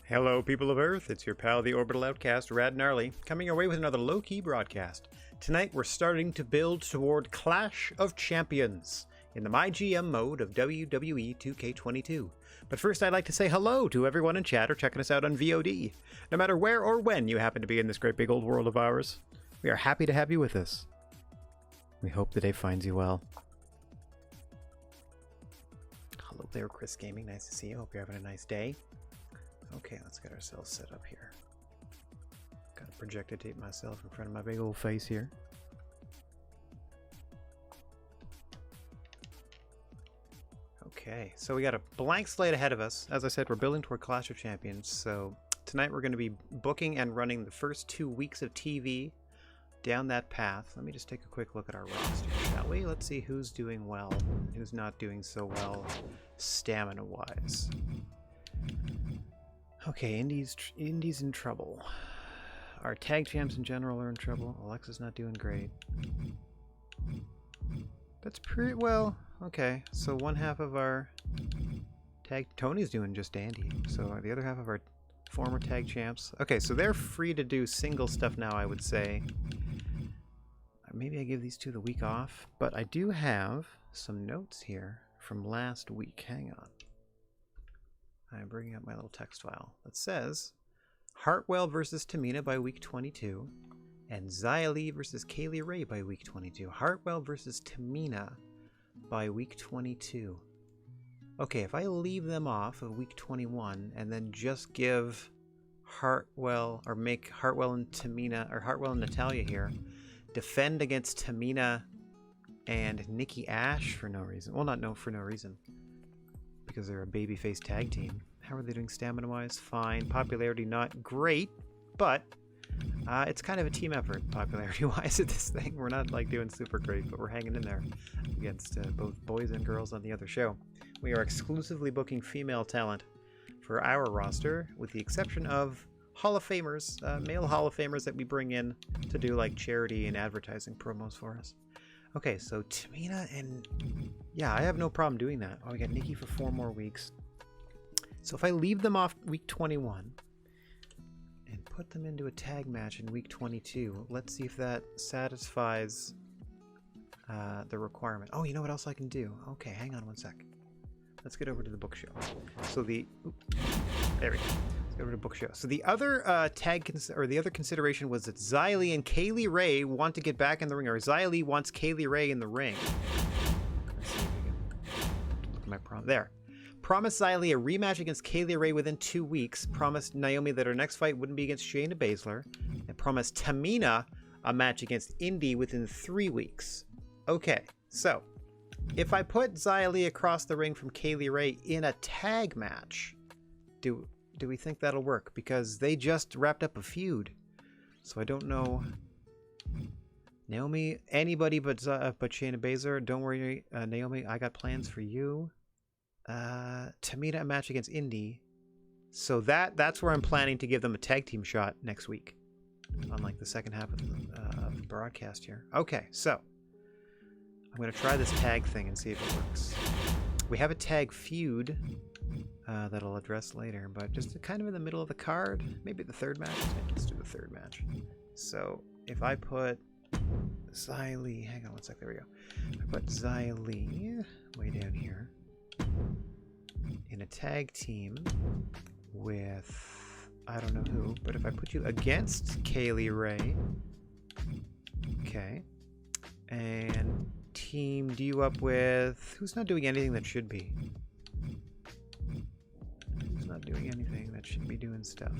Hello, people of Earth. It's your pal, the Orbital Outcast, Rad Gnarly, coming your way with another low-key broadcast. Tonight, we're starting to build toward Clash of Champions in the MyGM mode of WWE 2K22. But first, I'd like to say hello to everyone in chat or checking us out on VOD. No matter where or when you happen to be in this great big old world of ours, we are happy to have you with us. We hope the day finds you well. Hello there, Chris Gaming. Nice to see you. Hope you're having a nice day. Okay, let's get ourselves set up here. Gotta projector tape myself in front of my big old face here. Okay, so we got a blank slate ahead of us. As I said, we're building toward Clash of Champions, so tonight we're going to be booking and running the first 2 weeks of TV down that path. Let me just take a quick look at our roster, shall we? Let's see who's doing well and who's not doing so well stamina-wise. Okay, Indy's in trouble. Our tag champs in general are in trouble. Alexa's not doing great. That's pretty well. Okay, so one half of our tag... Tony's doing just dandy. So the other half of our former tag champs... Okay, so they're free to do single stuff now, I would say. Maybe I give these two the week off. But I do have some notes here from last week. Hang on. I'm bringing up my little text file that says Hartwell versus Tamina by week 22 and Xia Li versus Kaylee Ray by week 22. Hartwell versus Tamina by week 22. Okay, if I leave them off of week 21 and then just give Hartwell, or make Hartwell and Tamina, or Hartwell and Natalia here, defend against Tamina and Nikki Ash for no reason. Well, not for no reason. Because they're a babyface tag team. How are they doing stamina-wise? Fine. Popularity not great, but it's kind of a team effort popularity-wise at this thing. We're not like doing super great, but we're hanging in there against both boys and girls on the other show. We are exclusively booking female talent for our roster, with the exception of Hall of Famers, male Hall of Famers that we bring in to do like charity and advertising promos for us. Okay, so Tamina and... Yeah, I have no problem doing that. Oh, we got Nikki for 4 more weeks. So if I leave them off week 21 and put them into a tag match in week 22, let's see if that satisfies the requirement. Oh, you know what else I can do? Okay, hang on one sec. Let's get over to the book show. So the... There we go. Let's go over to book show. So the other the other consideration was that Xia Li and Kaylee Ray want to get back in the ring, or Xia Li wants Kaylee Ray in the ring. Let's see if we can look at my prom. There. Promised Xia Li a rematch against Kaylee Ray within 2 weeks. Promised Naomi that her next fight wouldn't be against Shayna Baszler. And promised Tamina a match against Indy within 3 weeks. Okay, so if I put Xia Li across the ring from Kaylee Ray in a tag match, do we think that'll work? Because they just wrapped up a feud. So I don't know. Naomi, anybody but Shayna Baszler. Don't worry, Naomi, I got plans for you. Tamina a match against Indy. So that's where I'm planning to give them a tag team shot next week. On like the second half of the broadcast here. Okay, so I'm going to try this tag thing and see if it works. We have a tag feud that I'll address later, but just kind of in the middle of the card. Maybe the third match. Let's do the third match. So if I put Xia Li, hang on one sec, there we go. I put Xia Li way down here in a tag team with I don't know who, but if I put you against Kaylee Ray, okay, and teamed you up with who's not doing anything that should be. Who's not doing anything that should be doing stuff.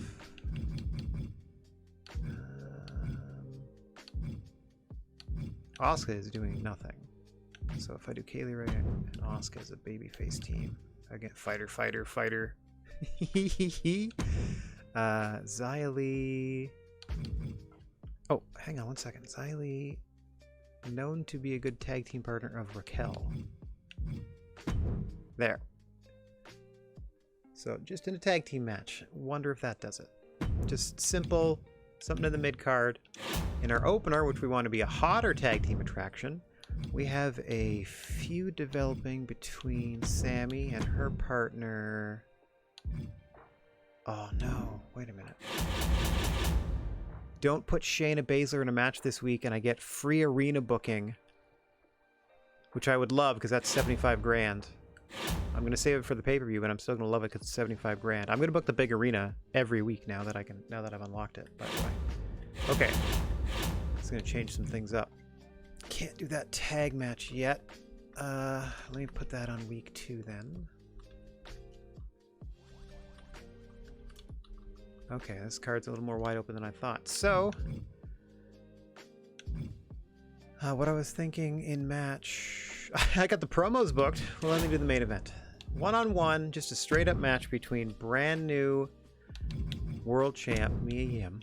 Asuka is doing nothing. So if I do Kaylee Ray and Asuka as a babyface team, again, fighter. Xia Li. Oh, hang on one second. Xia Li, known to be a good tag team partner of Raquel. There. So just in a tag team match. Wonder if that does it. Just simple, something in the mid card. In our opener, which we want to be a hotter tag team attraction, we have a feud developing between Sammy and her partner Oh no, wait a minute. Don't put Shayna Baszler in a match this week and I get free arena booking. Which I would love because that's 75 grand. I'm going to save it for the pay-per-view, but I'm still going to love it because it's 75 grand. I'm going to book the big arena every week now that I've unlocked it, by the way. Okay. It's going to change some things up. Can't do that tag match yet. Let me put that on week 2 then. Okay, this card's a little more wide open than I thought. So, what I was thinking in match... I got the promos booked. Well, let me do the main event. One-on-one, just a straight-up match between brand new world champ Mia Yim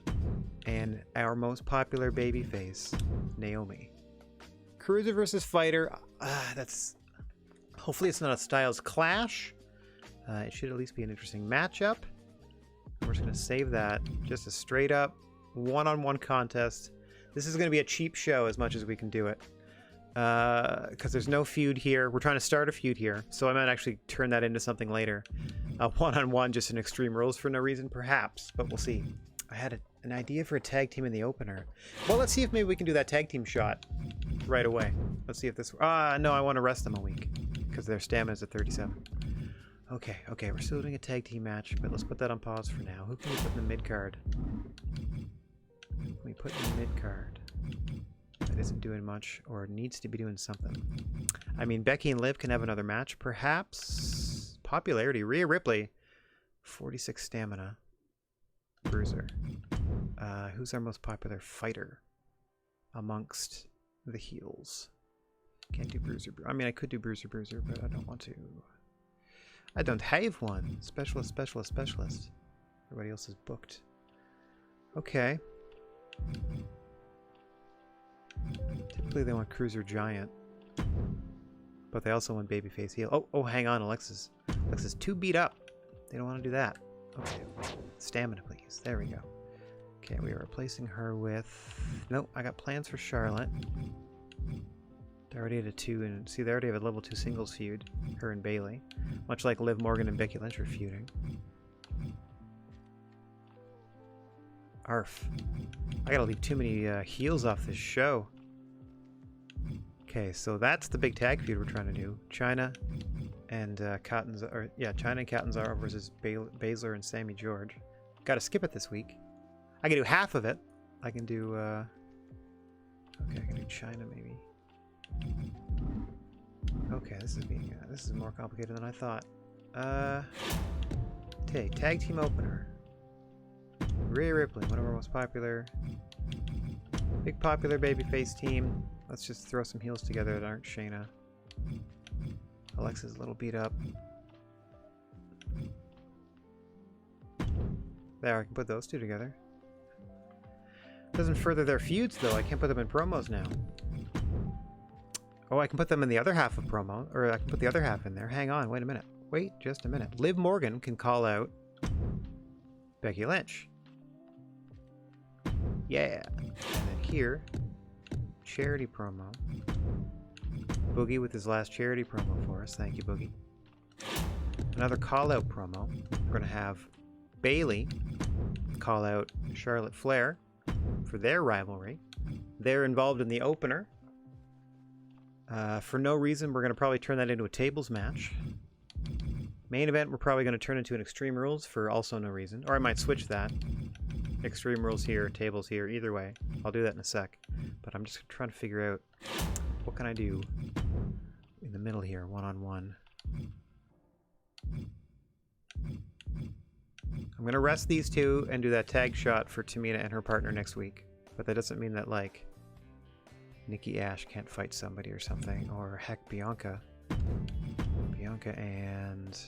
and our most popular babyface, Naomi. Cruiser versus fighter. That's... Hopefully it's not a styles clash. It should at least be an interesting matchup. We're just going to save that. Just a straight-up one-on-one contest. This is going to be a cheap show as much as we can do it. Because there's no feud here. We're trying to start a feud here, so I might actually turn that into something later. One-on-one, just an Extreme Rules for no reason, perhaps, but we'll see. I had an idea for a tag team in the opener. Well, let's see if maybe we can do that tag team shot right away. Let's see if this... no, I want to rest them a week, because their stamina's at 37. Okay, we're still doing a tag team match, but let's put that on pause for now. Who can we put in the mid-card? Can we put in the mid-card? That isn't doing much, or needs to be doing something. I mean, Becky and Liv can have another match, perhaps. Popularity, Rhea Ripley, 46 stamina. Bruiser. Who's our most popular fighter amongst the heels? Can't do Bruiser. I mean, I could do Bruiser, but I don't want to. I don't have one. Specialist. Everybody else is booked. Okay. Typically they want Cruiser Giant, but they also want Babyface heel. Oh, hang on, Alexa's too beat up. They don't want to do that. Okay, stamina, please. There we go. Okay, we are replacing her with... Nope, I got plans for Charlotte. They already had a 2, and see, they already have a level 2 singles feud, her and Bayley, much like Liv Morgan and Becky Lynch are feuding. Arf. I gotta leave too many heels off this show. Okay, so that's the big tag feud we're trying to do. China and China and Catanzaro versus Baszler and Sammy George. Gotta skip it this week. I can do half of it. I can do okay, I can do China maybe. Okay, this is more complicated than I thought. Okay, tag team opener. Rhea Ripley, one of our most popular, big popular babyface team. Let's just throw some heels together that aren't Shayna. Alexa's a little beat up. There, I can put those two together. Doesn't further their feuds though. I can't put them in promos now. Oh, I can put them in the other half of promo, or I can put the other half in there. Hang on, wait a minute. Wait just a minute. Liv Morgan can call out Becky Lynch. Yeah. And then here, charity promo. Boogie with his last charity promo for us. Thank you, Boogie. Another call-out promo. We're going to have Bayley call out Charlotte Flair for their rivalry. They're involved in the opener. For no reason, we're going to probably turn that into a tables match. Main event, we're probably going to turn into an Extreme Rules for also no reason. Or I might switch that. Extreme Rules here, tables here, either way. I'll do that in a sec. But I'm just trying to figure out what can I do in the middle here, one-on-one. I'm going to rest these two and do that tag shot for Tamina and her partner next week. But that doesn't mean that, like, Nikki Ash can't fight somebody or something. Or, heck, Bianca. Bianca and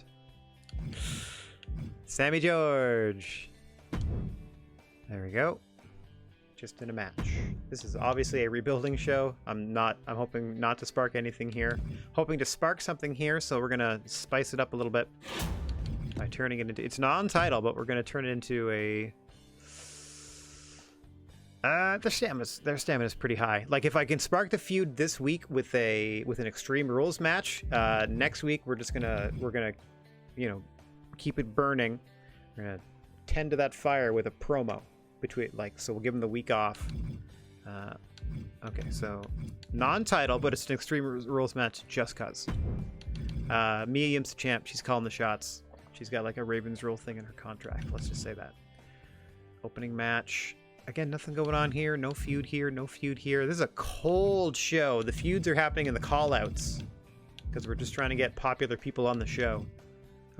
Sammy George. There we go. Just in a match. This is obviously a rebuilding show. I'm hoping not to spark anything here. Hoping to spark something here, so we're gonna spice it up a little bit by turning it into... It's non-title, but we're gonna turn it into a... Their stamina's pretty high. Like, if I can spark the feud this week with an Extreme Rules match, next week we're gonna, you know, keep it burning. We're gonna tend to that fire with a promo between, like, so we'll give them the week off. Okay, so non-title, but it's an Extreme Rules match just cause. Mia Yim's the champ. She's calling the shots. She's got like a Ravens rule thing in her contract. Let's just say that. Opening match. Again, nothing going on here. No feud here. No feud here. This is a cold show. The feuds are happening in the call-outs because we're just trying to get popular people on the show.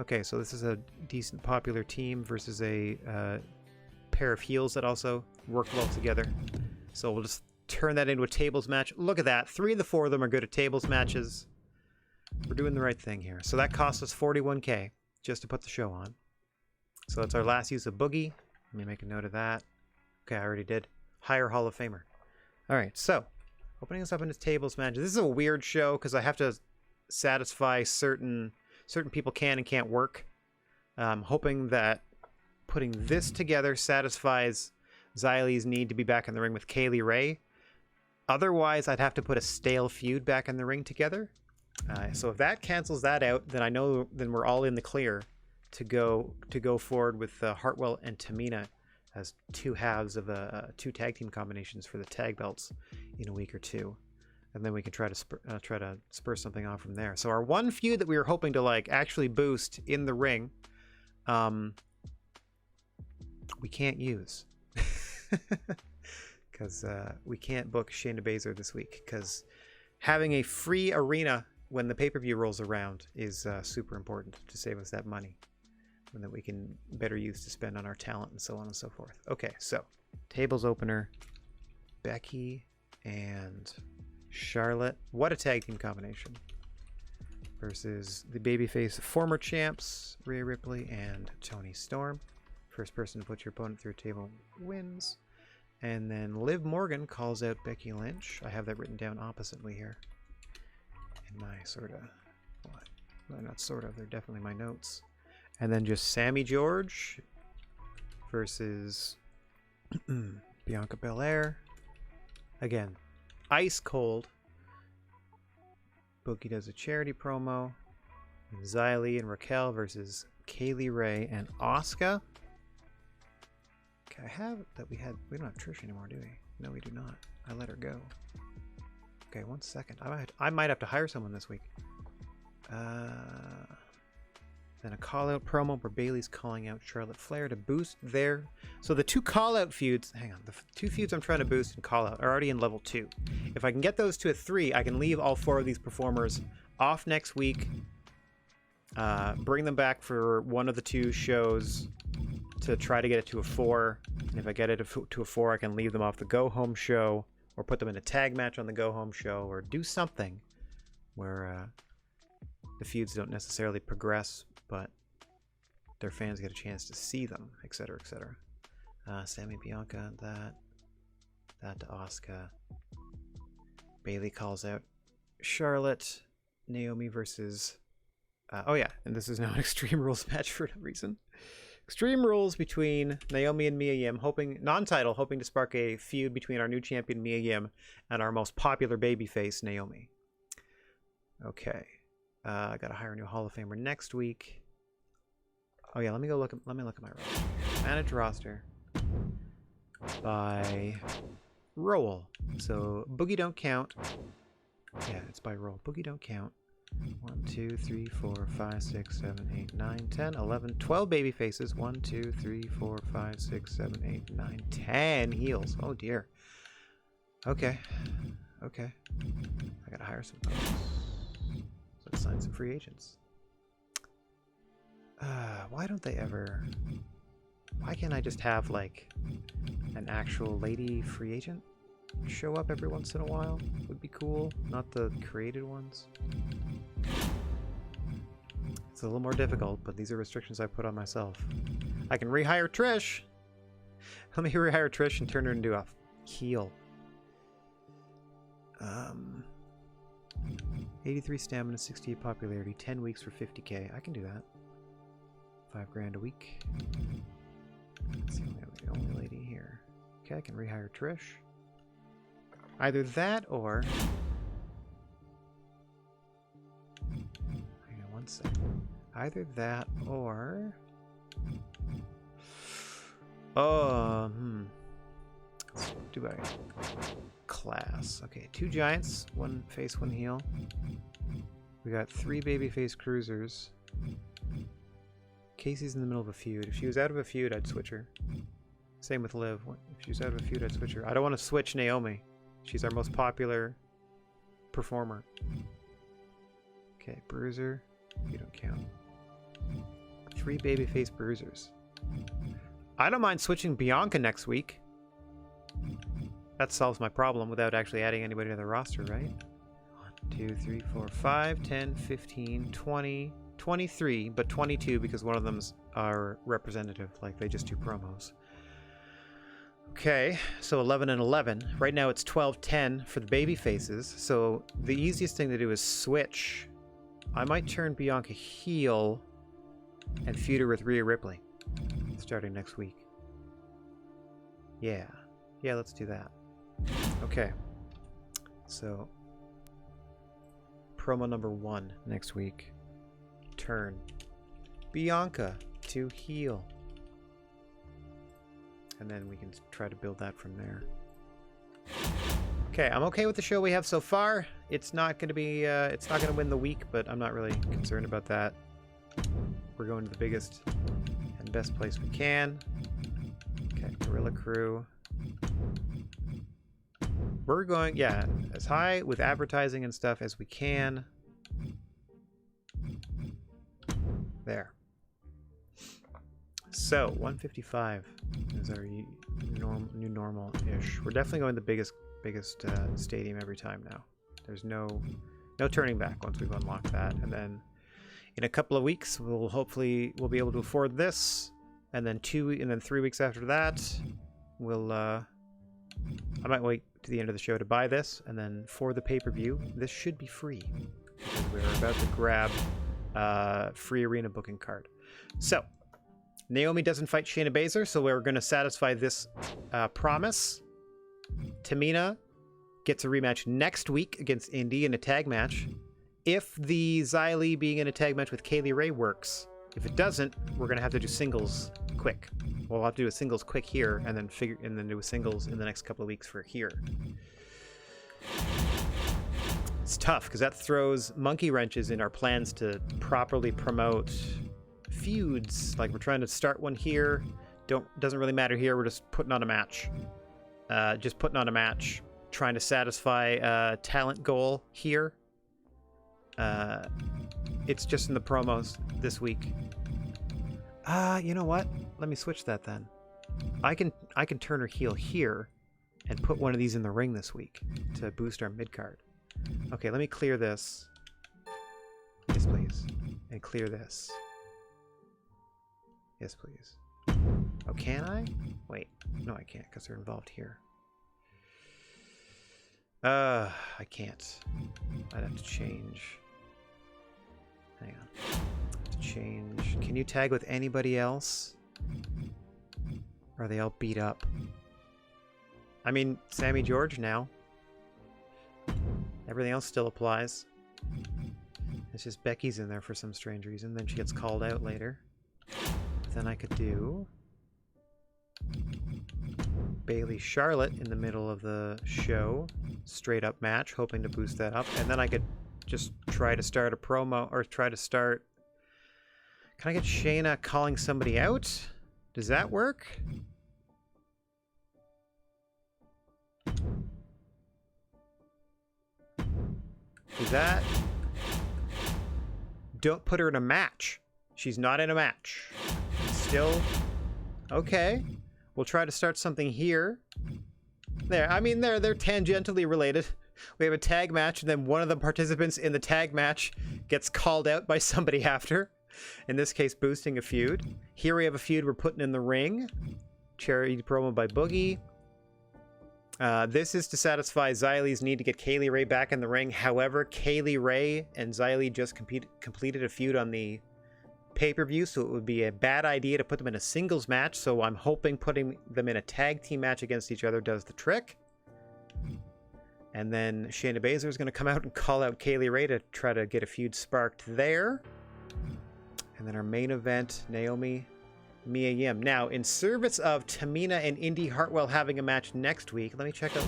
Okay, so this is a decent popular team versus a pair of heels that also work well together. So we'll just turn that into a tables match. Look at that. 3 of the 4 of them are good at tables matches. We're doing the right thing here. So that cost us 41K just to put the show on. So that's our last use of Boogie. Let me make a note of that. Okay, I already did. Hire Hall of Famer. All right, so opening us up into tables matches. This is a weird show because I have to satisfy certain people can and can't work. I'm hoping that putting this together satisfies Xylee's need to be back in the ring with Kaylee Ray. Otherwise, I'd have to put a stale feud back in the ring together. So if that cancels that out, then I know then we're all in the clear to go forward with Hartwell and Tamina as 2 halves of 2 tag team combinations for the tag belts in a week or 2, and then we can try to spur something off from there. So our one feud that we were hoping to like actually boost in the ring, we can't use. Because we can't book Shayna Baszler this week because having a free arena when the pay-per-view rolls around is super important to save us that money and that we can better use to spend on our talent and so on and so forth. Okay, so tables opener, Becky and Charlotte. What a tag team combination. Versus the babyface former champs, Rhea Ripley and Toni Storm. First person to put your opponent through a table wins. And then Liv Morgan calls out Becky Lynch. I have that written down oppositely here in my sort of, well, not sort of, they're definitely my notes. And then just Sammy George versus Bianca Belair. Again, ice cold. Boogie does a charity promo. And Xylee and Raquel versus Kaylee Ray and Asuka. I have that we don't have Trish anymore, do we? No, we do not. I let her go. Okay, 1 second. I might have to hire someone this week. Then a call-out promo where Bayley's calling out Charlotte Flair to boost their... So the 2 call-out feuds... Hang on. The 2 feuds I'm trying to boost and call-out are already in level 2. If I can get those to a 3, I can leave all 4 of these performers off next week. Bring them back for one of the 2 shows to try to get it to a 4. And if I get it to a 4, I can leave them off the go-home show or put them in a tag match on the go-home show or do something where the feuds don't necessarily progress, but their fans get a chance to see them, etc., etc. Sammy, Bianca, that to Asuka. Bayley calls out Charlotte. Naomi versus... oh yeah, and this is now an Extreme Rules match for no reason. Extreme Rules between Naomi and Mia Yim, non-title, hoping to spark a feud between our new champion Mia Yim and our most popular babyface Naomi. Okay, I gotta hire a new Hall of Famer next week. Oh yeah, let me look at my roster. Manage roster by role. So Boogie don't count. Yeah, it's by role. Boogie don't count. 1, 2, 3, 4, 5, 6, 7, 8, 9, 10, 11, 12 baby faces. 1, 2, 3, 4, 5, 6, 7, 8, 9, 10 heels. Oh dear. Okay. Okay. I gotta hire some folks. Let's sign some free agents. Why don't they ever... Why can't I just have, like, an actual lady free agent show up every once in a while? Would be cool. Not the created ones. It's a little more difficult, but these are restrictions I put on myself. I can rehire Trish! Let me rehire Trish and turn her into a heel. 83 stamina, 68 popularity, 10 weeks for 50k. I can do that. 5 grand a week. That's the only lady here. Okay, I can rehire Trish. Either that or... Hang on 1 second. Either that or... Oh, Let's do by class. Okay, 2 giants, 1 face, 1 heel. We got 3 babyface cruisers. Casey's in the middle of a feud. If she was out of a feud, I'd switch her. Same with Liv. If she was out of a feud, I'd switch her. I don't want to switch Naomi. She's our most popular performer. Okay, bruiser. You don't count. 3 babyface bruisers. I don't mind switching Bianca next week. That solves my problem without actually adding anybody to the roster, right? 1, 2, 3, 4, 5, 10, 15, 20, 23, but 22 because one of them's our representative, like they just do promos. Okay, so 11 and 11. Right now it's 12-10 for the baby faces, so the easiest thing to do is switch. I might turn Bianca heel and feud her with Rhea Ripley starting next week. Yeah, let's do that. Okay, so promo number 1 next week. Turn Bianca to heel. And then we can try to build that from there. Okay, I'm okay with the show we have so far. It's not going to be, it's not going to win the week, but I'm not really concerned about that. We're going to the biggest and best place we can. Okay, Gorilla Crew. We're going, yeah, as high with advertising and stuff as we can. There. So, 155 is our new normal-ish. We're definitely going the biggest stadium every time now. There's no turning back once we've unlocked that. And then in a couple of weeks, we'll be able to afford this. And then 3 weeks after that, we'll I might wait to the end of the show to buy this. And then for the pay-per-view, this should be free because we're about to grab free arena booking card. So Naomi doesn't fight Shayna Baszler, so we're going to satisfy this promise. Tamina gets a rematch next week against Indy in a tag match. If the Xylee being in a tag match with Kaylee Ray works. If it doesn't, we're going to have to do singles quick. We'll have to do a singles quick here, and then do a singles in the next couple of weeks for here. It's tough, because that throws monkey wrenches in our plans to properly promote feuds. Like, we're trying to start one here. Doesn't really matter here. We're just putting on a match. Trying to satisfy a talent goal here. It's just in the promos this week. You know what? Let me switch that then. I can turn her heel here and put one of these in the ring this week to boost our mid card. Okay, let me clear this. Yes, please. And clear this. Yes, please. Oh, can I? Wait. No, I can't because they're involved here. I can't. I'd have to change. Hang on. Change. Can you tag with anybody else? Or are they all beat up? I mean, Sammy George now. Everything else still applies. It's just Becky's in there for some strange reason. Then she gets called out later. Then I could do Bayley Charlotte in the middle of the show. Straight up match, hoping to boost that up. And then I could just try to start a promo, or try to start... Can I get Shayna calling somebody out? Does that work? Is that... Don't put her in a match. She's not in a match. Still... Okay. We'll try to start something here. There. I mean, they're tangentially related. We have a tag match, and then one of the participants in the tag match gets called out by somebody after. In this case, boosting a feud. Here we have a feud we're putting in the ring. Charity promo by Boogie. This is to satisfy Xylee's need to get Kaylee Ray back in the ring. However, Kaylee Ray and Xylee just completed a feud on the pay-per-view, so it would be a bad idea to put them in a singles match. So I'm hoping putting them in a tag team match against each other does the trick. And then Shayna Baszler is going to come out and call out Kaylee Ray to try to get a feud sparked there. And then our main event, Naomi Mia Yim. Now, in service of Tamina and Indy Hartwell having a match next week, let me take a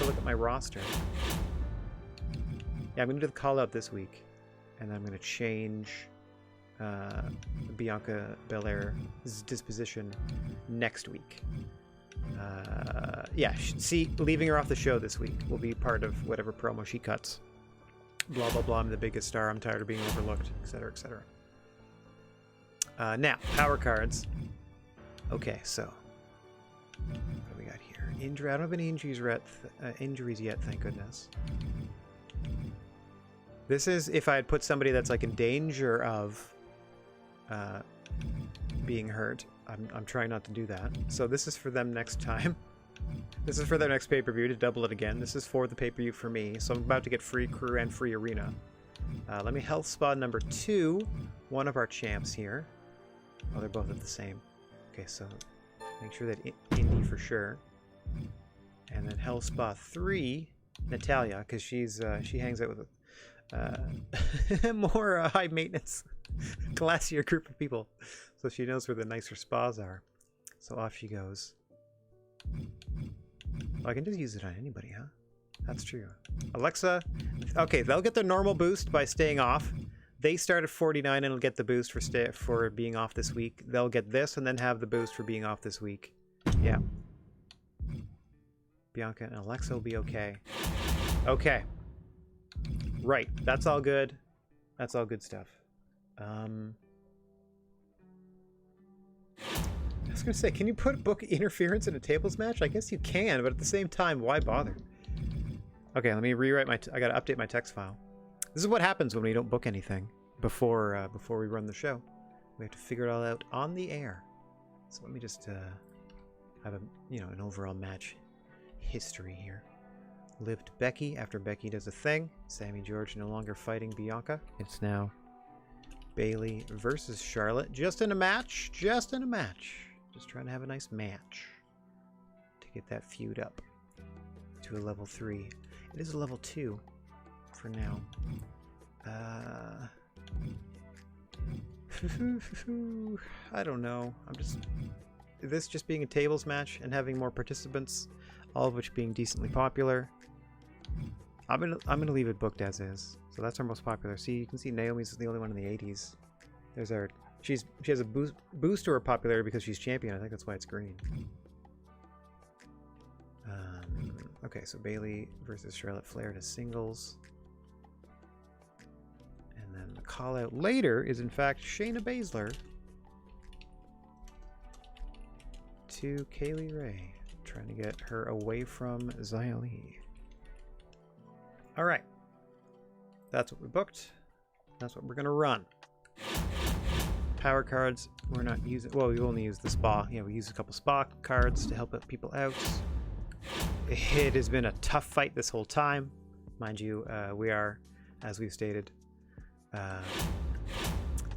look at my roster. Yeah, I'm going to do the call out this week. And then I'm going to change Bianca Belair's disposition next week. Yeah, see, leaving her off the show this week will be part of whatever promo she cuts. Blah, blah, blah, I'm the biggest star, I'm tired of being overlooked, etc., etc. Now, power cards. Okay, so what do we got here? Injury. I don't have any injuries yet, thank goodness. This is if I had put somebody that's like in danger of being hurt. I'm trying not to do that. So this is for them next time. This is for their next pay-per-view to double it again. This is for the pay-per-view for me. So I'm about to get free crew and free arena. Let me health spa number 2. One of our champs here. Oh, they're both at the same. Okay, so make sure that Indy for sure. And then health spa 3, Natalia, because she hangs out with a more high maintenance, classier group of people, so she knows where the nicer spas are. So off she goes. Oh, I can just use it on anybody, huh? That's true. Alexa, okay, they'll get their normal boost by staying off. They start at 49 and will get the boost for being off this week. They'll get this and then have the boost for being off this week. Yeah. Bianca and Alexa will be okay. Okay. Right, that's all good. That's all good stuff. I was gonna say, can you book interference in a tables match? I guess you can, but at the same time, why bother? Okay, let me rewrite I gotta update my text file. This is what happens when we don't book anything before we run the show. We have to figure it all out on the air. So let me just have an overall match history here. Lived Becky after Becky does a thing. Sammy George no longer fighting Bianca. It's now Bayley versus Charlotte. Just in a match. Just in a match. Just trying to have a nice match to get that feud up to a level 3. It is a level 2 for now. I don't know. This just being a tables match and having more participants, all of which being decently popular. I'm gonna leave it booked as is. So that's our most popular. See, you can see Naomi's the only one in the 80s. There's our. She has a boost to her popularity because she's champion. I think that's why it's green. Okay, so Bayley versus Charlotte Flair to singles. And then the call out later is in fact Shayna Baszler to Kaylee Ray, trying to get her away from Xia Li. All right, that's what we booked. That's what we're gonna run. Power cards, we're not using. Well, we only use the spa. Yeah, we use a couple spa cards to help people out. It has been a tough fight this whole time, mind you. We are, as we've stated,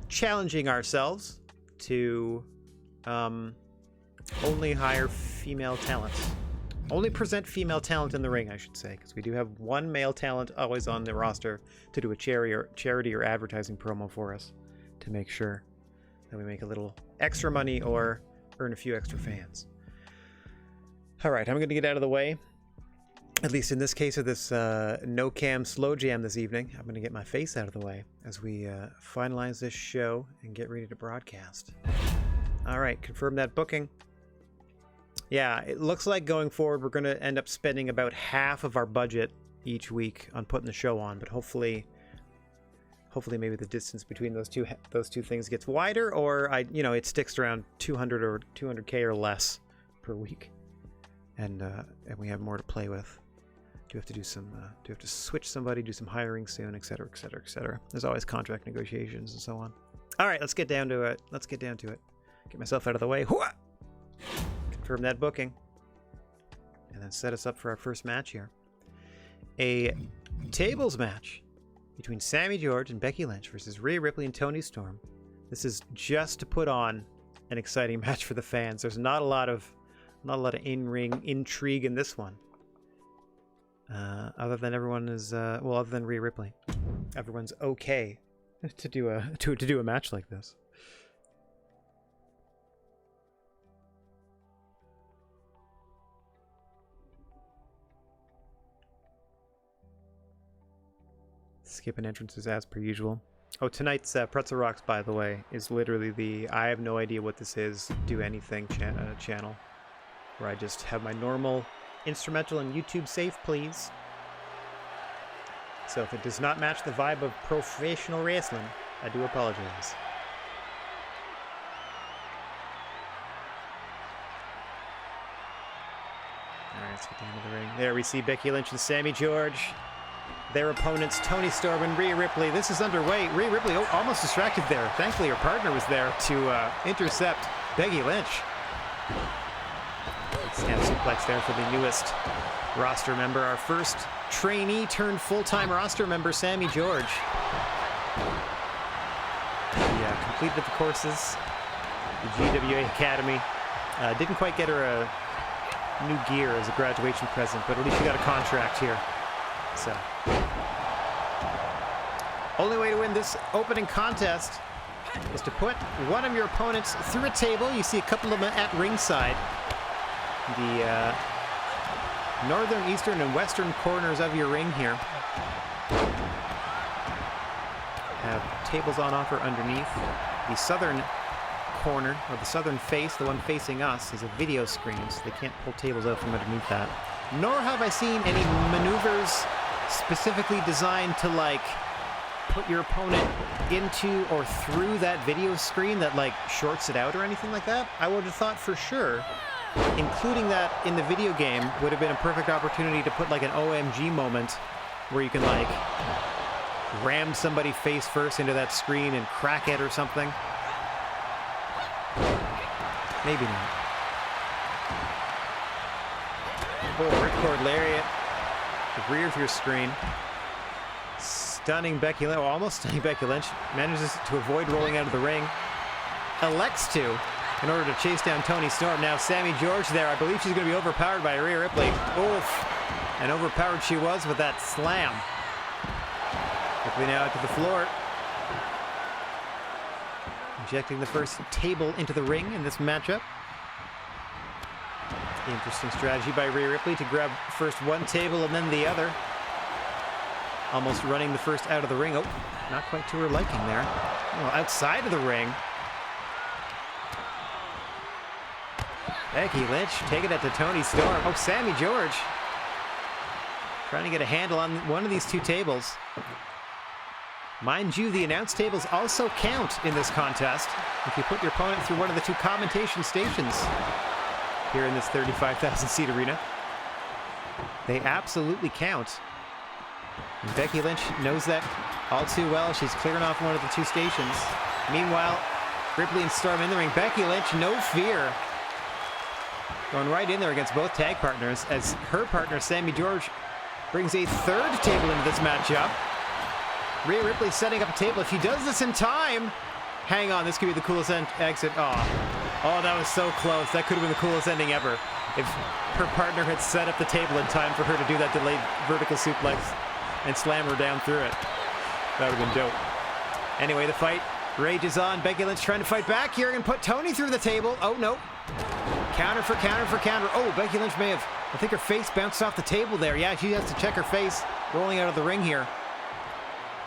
challenging ourselves to only hire female talents. Only present female talent in the ring, I should say, because we do have one male talent always on the roster to do a charity or advertising promo for us to make sure that we make a little extra money or earn a few extra fans. All right, I'm going to get out of the way. At least in this case of this no cam slow jam this evening, I'm going to get my face out of the way as we finalize this show and get ready to broadcast. All right, confirm that booking. Yeah, it looks like going forward we're going to end up spending about half of our budget each week on putting the show on, but hopefully maybe the distance between those two things gets wider, or it sticks around 200 or 200K or less per week, and we have more to play with. Do have to switch somebody, do some hiring soon, etc., etc., etc. There's always contract negotiations and so on. All right, let's get down to it. Get myself out of the way. Hooah! Confirm that booking, and then set us up for our first match here. A tables match between Sammy George and Becky Lynch versus Rhea Ripley and Toni Storm. This is just to put on an exciting match for the fans. There's not a lot of in-ring intrigue in this one. Other than everyone is other than Rhea Ripley, everyone's okay to do a match like this. Skipping entrances as per usual. Oh, tonight's Pretzel Rocks, by the way, is literally the I have no idea what this is, do anything channel. Where I just have my normal instrumental and YouTube safe, please. So if it does not match the vibe of professional wrestling, I do apologize. Alright, let's get down to the ring. There we see Becky Lynch and Sammy George. Their opponents, Toni Storm and Rhea Ripley. This is underway. Rhea Ripley almost distracted there. Thankfully, her partner was there to intercept Becky Lynch. Snap suplex there for the newest roster member. Our first trainee turned full-time roster member, Sammy George. Yeah, completed the courses. The GWA Academy. Didn't quite get her a new gear as a graduation present, but at least she got a contract here. So, only way to win this opening contest is to put one of your opponents through a table. You see a couple of them at ringside. The northern, eastern, and western corners of your ring here have tables on offer underneath. The southern corner, or the southern face, the one facing us, is a video screen, so they can't pull tables out from underneath that. Nor have I seen any maneuvers specifically designed to, like, put your opponent into or through that video screen that, like, shorts it out or anything like that. I would have thought for sure including that in the video game would have been a perfect opportunity to put, like, an OMG moment where you can, like, ram somebody face first into that screen and crack it or something. Maybe not. Oh, ripcord lariat. The rear of your screen. Stunning Becky Lynch, almost stunning Becky Lynch. Manages to avoid rolling out of the ring. Elects to, in order to chase down Toni Storm. Now Sammy George there. I believe she's going to be overpowered by Rhea Ripley. Oof. And overpowered she was with that slam. Ripley now out to the floor. Injecting the first table into the ring in this matchup. Interesting strategy by Rhea Ripley to grab first one table and then the other. Almost running the first out of the ring. Oh, not quite to her liking there. Well, outside of the ring. Becky Lynch taking it to Toni Storm. Oh, Sammy George trying to get a handle on one of these two tables. Mind you, the announce tables also count in this contest if you put your opponent through one of the two commentation stations here in this 35,000 seat arena. They absolutely count. And Becky Lynch knows that all too well. She's clearing off one of the two stations. Meanwhile, Ripley and Storm in the ring. Becky Lynch, no fear, going right in there against both tag partners as her partner, Sammy George, brings a third table into this matchup. Rhea Ripley setting up a table. If she does this in time, hang on, this could be the coolest exit. Oh, that was so close. That could have been the coolest ending ever. If her partner had set up the table in time for her to do that delayed vertical suplex and slam her down through it. That would have been dope. Anyway, the fight rages on. Becky Lynch trying to fight back here and put Toni through the table. Oh, no. Counter for counter for counter. Oh, Becky Lynch may have, I think her face bounced off the table there. Yeah, she has to check her face rolling out of the ring here.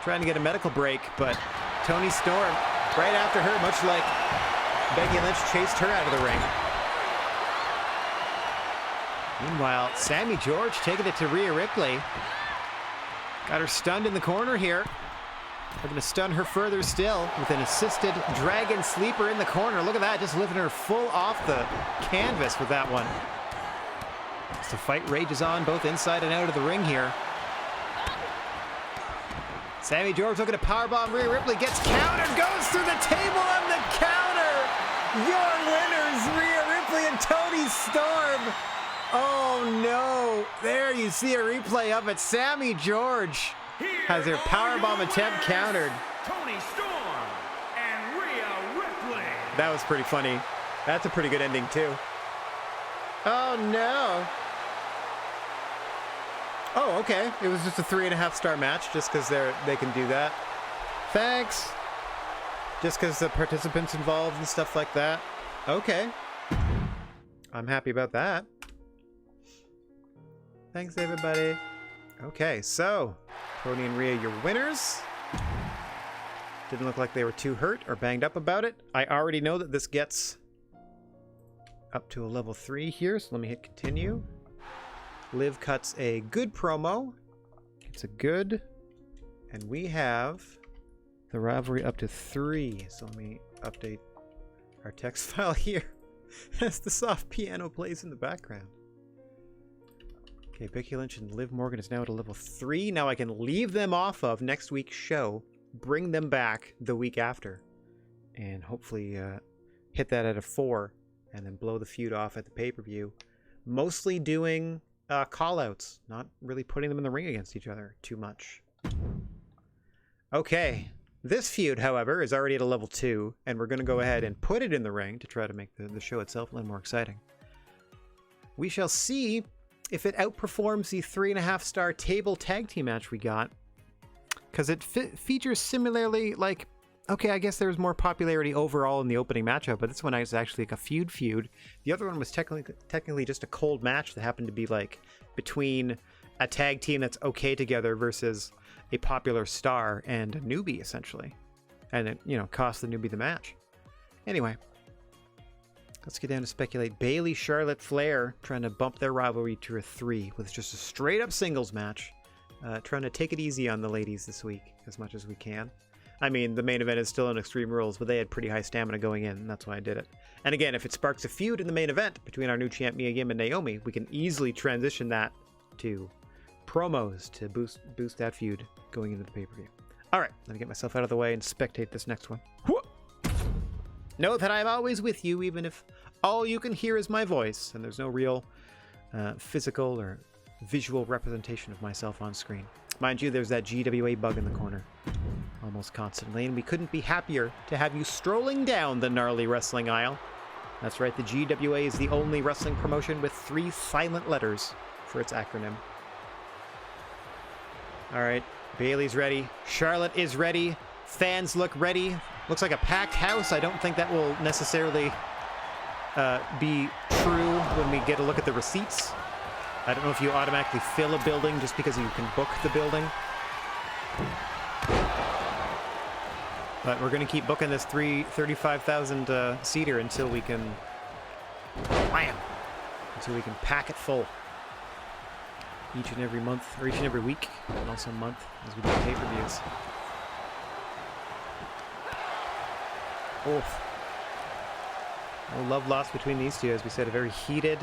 Trying to get a medical break, but Toni Storm right after her, much like Becky Lynch chased her out of the ring. Meanwhile, Sammy George taking it to Rhea Ripley. Got her stunned in the corner here. They're going to stun her further still with an assisted dragon sleeper in the corner. Look at that, just lifting her full off the canvas with that one. As the fight rages on both inside and out of the ring here. Sammy George looking to powerbomb Rhea Ripley, gets countered, goes through the table on the counter. Your winners, Rhea Ripley and Toni Storm. Oh no, there you see a replay of it. Sammy George has her powerbomb attempt countered. Toni Storm and Rhea Ripley. That was pretty funny. That's a pretty good ending too. Oh no. Oh, okay. It was just a 3.5-star match just because they can do that. Thanks. Just because the participants involved and stuff like that. Okay. I'm happy about that. Thanks, everybody. Okay, so Tony and Rhea, your winners. Didn't look like they were too hurt or banged up about it. I already know that this gets up to a level 3 here, so let me hit continue. Liv cuts a good promo. It's a good. And we have the rivalry up to 3. So let me update our text file here as the soft piano plays in the background. Okay, Becky Lynch and Liv Morgan is now at a level 3. Now I can leave them off of next week's show, bring them back the week after, and hopefully hit that at a 4, and then blow the feud off at the pay-per-view. Mostly doing call-outs, not really putting them in the ring against each other too much. Okay, this feud, however, is already at a level 2, and we're going to go ahead and put it in the ring to try to make the show itself a little more exciting. We shall see if it outperforms the 3.5-star table tag team match we got, because it features similarly, like, okay, I guess there's more popularity overall in the opening matchup, but this one is actually like a feud. The other one was technically just a cold match that happened to be like between a tag team that's okay together versus a popular star and a newbie, essentially. And it, you know, cost the newbie the match. Anyway, let's get down to speculate. Bayley, Charlotte, Flair trying to bump their rivalry to a 3 with just a straight up singles match. Trying to take it easy on the ladies this week as much as we can. I mean, the main event is still on Extreme Rules, but they had pretty high stamina going in, and that's why I did it. And again, if it sparks a feud in the main event between our new champ Mia Yim and Naomi, we can easily transition that to promos to boost that feud going into the pay-per-view. All right, let me get myself out of the way and spectate this next one. Know that I'm always with you, even if all you can hear is my voice, and there's no real physical or visual representation of myself on screen. Mind you, there's that GWA bug in the corner almost constantly, and we couldn't be happier to have you strolling down the gnarly wrestling aisle. That's right, the GWA is the only wrestling promotion with 3 silent letters for its acronym. All right, Bayley's ready. Charlotte is ready. Fans look ready. Looks like a packed house. I don't think that will necessarily be true when we get a look at the receipts. I don't know if you automatically fill a building just because you can book the building. But we're going to keep booking this 35,000 seater until we can pack it full each and every month, or each and every week, and also month as we do pay-per-views. Oh, no love lost between these two. As we said, a very heated,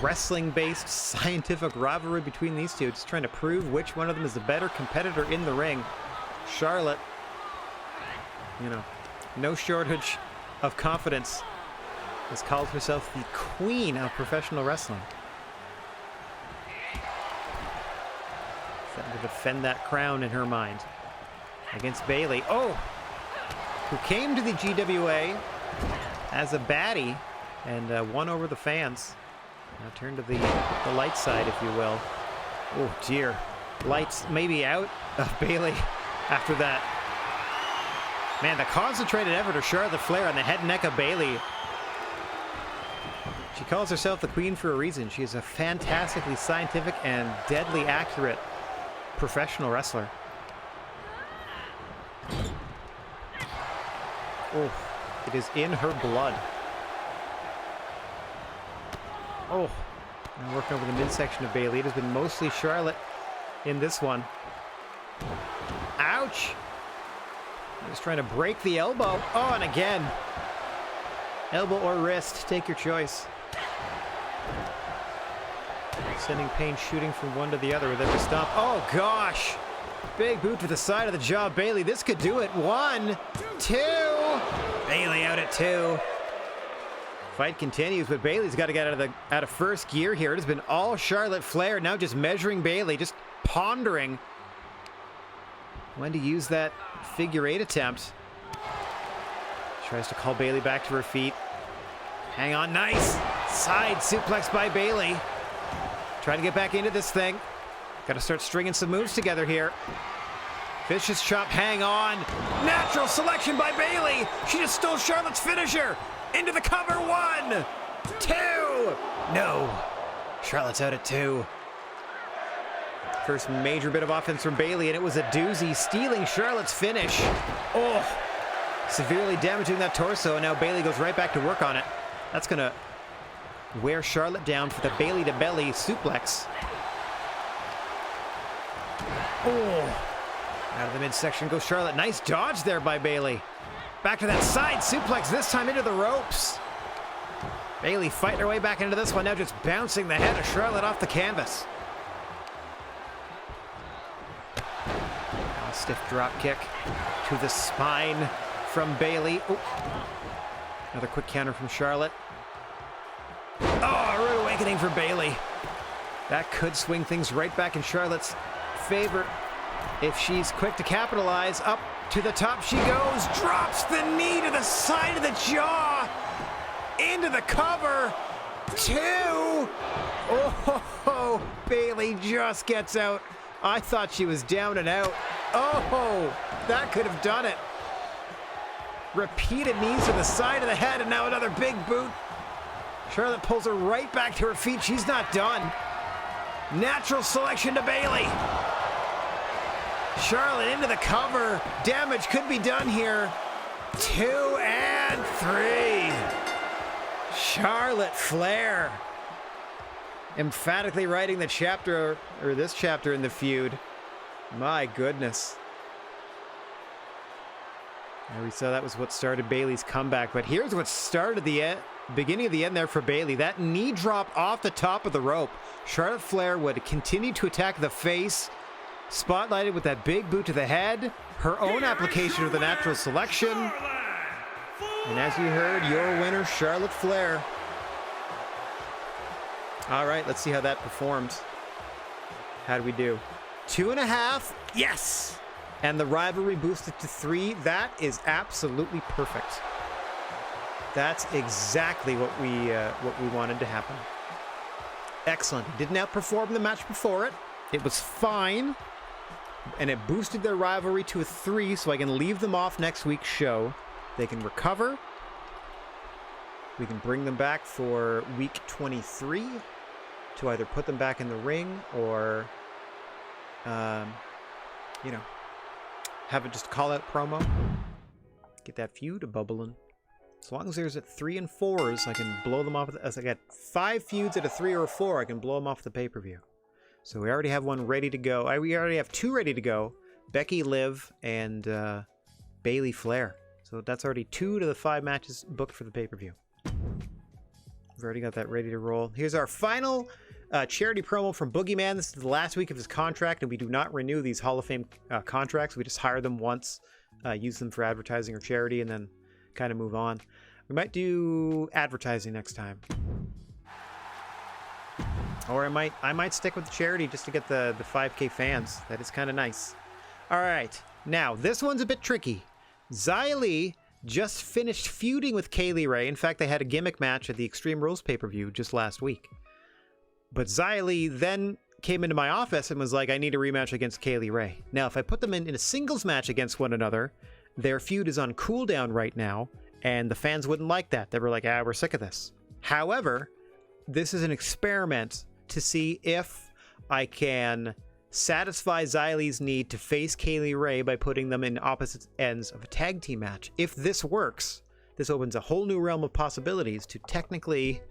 wrestling-based, scientific rivalry between these two. Just trying to prove which one of them is the better competitor in the ring. Charlotte, you know, no shortage of confidence, has called herself the queen of professional wrestling. Trying to defend that crown in her mind against Bayley. Oh, who came to the GWA as a baddie and won over the fans. Now turn to the light side, if you will. Oh dear, lights maybe out of Bayley after that. Man, the concentrated effort of Charlotte Flair on the head and neck of Bayley. She calls herself the queen for a reason. She is a fantastically scientific and deadly accurate professional wrestler. Oh, it is in her blood. Oh, I'm working over the midsection of Bayley. It has been mostly Charlotte in this one. Ouch! Just trying to break the elbow. Oh, and again. Elbow or wrist, take your choice. Sending pain shooting from one to the other with every stomp. Oh, gosh! Big boot to the side of the jaw, Bayley. This could do it. 1, 2. Bayley out at 2. Fight continues, but Bayley's got to get out of first gear here. It has been all Charlotte Flair, now just measuring Bayley, just pondering when to use that figure 8 attempt. Tries to call Bayley back to her feet. Hang on, nice! Side suplex by Bayley. Trying to get back into this thing. Got to start stringing some moves together here. Vicious chop, hang on. Natural selection by Bayley. She just stole Charlotte's finisher. Into the cover, 1, 2. No. Charlotte's out at 2. First major bit of offense from Bayley, and it was a doozy, stealing Charlotte's finish. Oh, severely damaging that torso, and now Bayley goes right back to work on it. That's going to wear Charlotte down for the Bayley to belly suplex. Oh, out of the midsection goes Charlotte. Nice dodge there by Bayley. Back to that side suplex, this time into the ropes. Bayley fighting her way back into this one, now just bouncing the head of Charlotte off the canvas. Now a stiff drop kick to the spine from Bayley. Oh, another quick counter from Charlotte. Oh, a rude awakening for Bayley. That could swing things right back in Charlotte's favor if she's quick to capitalize. Up to the top she goes, drops the knee to the side of the jaw, into the cover, 2. Oh, Bayley just gets out. I thought she was down and out. Oh, that could have done it. Repeated knees to the side of the head, and now another big boot. Charlotte pulls her right back to her feet. She's not done. Natural selection to Bayley. Charlotte into the cover. Damage could be done here. 2 and 3. Charlotte Flair emphatically writing the chapter, or this chapter in the feud. My goodness. And we saw that was what started Bayley's comeback, but here's what started the beginning of the end there for Bayley. That knee drop off the top of the rope. Charlotte Flair would continue to attack the face, spotlighted with that big boot to the head, her own application of the natural selection. And as you heard, your winner, Charlotte Flair. All right, let's see how that performed. How do we do? 2.5, yes! And the rivalry boosted to 3. That is absolutely perfect. That's exactly what we wanted to happen. Excellent. Didn't outperform the match before it. It was fine. And it boosted their rivalry to a 3, so I can leave them off next week's show. They can recover. We can bring them back for week 23 to either put them back in the ring or, you know, have it just a call-out promo. Get that feud bubbling. As long as there's at 3 and 4s, I can blow them off. As I got 5 feuds at a 3 or a 4, I can blow them off the pay-per-view. So we already have one ready to go. We already have 2 ready to go. Becky, Liv, and Bayley Flair. So that's already 2 to the 5 matches booked for the pay-per-view. We've already got that ready to roll. Here's our final charity promo from Boogeyman. This is the last week of his contract, and we do not renew these Hall of Fame contracts. We just hire them once, use them for advertising or charity, and then kind of move on. We might do advertising next time. Or I might stick with the charity just to get the 5K fans. That is kind of nice. All right. Now, this one's a bit tricky. Xia Li just finished feuding with Kaylee Ray. In fact, they had a gimmick match at the Extreme Rules pay-per-view just last week. But Xia Li then came into my office and was like, I need a rematch against Kaylee Ray. Now, if I put them in a singles match against one another, their feud is on cooldown right now, and the fans wouldn't like that. They were like, we're sick of this. However, this is an experiment to see if I can satisfy Xia Li's need to face Kaylee Ray by putting them in opposite ends of a tag team match. If this works, this opens a whole new realm of possibilities to technically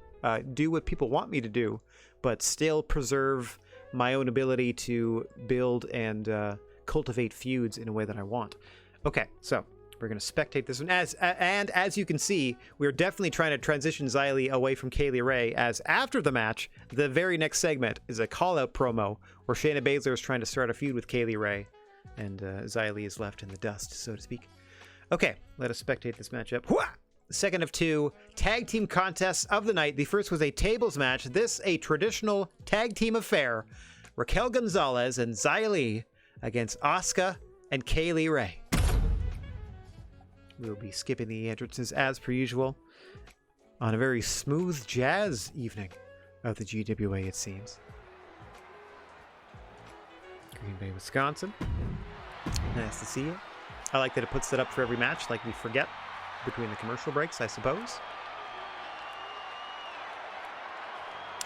do what people want me to do, but still preserve my own ability to build and cultivate feuds in a way that I want. Okay, so we're going to spectate this one. As you can see, we're definitely trying to transition Xia Li away from Kaylee Ray, as after the match, the very next segment is a call-out promo where Shayna Baszler is trying to start a feud with Kaylee Ray, and Xia Li is left in the dust, so to speak. Okay, let us spectate this matchup. The second of 2 tag team contests of the night. The first was a tables match. This a traditional tag team affair. Raquel Gonzalez and Xia Li against Asuka and Kaylee Ray. We'll be skipping the entrances as per usual on a very smooth jazz evening of the GWA, it seems. Green Bay, Wisconsin. Nice to see you. I like that it puts that up for every match, like we forget between the commercial breaks, I suppose.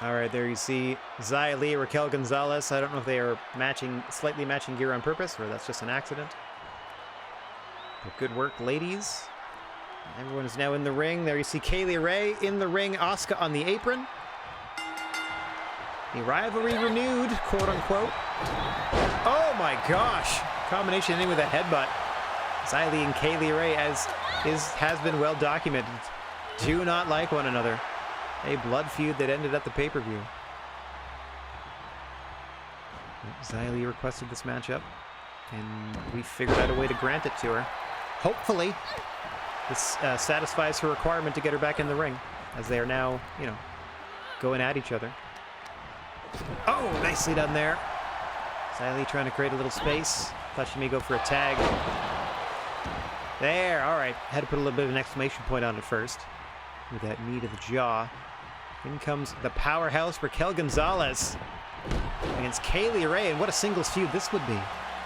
All right, there you see Xia Li, Raquel Gonzalez. I don't know if they are slightly matching gear on purpose, or that's just an accident. But good work, ladies. Everyone is now in the ring. There you see Kaylee Ray in the ring, Asuka on the apron. The rivalry renewed, quote unquote. Oh my gosh! Combination ending with a headbutt. Xia Li and Kaylee Ray, has been well documented, do not like one another. A blood feud that ended at the pay-per-view. Xia Li requested this matchup, and we figured out a way to grant it to her. Hopefully, this satisfies her requirement to get her back in the ring, as they are now, you know, going at each other. Oh, nicely done there. Xia Li trying to create a little space. Thought she may go for a tag. There, all right. Had to put a little bit of an exclamation point on it first, with that knee to the jaw. In comes the powerhouse Raquel Gonzalez against Kaylee Ray, and what a singles feud this would be,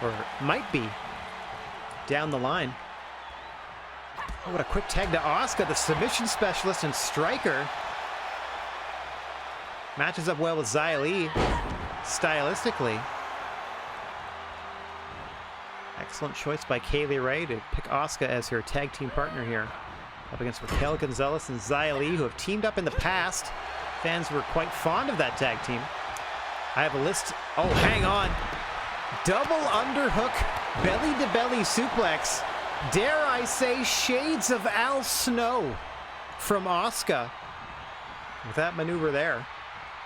or might be, down the line. Oh, what a quick tag to Asuka, the submission specialist and striker. Matches up well with Xia Li, stylistically. Excellent choice by Kaylee Ray to pick Asuka as her tag team partner here, up against Raquel Gonzalez and Xia Li, who have teamed up in the past. Fans were quite fond of that tag team. I have a list. Oh, hang on. Double underhook, belly-to-belly suplex. Dare I say, shades of Al Snow from Asuka. With that maneuver there.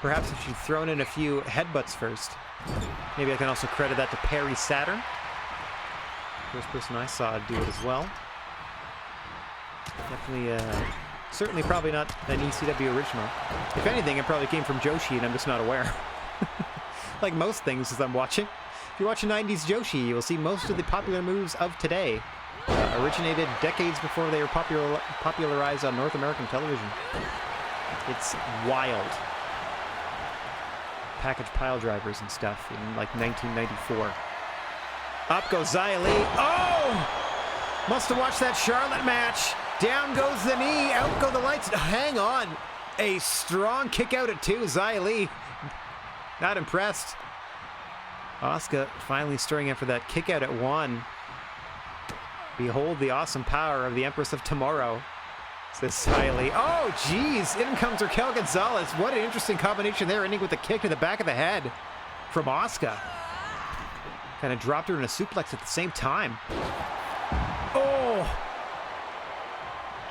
Perhaps if she'd thrown in a few headbutts first. Maybe I can also credit that to Perry Saturn. First person I saw do it as well. Definitely, certainly probably not an ECW original. If anything, it probably came from Joshi and I'm just not aware. Like most things as I'm watching. If you're watching 90s Joshi, you will see most of the popular moves of today originated decades before they were popularized on North American television. It's wild. Package pile drivers and stuff in like 1994. Up goes Xia Li. Oh! Must have watched that Charlotte match. Down goes the knee. Out go the lights. Hang on. A strong kick out at 2. Xia Li. Not impressed. Asuka finally stirring after that kick out at 1. Behold the awesome power of the Empress of Tomorrow, says Xia Li. Oh, geez. In comes Raquel Gonzalez. What an interesting combination there, ending with a kick to the back of the head from Asuka. Kind of dropped her in a suplex at the same time. Oh!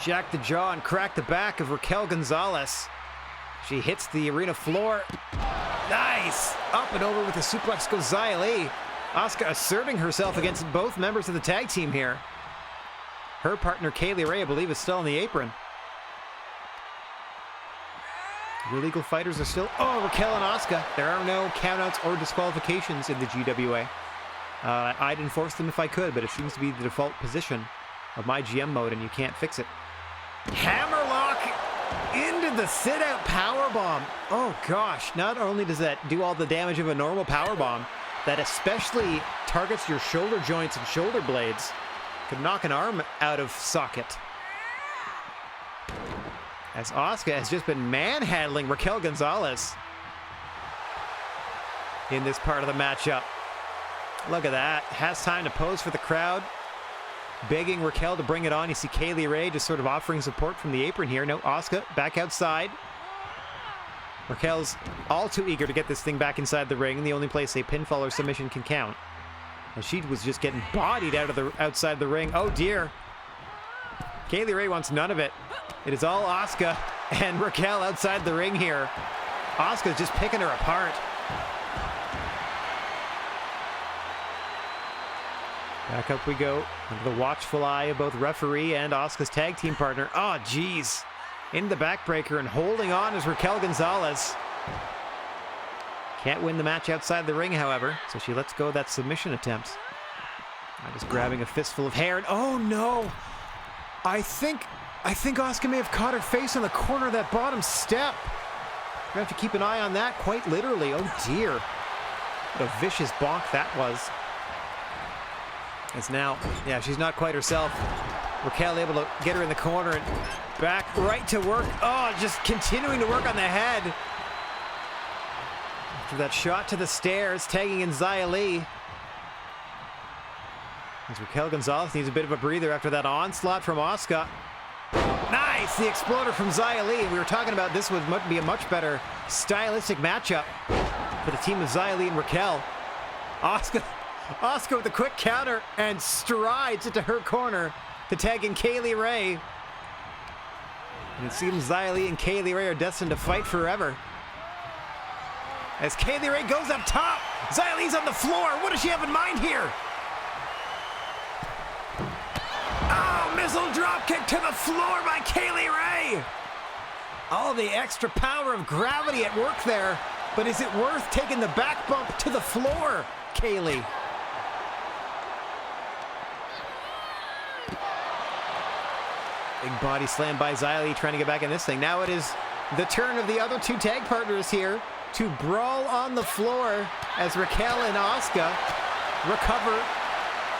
Jacked the jaw and cracked the back of Raquel Gonzalez. She hits the arena floor. Nice! Up and over with the suplex goes Xia Li. Asuka asserting herself against both members of the tag team here. Her partner Kaylee Ray, I believe, is still on the apron. The illegal fighters are still... Oh, Raquel and Asuka. There are no countouts or disqualifications in the GWA. I'd enforce them if I could, but it seems to be the default position of my GM mode, and you can't fix it. Hammerlock into the sit-out powerbomb. Oh, gosh. Not only does that do all the damage of a normal powerbomb, that especially targets your shoulder joints and shoulder blades. Could knock an arm out of socket. As Asuka has just been manhandling Raquel Gonzalez in this part of the matchup. Look at that. Has time to pose for the crowd. Begging Raquel to bring it on. You see Kaylee Ray just sort of offering support from the apron here. No, Asuka back outside. Raquel's all too eager to get this thing back inside the ring, the only place a pinfall or submission can count. And she was just getting bodied outside the ring. Oh dear. Kaylee Ray wants none of it. It is all Asuka and Raquel outside the ring here. Asuka's just picking her apart. Back up we go, under the watchful eye of both referee and Asuka's tag team partner. Oh, geez. Into the backbreaker and holding on is Raquel Gonzalez. Can't win the match outside the ring, however, so she lets go of that submission attempt. Just grabbing a fistful of hair, and oh no! I think Asuka may have caught her face on the corner of that bottom step. We have to keep an eye on that, quite literally. Oh dear. What a vicious bonk that was. It's now, yeah, she's not quite herself. Raquel able to get her in the corner and back right to work. Oh, just continuing to work on the head. after that shot to the stairs, tagging in Xia Li. As Raquel Gonzalez needs a bit of a breather after that onslaught from Asuka. Nice! The exploder from Xia Li. We were talking about this would be a much better stylistic matchup for the team of Xia Li and Raquel. Asuka with a quick counter and strides into her corner to tag in Kaylee Ray. And it seems Xia Li and Kaylee Ray are destined to fight forever. As Kaylee Ray goes up top, Xia Li's on the floor. What does she have in mind here? Oh, missile dropkick to the floor by Kaylee Ray. All the extra power of gravity at work there. But is it worth taking the back bump to the floor, Kaylee? Big body slam by Xia Li trying to get back in this thing. Now it is the turn of the other two tag partners here to brawl on the floor as Raquel and Asuka recover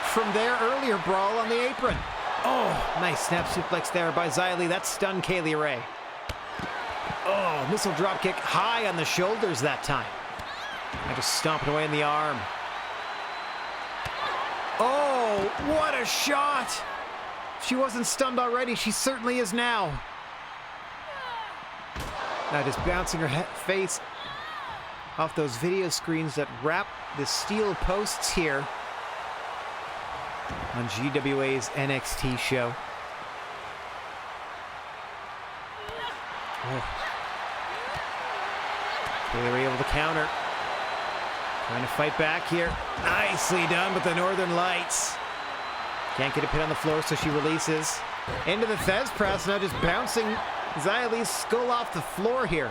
from their earlier brawl on the apron. Oh, nice snap suplex there by Xia Li. That stunned Kaylee Ray. Oh, missile dropkick high on the shoulders that time. I just stomping away in the arm. Oh, what a shot! If she wasn't stunned already, she certainly is now. Now just bouncing her face off those video screens that wrap the steel posts here on GWA's NXT show. Oh. They were able to counter. Trying to fight back here. Nicely done with the Northern Lights. Can't get a pin on the floor, so she releases. Into the Fez press, now just bouncing Xia Li's skull off the floor here.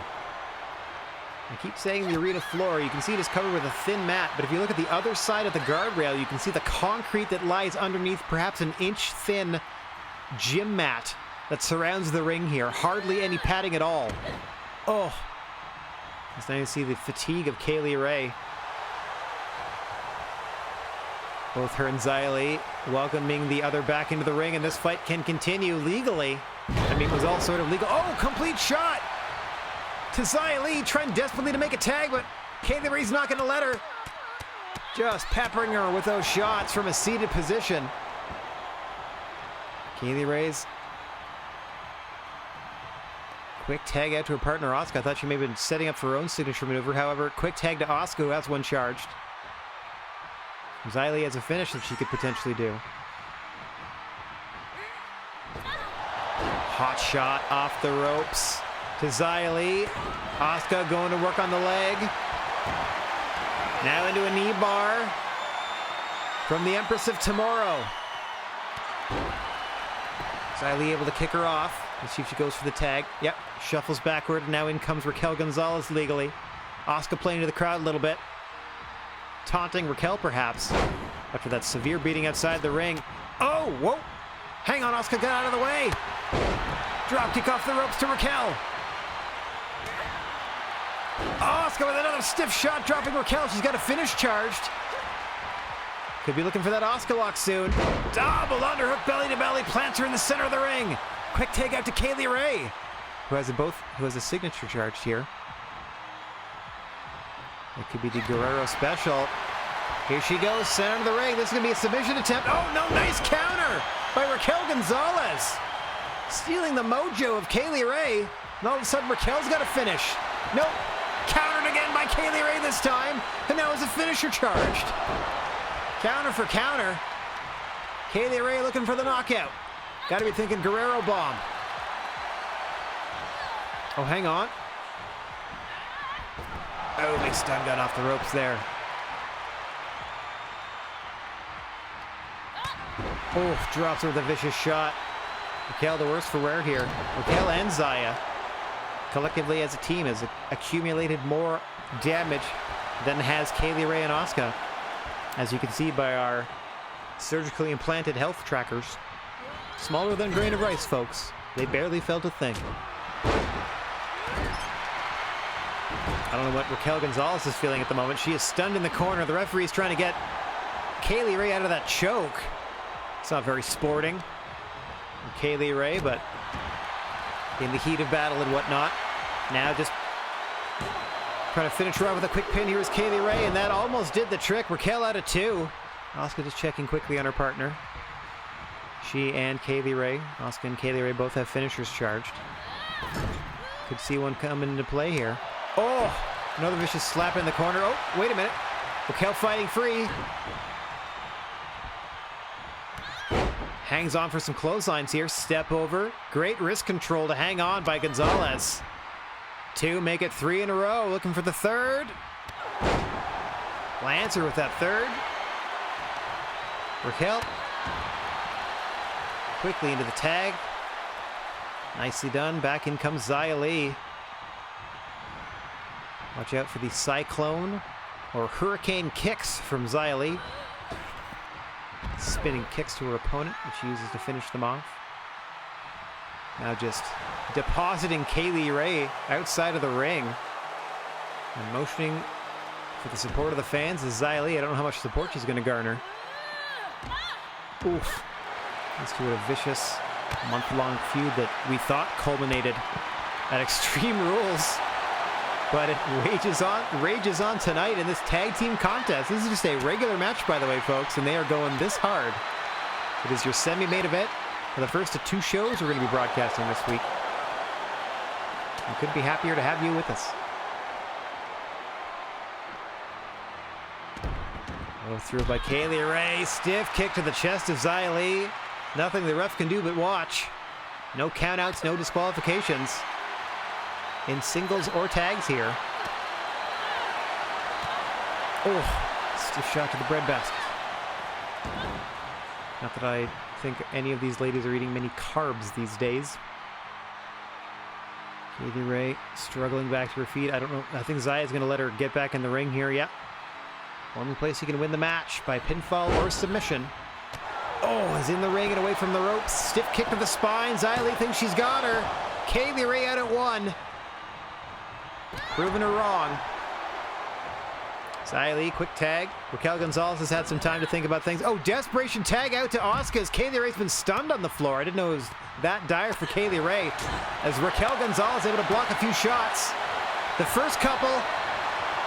I keep saying the arena floor, you can see it is covered with a thin mat, but if you look at the other side of the guardrail, you can see the concrete that lies underneath perhaps an inch thin gym mat that surrounds the ring here. Hardly any padding at all. Oh. It's nice to see the fatigue of Kaylee Ray. Both her and Xia Li welcoming the other back into the ring, and this fight can continue legally. I mean, it was all sort of legal. Oh, complete shot to Xia Li, trying desperately to make a tag, but Kaylee Ray's not going to let her. Just peppering her with those shots from a seated position. Kaylee Ray's quick tag out to her partner, Asuka. I thought she may have been setting up for her own signature maneuver. However, quick tag to Asuka, who has one charged. Xia Li has a finish that she could potentially do. Hot shot off the ropes to Xia Li. Asuka going to work on the leg. Now into a knee bar from the Empress of Tomorrow. Xia Li able to kick her off. Let's see if she goes for the tag. Yep, shuffles backward, and now in comes Raquel Gonzalez legally. Asuka playing to the crowd a little bit. Taunting Raquel, perhaps, after that severe beating outside the ring. Oh, whoa! Hang on, Asuka, get out of the way! Drop kick off the ropes to Raquel. Asuka with another stiff shot, dropping Raquel. She's got a finish charged. Could be looking for that Asuka lock soon. Double underhook, belly to belly, plants her in the center of the ring. Quick take out to Kaylee Ray, who has a signature charged here. It could be the Guerrero special. Here she goes, center of the ring. This is going to be a submission attempt. Oh, no, nice counter by Raquel Gonzalez. Stealing the mojo of Kaylee Ray. And all of a sudden, Raquel's got a finish. Nope. Countered again by Kaylee Ray this time. And now is a finisher charged. Counter for counter. Kaylee Ray looking for the knockout. Got to be thinking Guerrero bomb. Oh, hang on. Oh, big stun gun off the ropes there. Oh, drops her with a vicious shot. Raquel the worse for wear here. Raquel and Xia, collectively as a team, has accumulated more damage than has Kaylee Ray and Asuka. As you can see by our surgically implanted health trackers. Smaller than a grain of rice, folks. They barely felt a thing. I don't know what Raquel Gonzalez is feeling at the moment. She is stunned in the corner. The referee's trying to get Kaylee Ray out of that choke. It's not very sporting from Kaylee Ray, but in the heat of battle and whatnot, now just Trying to finish her off with a quick pin. Here is Kaylee Ray, and that almost did the trick. Raquel out of 2. Asuka just checking quickly on her partner. She and Kaylee Ray. Asuka and Kaylee Ray both have finishers charged. Could see one coming into play here. Oh! Another vicious slap in the corner. Oh, wait a minute. Raquel fighting free. Hangs on for some clotheslines here. Step over. Great wrist control to hang on by Gonzalez. 2, make it 3 in a row. Looking for the third. Lancer with that third. Raquel. Quickly into the tag. Nicely done. Back in comes Xia Li. Watch out for the Cyclone or Hurricane kicks from Xia Li. Spinning kicks to her opponent, which she uses to finish them off. Now just depositing Kaylee Ray outside of the ring. And motioning for the support of the fans is Xia Li. I don't know how much support she's going to garner. Oof. These two had a vicious month-long feud that we thought culminated at Extreme Rules. But it rages on tonight in this tag team contest. This is just a regular match, by the way, folks, and they are going this hard. It is your semi-main event for the first of 2 shows we're going to be broadcasting this week. We couldn't be happier to have you with us. Oh, through by Kaylee Ray. Stiff kick to the chest of Xia Li. Nothing the ref can do but watch. No countouts, no disqualifications. In singles or tags here. Oh, stiff shot to the breadbasket. Not that I think any of these ladies are eating many carbs these days. Kaylee Ray struggling back to her feet. I don't know. I think Xia is going to let her get back in the ring here. Yeah. Only place you can win the match by pinfall or submission. Oh, is in the ring and away from the ropes. Stiff kick to the spine. Xia Li thinks she's got her. Kaylee Ray out at 1. Proving her wrong. Xia Li, quick tag. Raquel Gonzalez has had some time to think about things. Oh, desperation tag out to Asuka as Kaylee Ray's been stunned on the floor. I didn't know it was that dire for Kaylee Ray. As Raquel Gonzalez able to block a few shots. The first couple,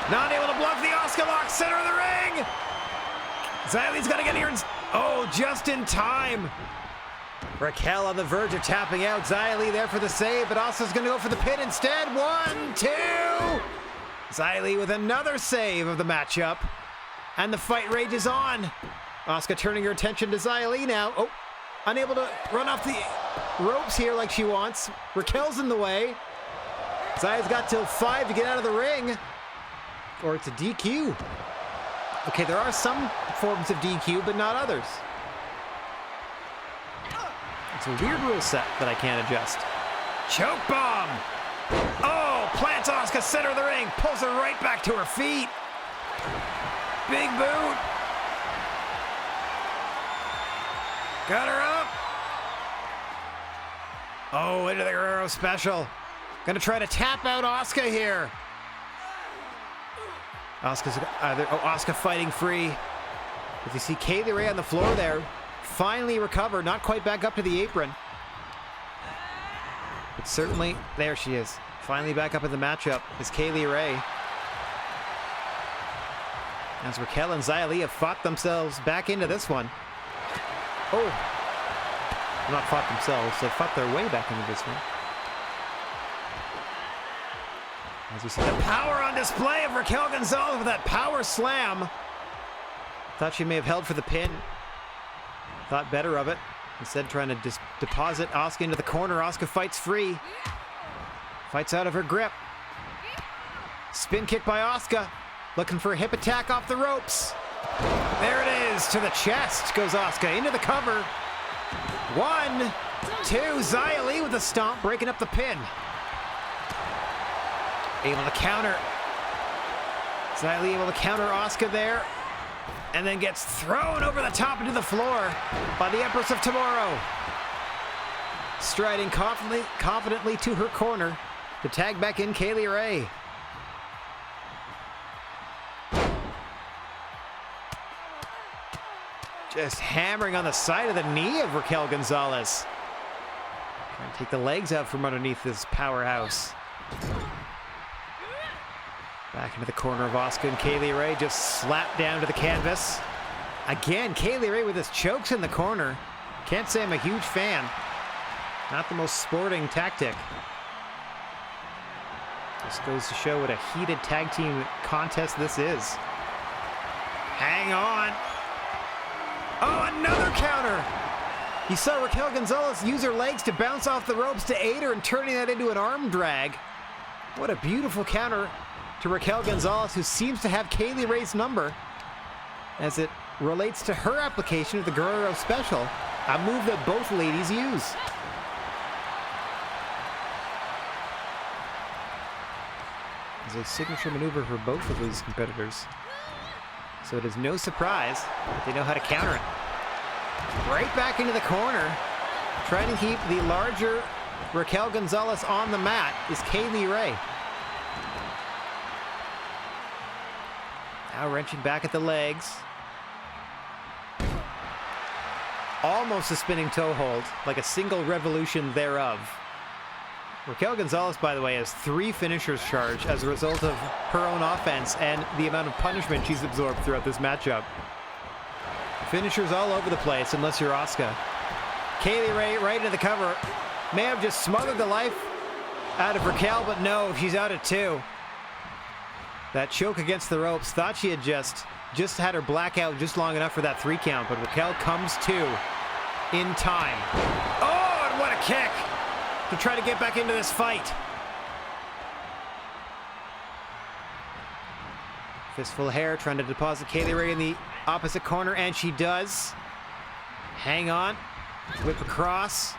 not able to block the Asuka lock, center of the ring. Xia Li's got to get here. Oh, just in time. Raquel on the verge of tapping out. Xia Li there for the save, but Asuka's going to go for the pin instead. 1, 2. Xia Li with another save of the matchup. And the fight rages on. Asuka turning her attention to Xia Li now. Oh, unable to run off the ropes here like she wants. Raquel's in the way. Xia's got till 5 to get out of the ring. Or it's a DQ. Okay, there are some forms of DQ, but not others. It's a weird rule set that I can't adjust. Choke bomb! Oh, plants Asuka center of the ring, pulls her right back to her feet. Big boot. Got her up. Oh, into the Guerrero special. Gonna try to tap out Asuka here. Asuka fighting free. As you see Kaylee Ray on the floor there. Finally recovered, not quite back up to the apron. But certainly, there she is. Finally back up in the matchup is Kaylee Ray. As Raquel and Xia Li have fought themselves back into this one. Oh, not fought themselves, they fought their way back into this one. As you see the power on display of Raquel Gonzalez with that power slam. Thought she may have held for the pin. Thought better of it. Instead trying to deposit Asuka into the corner. Asuka fights free. Fights out of her grip. Spin kick by Asuka. Looking for a hip attack off the ropes. There it is. To the chest goes Asuka. Into the cover. 1, 2. Xia Li with a stomp. Breaking up the pin. Able to counter. Xia Li able to counter Asuka there. And then gets thrown over the top into the floor by the Empress of Tomorrow. Striding confidently to her corner to tag back in Kaylee Ray. Just hammering on the side of the knee of Raquel Gonzalez. Trying to take the legs out from underneath this powerhouse. Back into the corner of Asuka, and Kaylee Ray just slapped down to the canvas. Again, Kaylee Ray with his chokes in the corner. Can't say I'm a huge fan. Not the most sporting tactic. Just goes to show what a heated tag team contest this is. Hang on. Oh, another counter. You saw Raquel Gonzalez use her legs to bounce off the ropes to aid her and turning that into an arm drag. What a beautiful counter to Raquel Gonzalez, who seems to have Kaylee Ray's number as it relates to her application of the Guerrero Special, a move that both ladies use. It's a signature maneuver for both of these competitors. So it is no surprise that they know how to counter it. Right back into the corner, trying to keep the larger Raquel Gonzalez on the mat is Kaylee Ray. Now wrenching back at the legs. Almost a spinning toe hold, like a single revolution thereof. Raquel Gonzalez, by the way, has 3 finishers charged as a result of her own offense and the amount of punishment she's absorbed throughout this matchup. Finishers all over the place, unless you're Asuka. Kaylee Ray right into the cover. May have just smothered the life out of Raquel, but no, she's out at 2. That choke against the ropes, thought she had just had her blackout just long enough for that 3 count, but Raquel comes to in time. Oh, and what a kick to try to get back into this fight. Fistful of hair, trying to deposit Kaylee Ray in the opposite corner, and she does. Hang on. Whip across.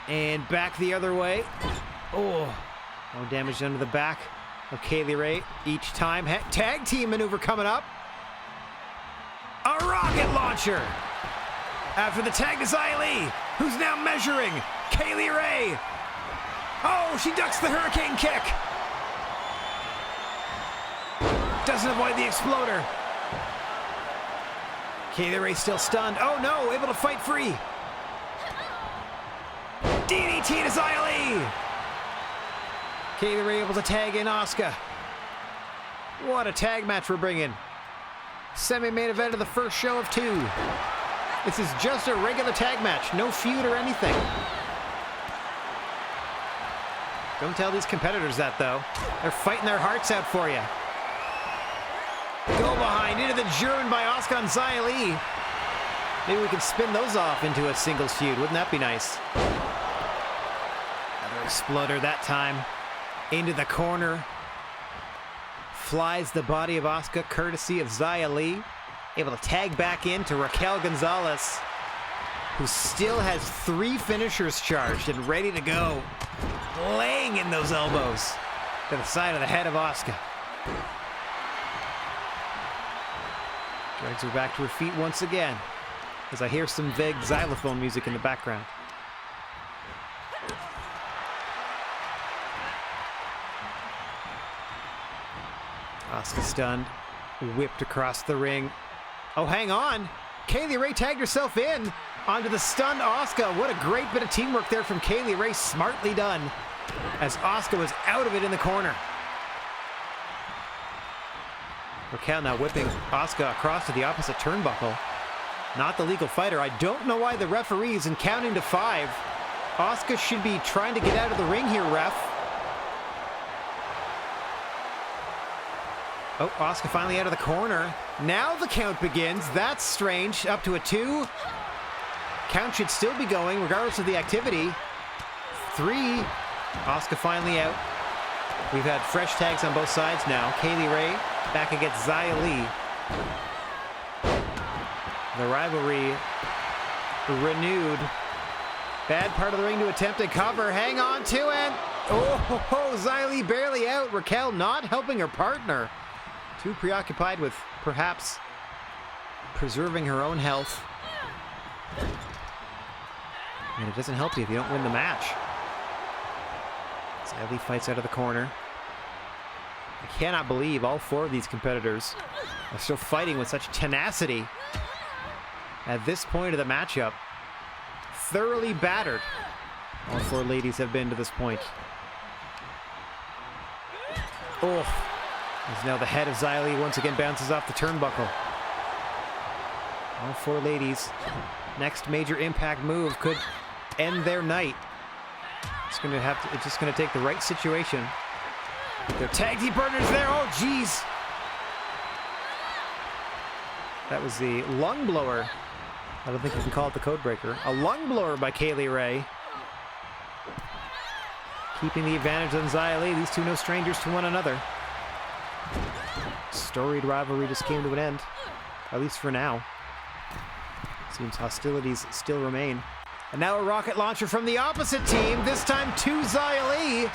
And back the other way. Oh, no damage done to the back of Kaylee Ray each time. Tag team maneuver coming up. A rocket launcher. After the tag to Xia Li, who's now measuring. Kaylee Ray. Oh, she ducks the hurricane kick. Doesn't avoid the exploder. Kaylee Ray still stunned. Oh no, able to fight free. DDT to Xia Li. Kaylee Ray able to tag in Asuka. What a tag match we're bringing. Semi-main event of the first show of 2. This is just a regular tag match, no feud or anything. Don't tell these competitors that, though. They're fighting their hearts out for you. Go behind into the German by Asuka and Xia Li. Maybe we can spin those off into a singles feud. Wouldn't that be nice? Another exploder that time. Into the corner. Flies the body of Asuka, courtesy of Xia Li. Able to tag back into Raquel Gonzalez, who still has 3 finishers charged and ready to go. Laying in those elbows to the side of the head of Asuka. Drags her back to her feet once again, as I hear some vague xylophone music in the background. Asuka stunned, whipped across the ring. Oh, hang on. Kaylee Ray tagged herself in onto the stunned Asuka. What a great bit of teamwork there from Kaylee Ray. Smartly done, as Asuka was out of it in the corner. Raquel now whipping Asuka across to the opposite turnbuckle. Not the legal fighter. I don't know why the referee isn't counting to 5. Asuka should be trying to get out of the ring here, ref. Oh, Asuka finally out of the corner. Now the count begins. That's strange. Up to a 2. Count should still be going regardless of the activity. 3. Asuka finally out. We've had fresh tags on both sides now. Kaylee Ray back against Xia Li. The rivalry renewed. Bad part of the ring to attempt a cover. Hang on to it. Oh, Xia Li barely out. Raquel not helping her partner. Too preoccupied with perhaps preserving her own health. And it doesn't help you if you don't win the match. Xia Li fights out of the corner. I cannot believe all 4 of these competitors are still fighting with such tenacity at this point of the matchup. Thoroughly battered all 4 ladies have been to this point. Oh, as now the head of Xia Li once again bounces off the turnbuckle. All four ladies. Next major Impact move could end their night. It's just gonna take the right situation. Their tag team partners there. Oh, jeez. That was the lung blower. I don't think you can call it the code breaker. A lung blower by Kaylee Ray. Keeping the advantage on Xia Li. These two no strangers to one another. Storied rivalry just came to an end. At least for now. Seems hostilities still remain. And now a rocket launcher from the opposite team. This time to Xia Li.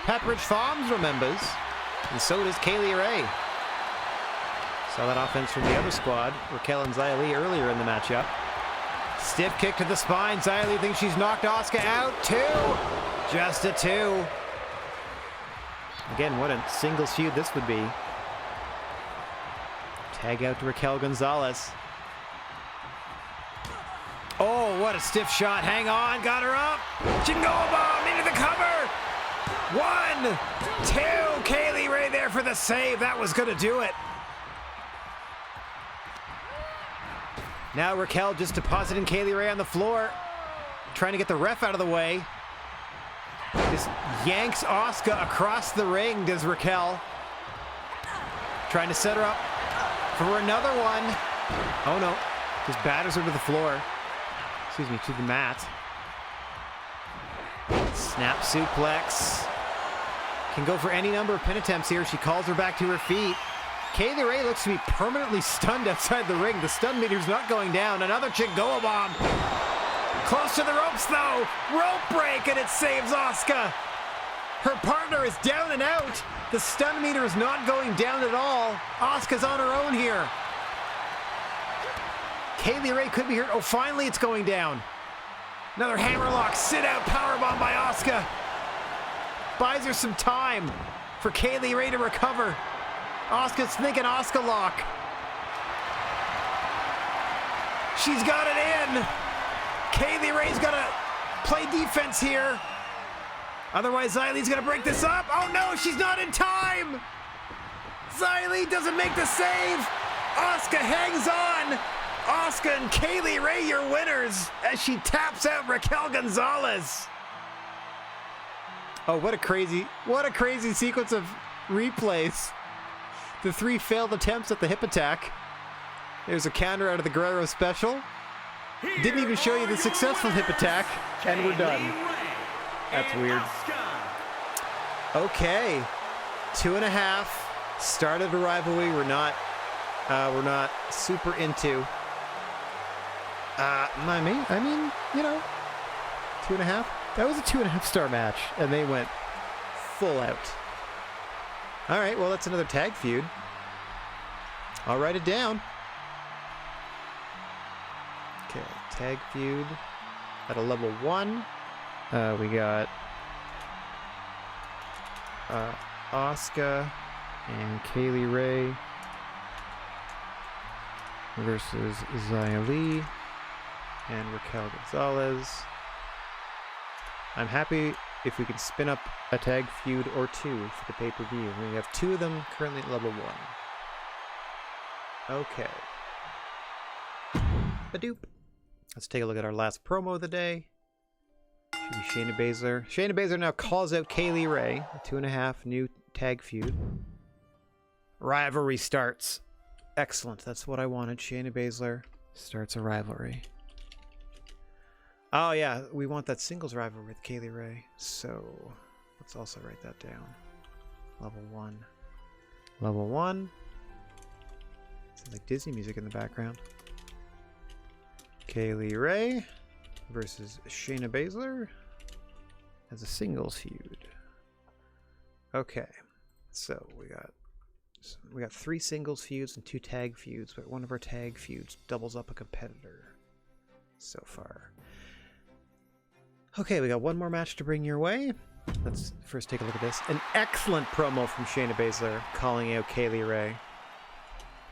Pepperidge Farms remembers. And so does Kaylee Ray. Saw that offense from the other squad, Raquel and Xia Li, earlier in the matchup. Stiff kick to the spine. Xia Li thinks she's knocked Asuka out. 2. Just a 2. Again, what a singles feud this would be. Tag out to Raquel Gonzalez. Oh, what a stiff shot. Hang on. Got her up. Jingle bomb into the cover. 1, 2. Kaylee Ray there for the save. That was going to do it. Now Raquel just depositing Kaylee Ray on the floor. Trying to get the ref out of the way. Just yanks Asuka across the ring, does Raquel. Trying to set her up for another one. Oh no. Just batters her to the floor. Excuse me, to the mat. Snap suplex. Can go for any number of pin attempts here. She calls her back to her feet. Kaylee Ray looks to be permanently stunned outside the ring. The stun meter's not going down. Another GWA bomb. Close to the ropes though. Rope break and it saves Asuka. Her partner is down and out. The stun meter is not going down at all. Asuka's on her own here. Kaylee Ray could be hurt. Oh, finally it's going down. Another hammerlock. Sit out powerbomb by Asuka. Buys her some time for Kaylee Ray to recover. Asuka's thinking Asuka lock. She's got it in. Kaylee Ray's got to play defense here. Otherwise, Xia Li's going to break this up. Oh no, she's not in time. Xia Li doesn't make the save. Asuka hangs on. Asuka and Kaylee Ray, your winners, as she taps out Raquel Gonzalez. Oh, what a crazy sequence of replays. The 3 failed attempts at the hip attack. There's a counter out of the Guerrero special. Didn't even show you the successful hip attack, and we're done. That's weird. Okay, 2.5. Started a rivalry we're not super into. I mean, you know, 2.5. That was a 2.5 star match, and they went full out. All right, well, that's another tag feud. I'll write it down. Okay, tag feud at a level 1. We got Asuka and Kaylee Ray versus Xia Li and Raquel Gonzalez. I'm happy if we can spin up a tag feud or 2 for the pay-per-view. We have 2 of them currently at level 1. Okay. Badoop. Let's take a look at our last promo of the day. Should be Shayna Baszler. Shayna Baszler now calls out Kaylee Ray. A 2.5 new tag feud. Rivalry starts. Excellent. That's what I wanted. Shayna Baszler starts a rivalry. Oh yeah, we want that singles rivalry with Kaylee Ray. So let's also write that down. Level 1. Level 1. Sounds like Disney music in the background. Kaylee Ray versus Shayna Baszler as a singles feud. Okay, so we got 3 singles feuds and 2 tag feuds, but one of our tag feuds doubles up a competitor so far. Okay, we got one more match to bring your way. Let's first take a look at this. An excellent promo from Shayna Baszler calling out Kaylee Ray.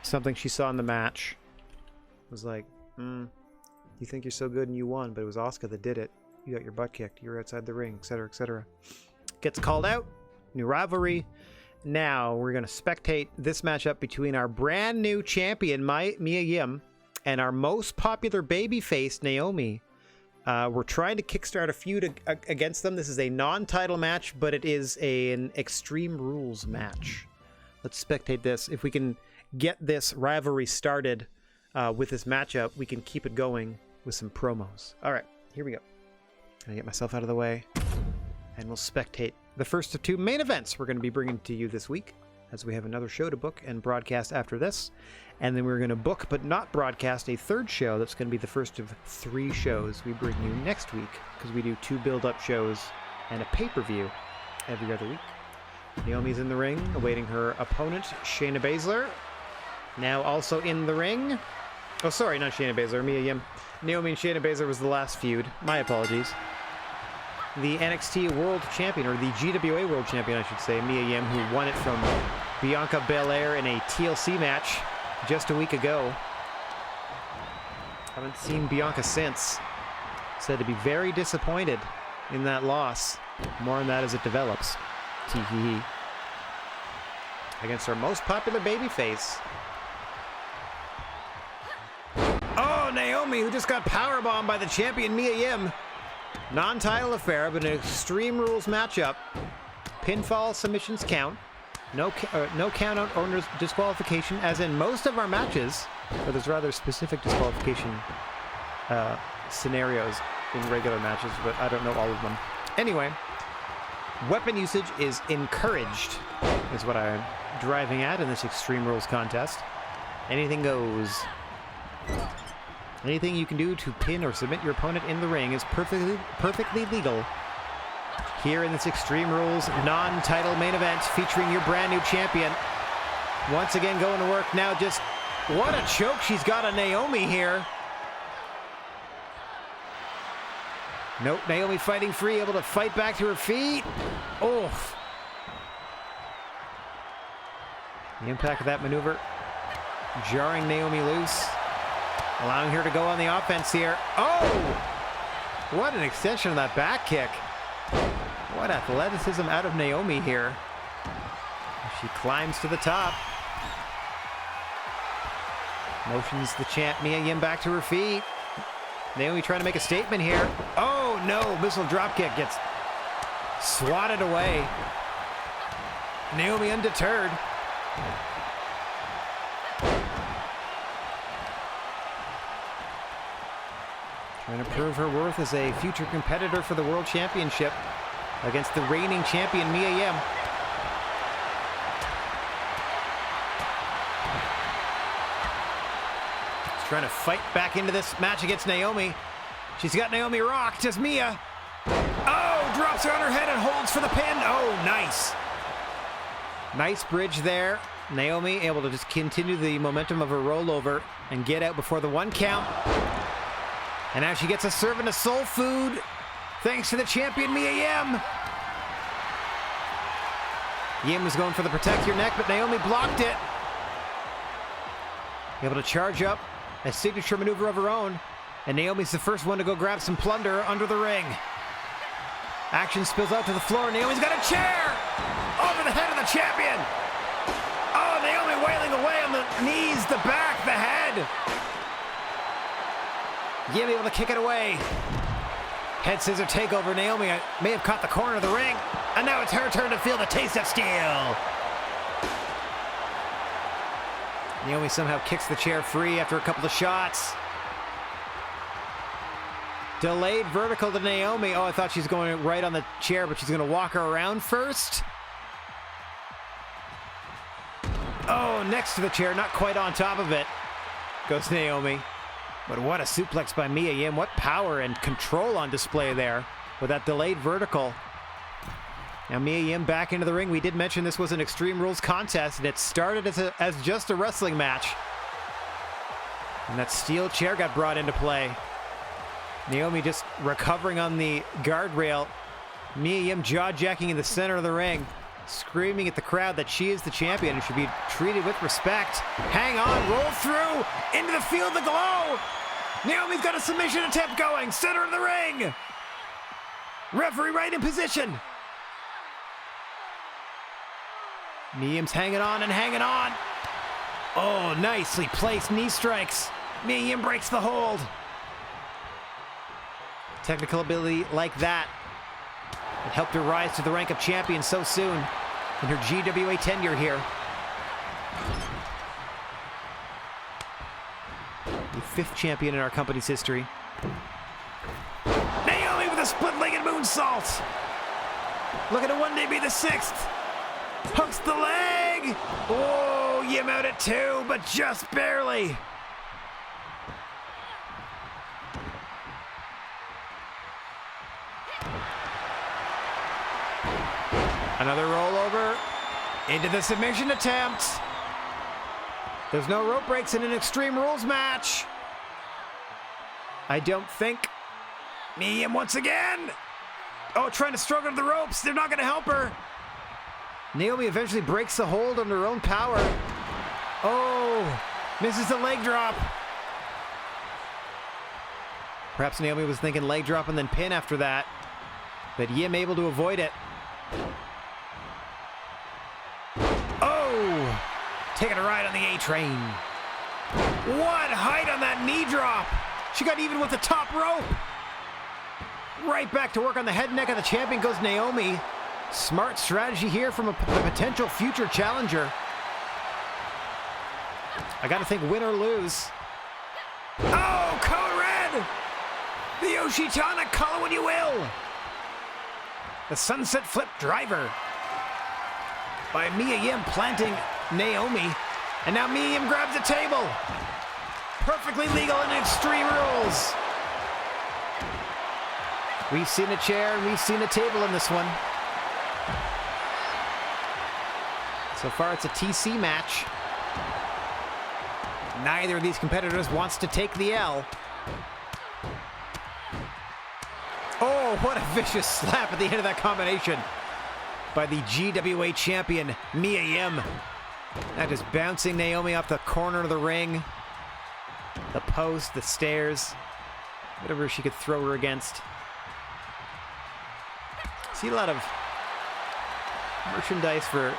Something she saw in the match was like, you think you're so good and you won, but it was Asuka that did it. You got your butt kicked. You were outside the ring, etc., etc. Gets called out. New rivalry. now we're going to spectate this matchup between our brand new champion, Mia Yim, and our most popular babyface, Naomi. We're trying to kickstart a feud against them. This is a non-title match, but it is an Extreme Rules match. Let's spectate this. If we can get this rivalry started with this matchup, we can keep it going with some promos. All right, here we go. Gonna get myself out of the way, and we'll spectate the first of two main events we're going to be bringing to you this week, as we have another show to book and broadcast after this. And then we're going to book but not broadcast a third show that's going to be the first of 3 shows we bring you next week, because we do 2 build-up shows and a pay-per-view every other week. Naomi's in the ring, awaiting her opponent, Shayna Baszler. Now also in the ring... Oh, sorry, not Shayna Baszler, Mia Yim. Naomi and Shayna Baszler was the last feud. My apologies. The NXT World Champion, or the GWA World Champion, I should say, Mia Yim, who won it from Bianca Belair in a TLC match just a week ago. Haven't seen Bianca since. Said to be very disappointed in that loss. More on that as it develops. Tee-hee-hee. Against our most popular babyface. Oh, Naomi, who just got powerbombed by the champion Mia Yim. Non-title affair, but an Extreme Rules matchup. Pinfall submissions count. No count out or disqualification, as in most of our matches, but there's rather specific disqualification scenarios in regular matches, but I don't know all of them. Anyway, weapon usage is encouraged, is what I'm driving at in this Extreme Rules contest. Anything goes. Anything you can do to pin or submit your opponent in the ring is perfectly legal. Here in this Extreme Rules non-title main event featuring your brand new champion. Once again going to work now. Just what a choke she's got on Naomi here. Nope, Naomi fighting free, able to fight back to her feet. Oof. The impact of that maneuver jarring Naomi loose. Allowing her to go on the offense here. Oh! What an extension of that back kick. What athleticism out of Naomi here. She climbs to the top. Motions the champ Mia Yim back to her feet. Naomi trying to make a statement here. Oh no, missile dropkick gets swatted away. Naomi undeterred. Trying to prove her worth as a future competitor for the World Championship against the reigning champion Mia Yim. She's trying to fight back into this match against Naomi. She's got Naomi rocked as Mia. Oh, drops her on her head and holds for the pin. Oh, nice. Nice bridge there. Naomi able to just continue the momentum of her rollover and get out before the 1 count. And now she gets a serving of soul food, thanks to the champion Mia Yim. Yim was going for the protect your neck, but Naomi blocked it. Able to charge up a signature maneuver of her own, and Naomi's the first one to go grab some plunder under the ring. Action spills out to the floor. Naomi's got a chair over the head of the champion. Oh, Naomi wailing away on the knees, the back, the head. Yim able to kick it away. Head scissor takeover. Naomi may have caught the corner of the ring. And now it's her turn to feel the taste of steel. Naomi somehow kicks the chair free after a couple of shots. Delayed vertical to Naomi. Oh, I thought she's going right on the chair, but she's going to walk her around first. Oh, next to the chair, not quite on top of it, goes Naomi. But what a suplex by Mia Yim. What power and control on display there with that delayed vertical. Now Mia Yim back into the ring. We did mention this was an Extreme Rules contest, and it started as just a wrestling match. And that steel chair got brought into play. Naomi just recovering on the guardrail. Mia Yim jaw-jacking in the center of the ring, screaming at the crowd that she is the champion and should be treated with respect. Hang on, roll through, into the field of glow. Naomi's got a submission attempt going, center of the ring. Referee right in position. Mia Yim's hanging on and hanging on. Oh, nicely placed knee strikes. Mia Yim breaks the hold. Technical ability like that. It helped her rise to the rank of champion so soon in her GWA tenure here. The 5th champion in our company's history. Naomi with a split-legged moonsault. Looking to one day be the 6th. Hooks the leg. Oh, Yim out at 2, but just barely. Another rollover into the submission attempt. There's no rope breaks in an Extreme Rules match. I don't think. Mia Yim once again. Oh, trying to struggle to the ropes. They're not going to help her. Naomi eventually breaks the hold on her own power. Oh, misses the leg drop. Perhaps Naomi was thinking leg drop and then pin after that. But Yim able to avoid it. Oh, taking a ride on the A-train. What height on that knee drop. She got even with the top rope. Right back to work on the head and neck of the champion goes Naomi. Smart strategy here from the potential future challenger. I gotta think win or lose. Oh, code red! The Yoshitana, call it when you will. The sunset flip driver by Mia Yim planting Naomi. And now Mia Yim grabs the table. Perfectly legal in Extreme Rules. We've seen a chair and we've seen a table in this one. So far it's a TC match. Neither of these competitors wants to take the L. Oh, what a vicious slap at the end of that combination by the GWA champion, Mia Yim. Now just bouncing Naomi off the corner of the ring. The post, the stairs, whatever she could throw her against. See a lot of merchandise for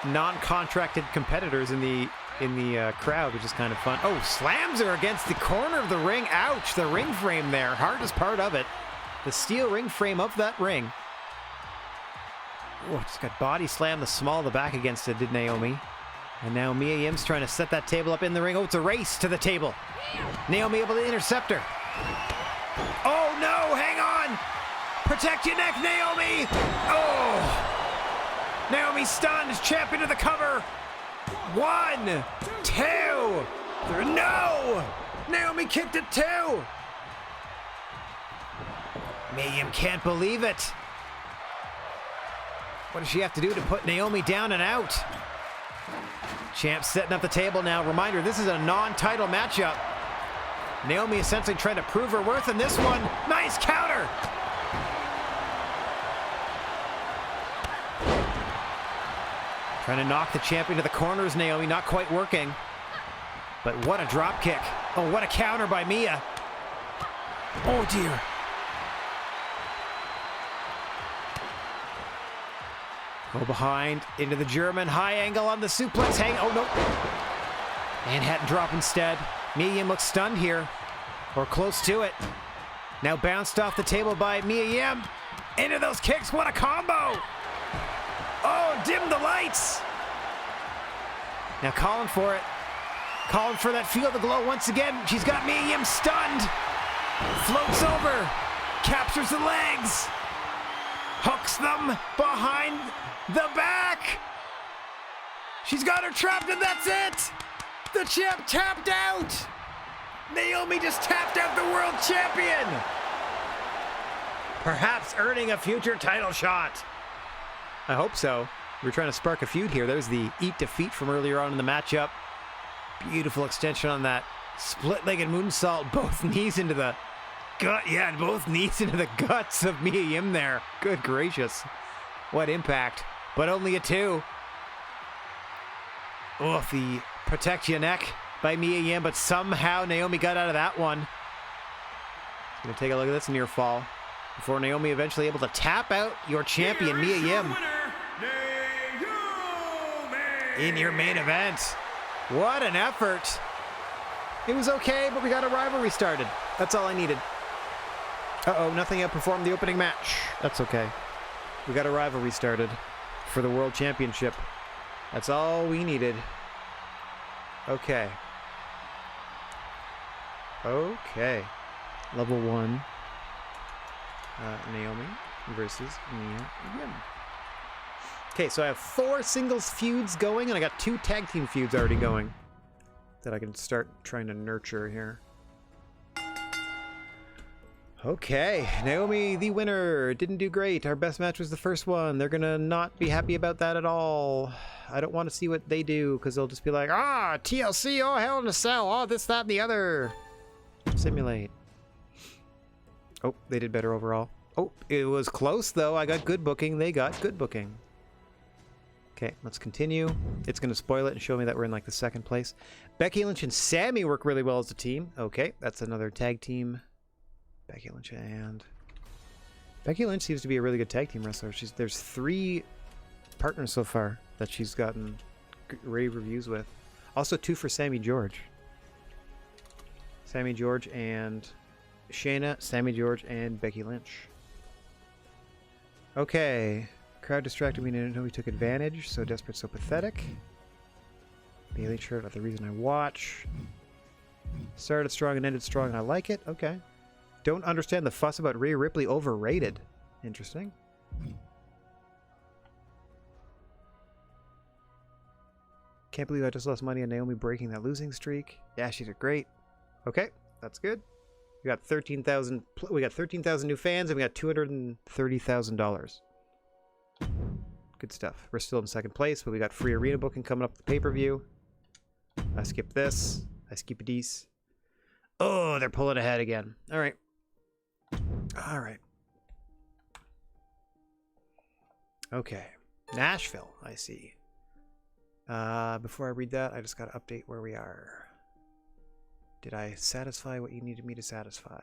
non-contracted competitors in the crowd, which is kind of fun. Oh, slams her against the corner of the ring. Ouch, the ring frame there. Hardest part of it. The steel ring frame of that ring. Oh, just got body slammed the small of the back against it, did Naomi. And now Mia Yim's trying to set that table up in the ring. Oh, it's a race to the table. Naomi able to intercept her. Oh no, hang on. Protect your neck, Naomi. Oh. Naomi stunned, champion of the cover. 1, 2, 3. No. Naomi kicked it 2. Mia Yim can't believe it. What does she have to do to put Naomi down and out? Champ setting up the table now. Reminder, this is a non-title matchup. Naomi essentially trying to prove her worth in this one. Nice counter. Trying to knock the champion to the corners, Naomi. Not quite working. But what a drop kick. Oh, what a counter by Mia. Oh, dear. Go behind, into the German, high angle on the suplex, hang, oh no. Manhattan drop instead. Mia Yim looks stunned here, or close to it. Now bounced off the table by Mia Yim. Into those kicks, what a combo! Oh, dim the lights! Now calling for it. Calling for that feel the glow once again. She's got Mia Yim stunned. Floats over, captures the legs. Hooks them behind the back. She's got her trapped and that's it. The champ tapped out. Naomi just tapped out the world champion. Perhaps earning a future title shot. I hope so. We're trying to spark a feud here. There's the eat defeat from earlier on in the matchup. Beautiful extension on that split-legged moonsault. Both knees into the gut. Yeah, both knees into the guts of Mia Yim there. Good gracious. What impact. But only a 2. Oh, the protect your neck by Mia Yim, but somehow Naomi got out of that one. Gonna take a look at this near fall before Naomi eventually able to tap out your champion, Mia Yim. Winner, Naomi. in your main event. What an effort. It was okay, but we got a rivalry started. That's all I needed. Uh-oh, nothing outperformed the opening match. That's okay. We got a rivalry started for the World Championship. That's all we needed. Okay. Okay. Level 1. Naomi versus Mia Yim. Okay, so I have 4 singles feuds going, and I got 2 tag team feuds already going that I can start trying to nurture here. Okay, Naomi, the winner, didn't do great. Our best match was the first one. They're gonna not be happy about that at all. I don't want to see what they do, because they'll just be like, ah, TLC, oh, Hell in a Cell, oh, this, that, and the other. Simulate. Oh, they did better overall. Oh, it was close, though. I got good booking. They got good booking. Okay, let's continue. It's going to spoil it and show me that we're in, like, the 2nd place. Becky Lynch and Sammy work really well as a team. Okay, that's another tag team. Becky Lynch seems to be a really good tag team wrestler. There's 3 partners so far that she's gotten rave reviews with. Also 2 for Sammy George. Sammy George and Shayna, Sammy George and Becky Lynch. Okay. Crowd distracted me and we took advantage. So desperate, so pathetic. Bailey shirt, not the reason I watch. Started strong and ended strong and I like it. Okay. Don't understand the fuss about Rhea Ripley overrated. Interesting. Can't believe I just lost money on Naomi breaking that losing streak. Yeah, she did great. Okay, that's good. We got 13,000. We got 13,000 new fans, and we got $230,000. Good stuff. We're still in 2nd place, but we got free arena booking coming up with the pay-per-view. I skip this. I skip a dece. Oh, they're pulling ahead again. All right. All right. Okay. Nashville, I see. Before I read that, I just got to update where we are. Did I satisfy what you needed me to satisfy?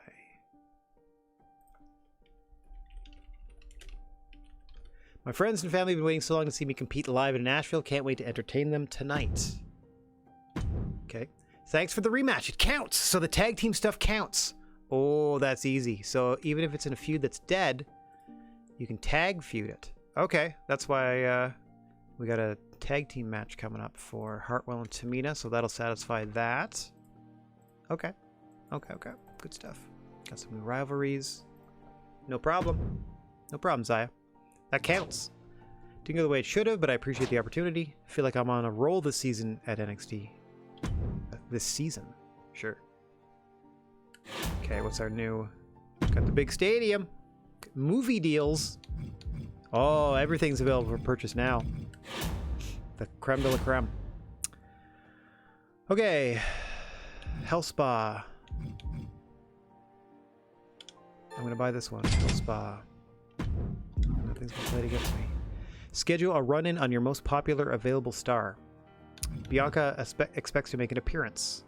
My friends and family have been waiting so long to see me compete live in Nashville. Can't wait to entertain them tonight. Okay. Thanks for the rematch. It counts. So the tag team stuff counts. Oh, that's easy. So even if it's in a feud that's dead, you can tag feud it. Okay. That's why we got a tag team match coming up for Hartwell and Tamina. So that'll satisfy that. Okay. Okay. Good stuff. Got some new rivalries. No problem. No problem, Zaya. That counts. Didn't go the way it should have, but I appreciate the opportunity. I feel like I'm on a roll this season at NXT. This season. Sure. Okay, what's our new... Got the big stadium. Movie deals. Oh, everything's available for purchase now. The creme de la creme. Okay. Health Spa. I'm going to buy this one. Health Spa. Nothing's been played against me. Schedule a run-in on your most popular available star. Bianca expects to make an appearance.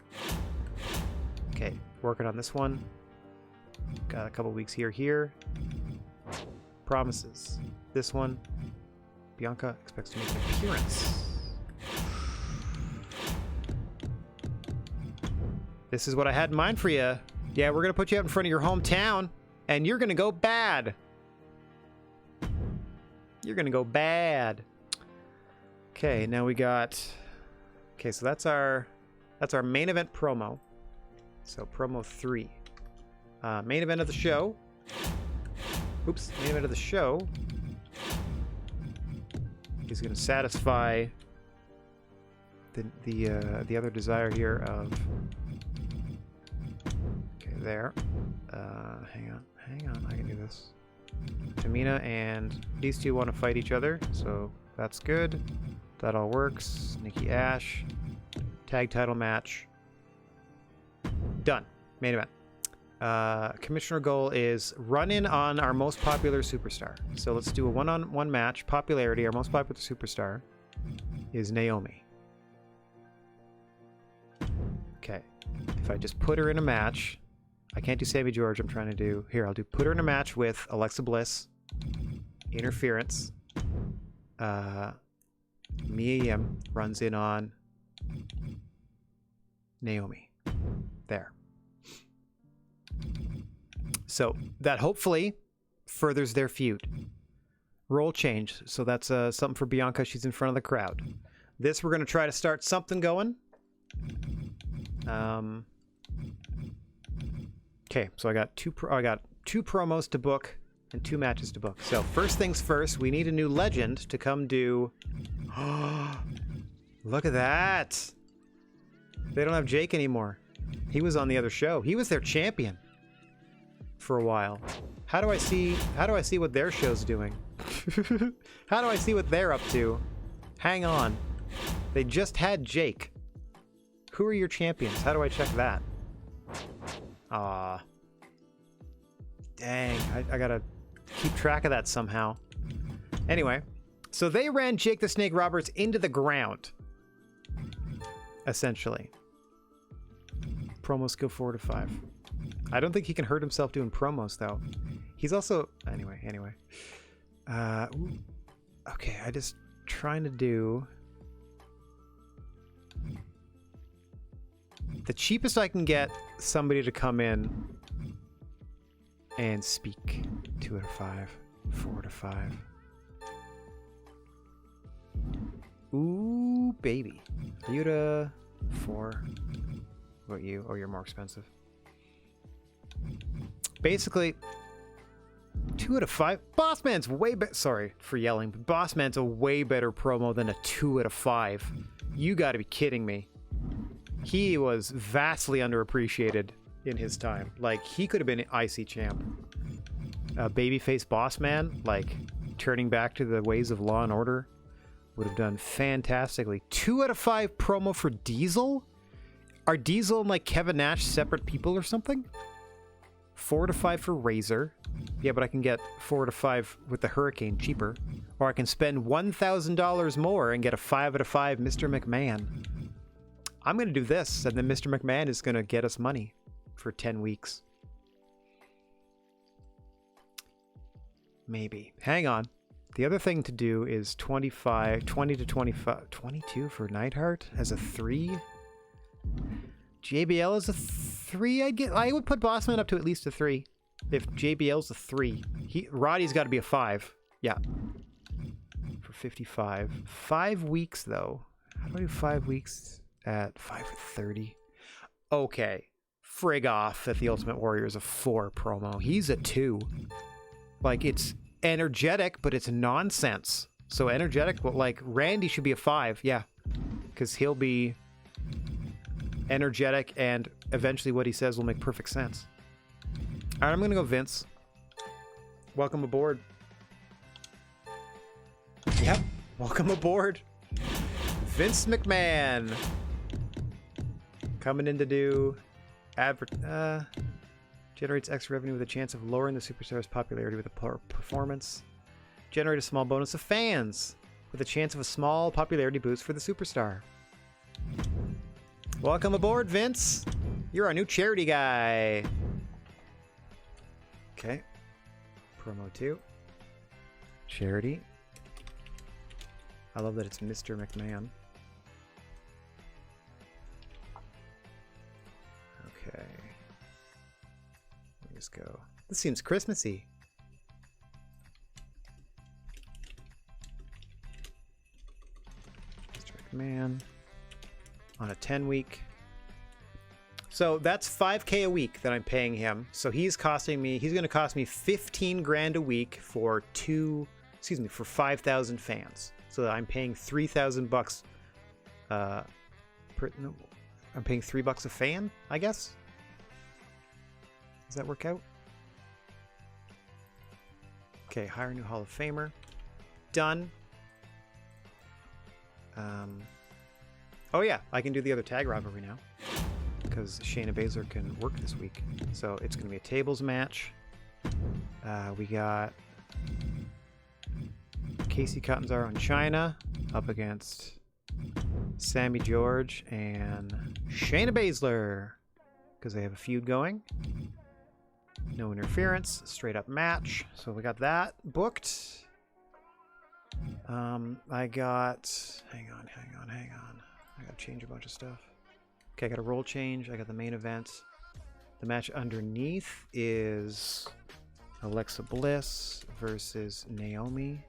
Okay, working on this one. Got a couple weeks here. Promises. This one. Bianca expects to make an appearance. This is what I had in mind for you. Yeah, we're going to put you out in front of your hometown, and you're going to go bad. You're going to go bad. Okay, now we got... Okay, so that's our main event promo. So promo 3. Main event of the show. Oops, main event of the show is going to satisfy the other desire here of... Okay, there. Hang on, I can do this. Tamina and these two want to fight each other, so that's good. That all works. Nikki Ash. Tag title match. Done. Main event. Commissioner goal is run in on our most popular superstar. So let's do a one-on-one match. Popularity, our most popular superstar is Naomi. Okay. If I just put her in a match, I can't do Sammy George. I'm trying to do... Here, I'll do put her in a match with Alexa Bliss. Interference. Mia Yim runs in on Naomi. There. So that hopefully furthers their feud. Role change. So that's something for Bianca. She's in front of the crowd. This, we're going to try to start something going. Okay, so I got two promos to book and 2 matches to book. So first things first, we need a new legend to come do... Look at that! They don't have Jake anymore. He was on the other show. He was their champion for a while. How do I see what their show's doing? How do I see what they're up to? Hang on. They just had Jake. Who are your champions? How do I check that? Dang, I gotta keep track of that somehow. Anyway, so they ran Jake the Snake Roberts into the ground. Essentially. Promo skill 4 to 5. I don't think he can hurt himself doing promos, though. He's also... Anyway. Okay, I just trying to do... The cheapest I can get somebody to come in and speak. 2 out of 5. 4 to 5. Ooh, baby. Are you to 4? What about you? Oh, you're more expensive. Basically, 2 out of 5. Bossman's way better. Sorry for yelling, but Bossman's a way better promo than a 2 out of 5. You gotta be kidding me. He was vastly underappreciated in his time. Like, he could have been an IC champ. Babyface Bossman, like, turning back to the ways of Law and Order, would have done fantastically. 2 out of 5 promo for Diesel? Are Diesel and, like, Kevin Nash separate people or something? 4 to 5 for Razor. Yeah, but I can get 4 to 5 with the Hurricane cheaper. Or I can spend $1,000 more and get a 5 out of 5 Mr. McMahon. I'm going to do this, and then Mr. McMahon is going to get us money for 10 weeks. Maybe. Hang on. The other thing to do is 20 to 25, 22 for Neidhart as a 3. JBL is a 3. I would put Bossman up to at least a 3. If JBL's a 3. Roddy's got to be a 5. Yeah. For 55. 5 weeks, though. How do I do 5 weeks at 5 for 30? Okay. Frig off that the Ultimate Warrior is a 4 promo. He's a 2. Like, it's energetic, but it's nonsense. So energetic, but like, Randy should be a 5. Yeah. Because he'll be energetic, and eventually what he says will make perfect sense. All right, I'm going to go Vince. Welcome aboard. Yep. Welcome aboard. Vince McMahon. Coming in to do generates extra revenue with a chance of lowering the superstar's popularity with a poor performance. Generate a small bonus of fans with a chance of a small popularity boost for the superstar. Welcome aboard, Vince. You're our new charity guy. Okay. Promo 2. Charity. I love that it's Mr. McMahon. Okay. Let me just go. This seems Christmassy. Mr. McMahon. On a 10-week. So that's $5K a week that I'm paying him. So he's going to cost me 15 grand a week for 5,000 fans. So I'm paying $3,000 I'm paying $3 a fan, I guess. Does that work out? Okay, hire a new Hall of Famer. Done. Oh yeah, I can do the other tag rivalry now, because Shayna Baszler can work this week. So it's going to be a tables match. We got Casey Catanzaro and China up against Sammy George and Shayna Baszler, because they have a feud going. No interference, straight up match. So we got that booked. I got... Hang on. I gotta change a bunch of stuff. Okay, I got a role change. I got the main event. The match underneath is Alexa Bliss versus Naomi.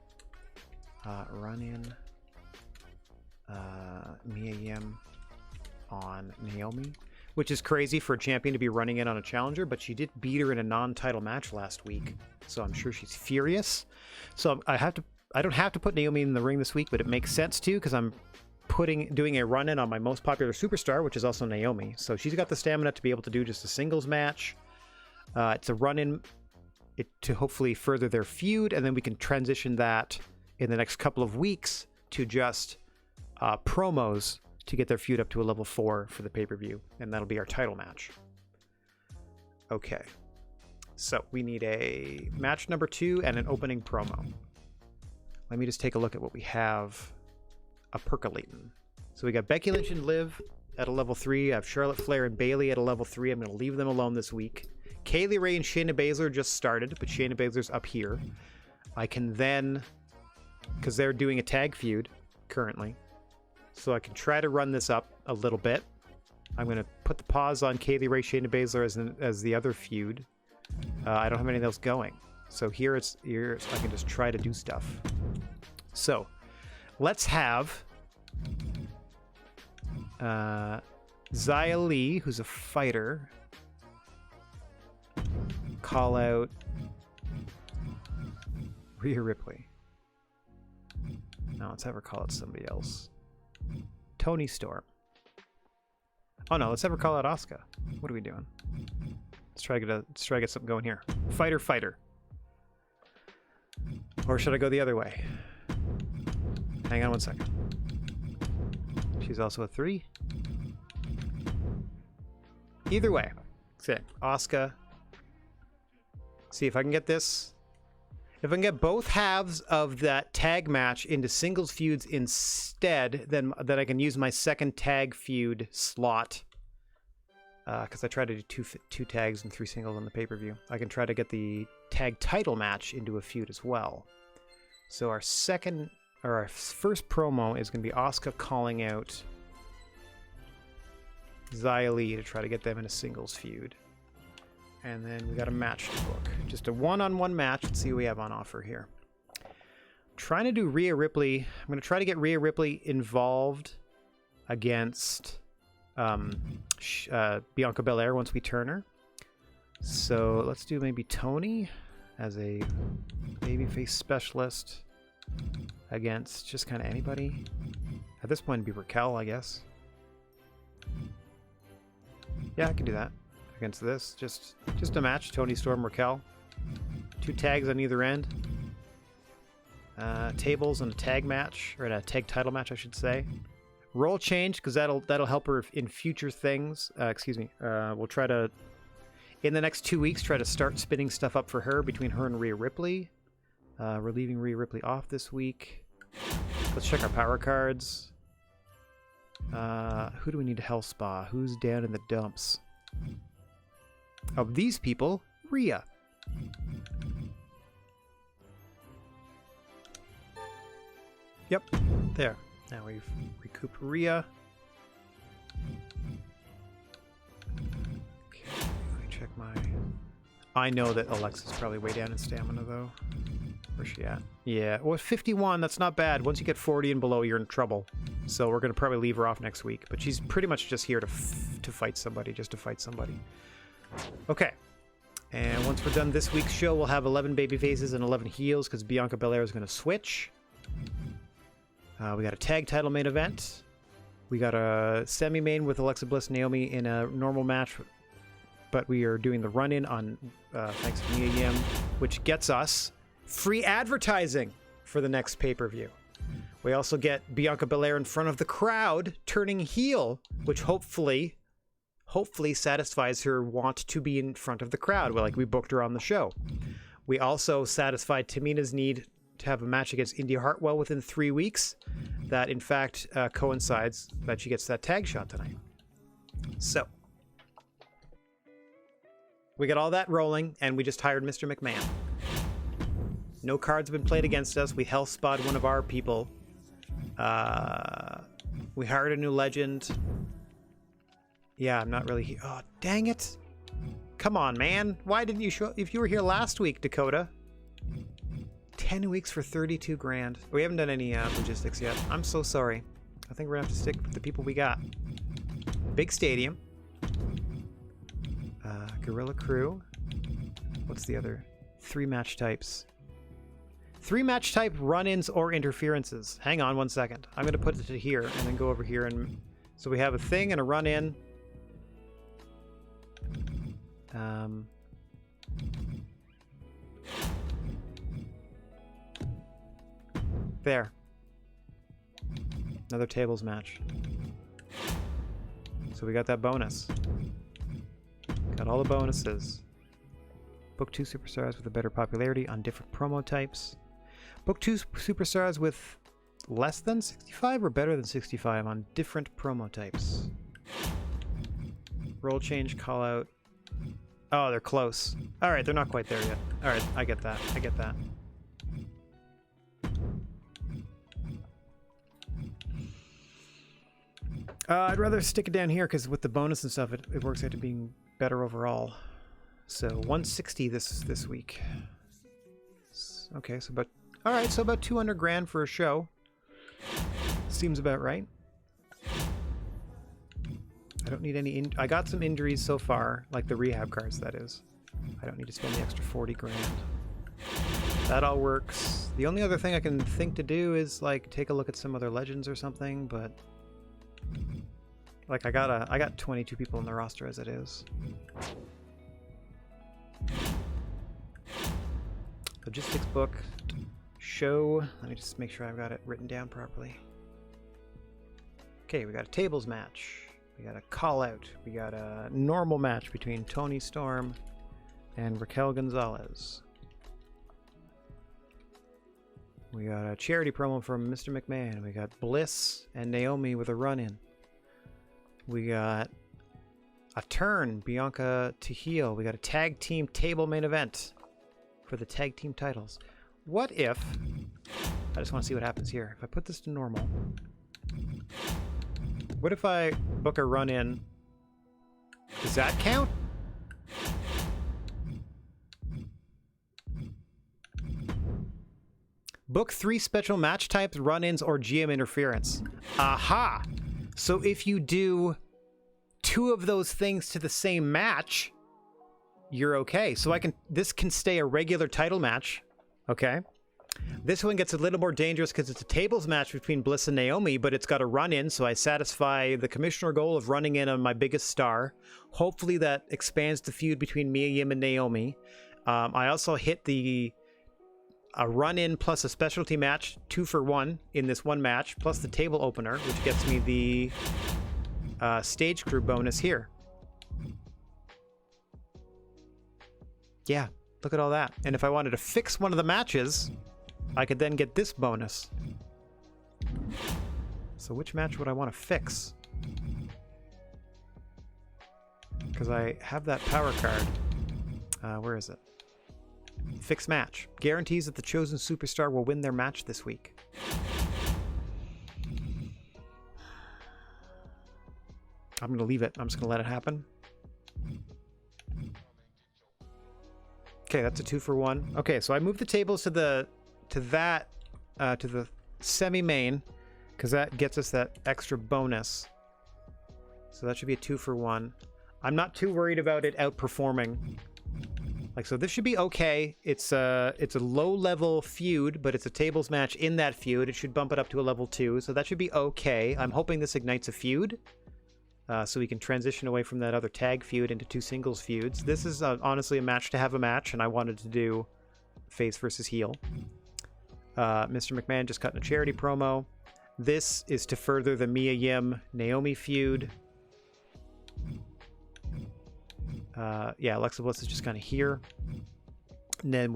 Run-in. Mia Yim on Naomi. Which is crazy for a champion to be running in on a challenger, but she did beat her in a non-title match last week. So I'm sure she's furious. So I don't have to put Naomi in the ring this week, but it makes sense to because I'm doing a run-in on my most popular superstar, which is also Naomi. So she's got the stamina to be able to do just a singles match. It's a run-in to hopefully further their feud, and then we can transition that in the next couple of weeks to just promos to get their feud up to a level 4 for the pay-per-view, and that'll be our title match. Okay, so we need a match number 2 and an opening promo. Let me just take a look at what we have percolating. So we got Becky Lynch and Liv at a level 3. I have Charlotte Flair and Bayley at a level 3. I'm going to leave them alone this week. Kaylee Ray and Shayna Baszler just started, but Shayna Baszler's up here. I can then, because they're doing a tag feud currently, so I can try to run this up a little bit. I'm going to put the pause on Kaylee Ray, Shayna Baszler as the other feud. I don't have anything else going. So here I can just try to do stuff. So let's have Xia Li, who's a fighter, call out Rhea Ripley. No, let's have her call out somebody else. Toni Storm. Oh no, let's have her call out Asuka. What are we doing? Let's try to get something going here. Fighter. Or should I go the other way? Hang on one second. She's also a 3. Either way. That's it. Asuka. See if I can get this. If I can get both halves of that tag match into singles feuds instead, then I can use my second tag feud slot. Because I try to do two tags and 3 singles on the pay-per-view. I can try to get the tag title match into a feud as well. So our first promo is going to be Asuka calling out Xia Li to try to get them in a singles feud. And then we got a match to book. Just a one-on-one match. Let's see what we have on offer here. Trying to do Rhea Ripley. I'm going to try to get Rhea Ripley involved against Bianca Belair once we turn her. So let's do maybe Toni as a babyface specialist against just kind of anybody. At this point, it'd be Raquel, I guess. Yeah, I can do that. Against this, just a match. Toni Storm, Raquel. 2 tags on either end. Tables and a tag match, or a tag title match, I should say. Role change, because that'll help her in future things. We'll try to, in the next 2 weeks, try to start spinning stuff up for her between her and Rhea Ripley. We're leaving Rhea Ripley off this week. Let's check our power cards. Who do we need to Hell Spa? Who's down in the dumps? Of these people, Rhea. Yep, there. Now we've recouped Rhea. Okay, let me check my... I know that Alexa's probably way down in stamina, though. Where's she at? Yeah, well, 51, that's not bad. Once you get 40 and below, you're in trouble. So we're going to probably leave her off next week. But she's pretty much just here to fight somebody, Okay. And once we're done this week's show, we'll have 11 baby faces and 11 heels because Bianca Belair is going to switch. We got a tag title main event. We got a semi-main with Alexa Bliss and Naomi in a normal match. But we are doing the run-in on thanks to Mia Yim, which gets us free advertising for the next pay-per-view. We also get Bianca Belair in front of the crowd turning heel, which hopefully satisfies her want to be in front of the crowd. Well, like we booked her on the show. We also satisfied Tamina's need to have a match against India Hartwell within 3 weeks. That, in fact, coincides that she gets that tag shot tonight. So, we got all that rolling, and we just hired Mr. McMahon. No cards have been played against us. We health spot one of our people. We hired a new legend. Yeah, I'm not really... Oh, dang it. Come on, man. Why didn't you show... If you were here last week, Dakota. 10 weeks for 32 grand. We haven't done any logistics yet. I'm so sorry. I think we're gonna have to stick with the people we got. Big stadium. Gorilla Crew. What's the other? 3 match types. 3 match type run-ins or interferences. Hang on 1 second. I'm gonna put it to here and then go over here and... So we have a thing and a run-in. There. Another tables match. So we got that bonus. Got all the bonuses. Book 2 superstars with a better popularity on different promo types. Book 2 superstars with less than 65 or better than 65 on different promo types. Role change, call out. Oh, they're close. Alright, they're not quite there yet. Alright, I get that. I get that. I'd rather stick it down here because with the bonus and stuff, it works out to being better overall. So 160 this week. Okay, so about... Alright, so about 200 grand for a show. Seems about right. I don't need any... I got some injuries so far, like the rehab cards, that is. I don't need to spend the extra 40 grand. That all works. The only other thing I can think to do is, like, take a look at some other legends or something, but... Like, I got 22 people in the roster as it is. Logistics book. Show. Let me just make sure I've got it written down properly. Okay, we got a tables match. We got a call out. We got a normal match between Tony Storm and Raquel Gonzalez. We got a charity promo from Mr. McMahon. We got Bliss and Naomi with a run-in. We got a turn, Bianca to heel. We got a tag team table main event for the tag team titles. What if... I just want to see what happens here. If I put this to normal... What if I book a run-in? Does that count? Book 3 special match types, run-ins, or GM interference. Aha! So if you do 2 of those things to the same match, you're okay. So this can stay a regular title match, okay? This one gets a little more dangerous because it's a tables match between Bliss and Naomi, but it's got a run-in, so I satisfy the commissioner goal of running in on my biggest star. Hopefully that expands the feud between Mia Yim and Naomi. I also hit a run-in plus a specialty match, 2 for 1 in this one match, plus the table opener, which gets me the stage crew bonus here. Yeah, look at all that. And if I wanted to fix one of the matches, I could then get this bonus. So which match would I want to fix? Because I have that power card. Where is it? Fix match. Guarantees that the chosen superstar will win their match this week. I'm going to leave it. I'm just going to let it happen. Okay, that's a 2 for 1. Okay, so I moved the tables to the semi-main because that gets us that extra bonus. So that should be a 2 for 1. I'm not too worried about it outperforming. Like, so this should be okay. It's a low-level feud, but it's a tables match in that feud. It should bump it up to a level 2, so that should be okay. I'm hoping this ignites a feud, so we can transition away from that other tag feud into 2 singles feuds. This is honestly a match to have a match, and I wanted to do face versus heel. Mr. McMahon just cut in a charity promo. This is to further the Mia Yim Naomi feud. Yeah, Alexa Bliss is just kind of here. And then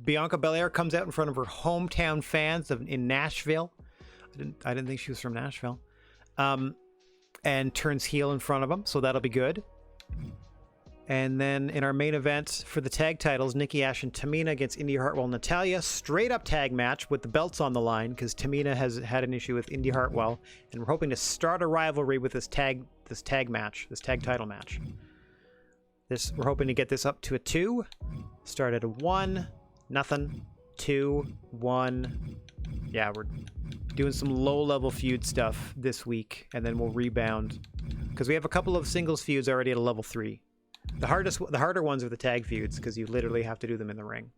Bianca Belair comes out in front of her hometown fans in Nashville. I didn't think she was from Nashville. And turns heel in front of them, so that'll be good. And then in our main event for the tag titles, Nikki Ash and Tamina against Indy Hartwell and Natalya. Straight up tag match with the belts on the line because Tamina has had an issue with Indy Hartwell, and we're hoping to start a rivalry with this tag title match. We're hoping to get this up to a 2. Start at a 1, nothing, 2, 1. Yeah, we're doing some low-level feud stuff this week, and then we'll rebound because we have a couple of singles feuds already at a level 3. The harder ones are the tag feuds because you literally have to do them in the ring.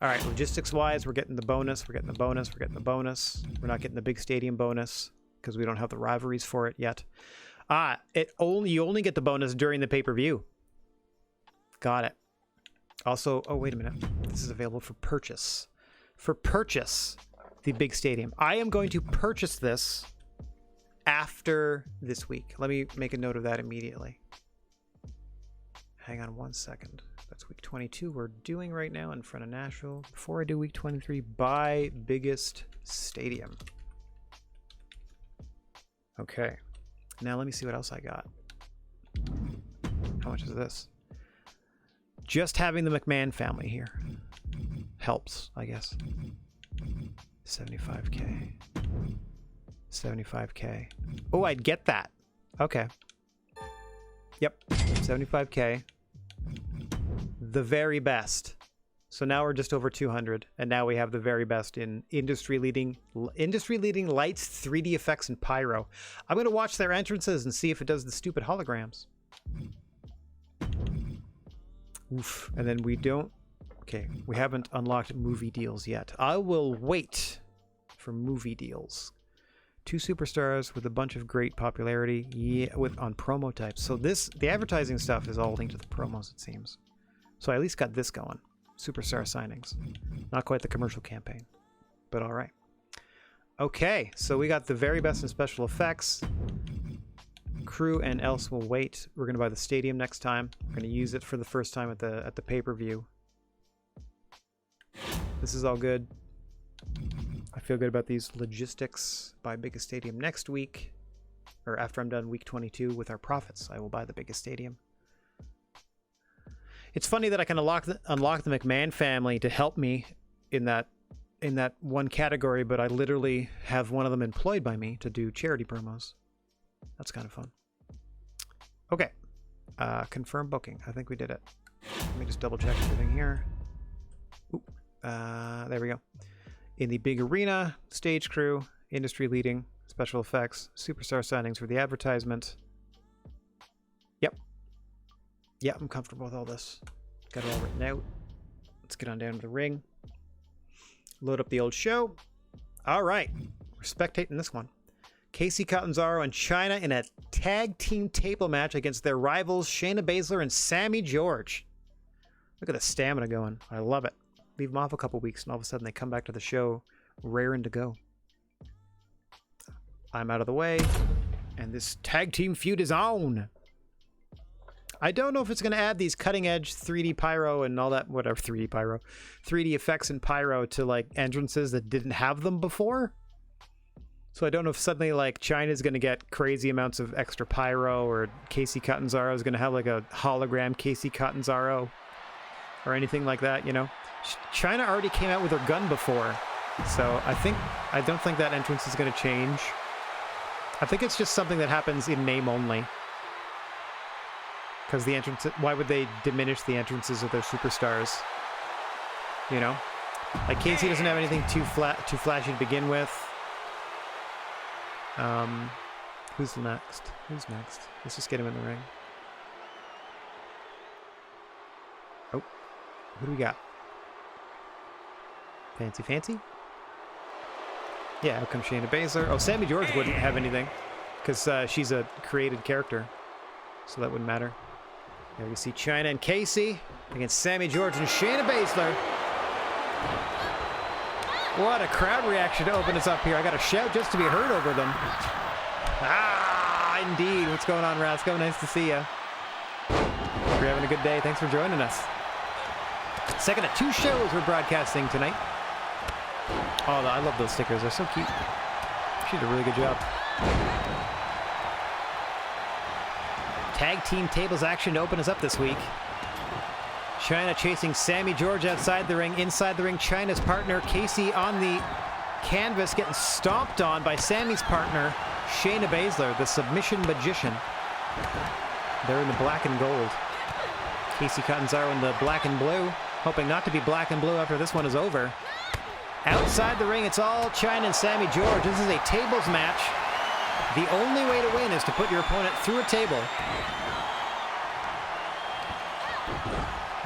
All right, logistics-wise, we're getting the bonus. We're getting the bonus. We're getting the bonus. We're not getting the big stadium bonus because we don't have the rivalries for it yet. You only get the bonus during the pay-per-view. Got it. Also, oh wait a minute. This is available for purchase. For purchase, the big stadium. I am going to purchase this after this week. Let me make a note of that immediately. Hang on 1 second. That's week 22 we're doing right now in front of Nashville. Before I do week 23, buy biggest stadium. Okay. Now let me see what else I got. How much is this? Just having the McMahon family here helps, I guess. 75K. 75K. Oh, I'd get that. Okay. Yep. 75K. The very best. So now we're just over 200, and now we have the very best in industry-leading lights, 3D effects, and pyro. I'm going to watch their entrances and see if it does the stupid holograms. Oof. And then we don't... Okay, we haven't unlocked movie deals yet. I will wait for movie deals. 2 superstars with a bunch of great popularity, yeah, on promo types. So the advertising stuff is all linked to the promos, it seems. So I at least got this going. Superstar signings. Not quite the commercial campaign, but all right. Okay, so we got the very best in special effects. Crew and else will wait. We're going to buy the stadium next time. We're going to use it for the first time at the pay-per-view. This is all good. I feel good about these logistics. Buy biggest stadium next week, or after I'm done week 22 with our profits, I will buy the biggest stadium. It's funny that I can unlock the McMahon family to help me in that one category, but I literally have one of them employed by me to do charity promos. That's kind of fun. Okay. Confirm booking. I think we did it. Let me just double check everything here. Ooh. There we go. In the big arena, stage crew, industry leading, special effects, superstar signings for the advertisement. Yep. Yeah, I'm comfortable with all this. Got it all written out. Let's get on down to the ring. Load up the old show. All right. We're spectating this one. Casey Catanzaro and Chyna in a tag team table match against their rivals Shayna Baszler and Sammy George. Look at the stamina going. I love it. Leave them off a couple weeks and all of a sudden they come back to the show raring to go. I'm out of the way and this tag team feud is on. I don't know if it's going to add these cutting edge 3D pyro and all that, whatever, 3D pyro, 3D effects and pyro to like entrances that didn't have them before. So I don't know if suddenly like China's going to get crazy amounts of extra pyro, or Casey Catanzaro is going to have like a hologram Casey Catanzaro or anything like that, you know. China already came out with her gun before, so I don't think that entrance is going to change. I think it's just something that happens in name only. Because the entrance, why would they diminish the entrances of their superstars? You know, like Casey doesn't have anything too flashy to begin with. Who's next? Who's next? Let's just get him in the ring. Oh, who do we got? Fancy? Yeah, out comes Shayna Baszler. Oh, Sammy George wouldn't have anything because she's a created character, so that wouldn't matter. There you see Chyna and Casey against Sammy George and Shayna Baszler. What a crowd reaction to open us up here. I got to shout just to be heard over them. Ah, indeed. What's going on, Rasco? Nice to see you. Hope you're having a good day. Thanks for joining us. Second of 2 shows we're broadcasting tonight. Oh, I love those stickers. They're so cute. She did a really good job. Tag team tables action to open us up this week. Chyna chasing Sammy George outside the ring. Inside the ring, Chyna's partner, Casey, on the canvas, getting stomped on by Sammy's partner, Shayna Baszler, the submission magician. They're in the black and gold. Casey Catanzaro in the black and blue, hoping not to be black and blue after this one is over. Outside the ring, it's all Chyna and Sammy George. This is a tables match. The only way to win is to put your opponent through a table.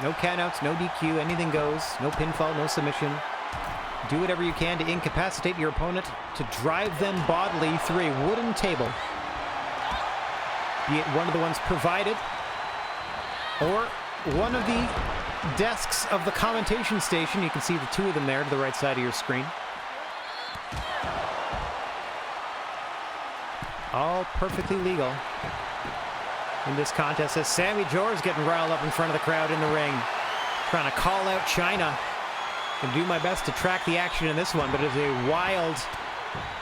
No countouts, no DQ, anything goes. No pinfall, no submission. Do whatever you can to incapacitate your opponent, to drive them bodily through a wooden table. Be it one of the ones provided, or one of the desks of the commentation station. You can see the two of them there to the right side of your screen. All perfectly legal in this contest, as Sammy George getting riled up in front of the crowd in the ring, trying to call out Chyna. And do my best to track the action in this one, but it's a wild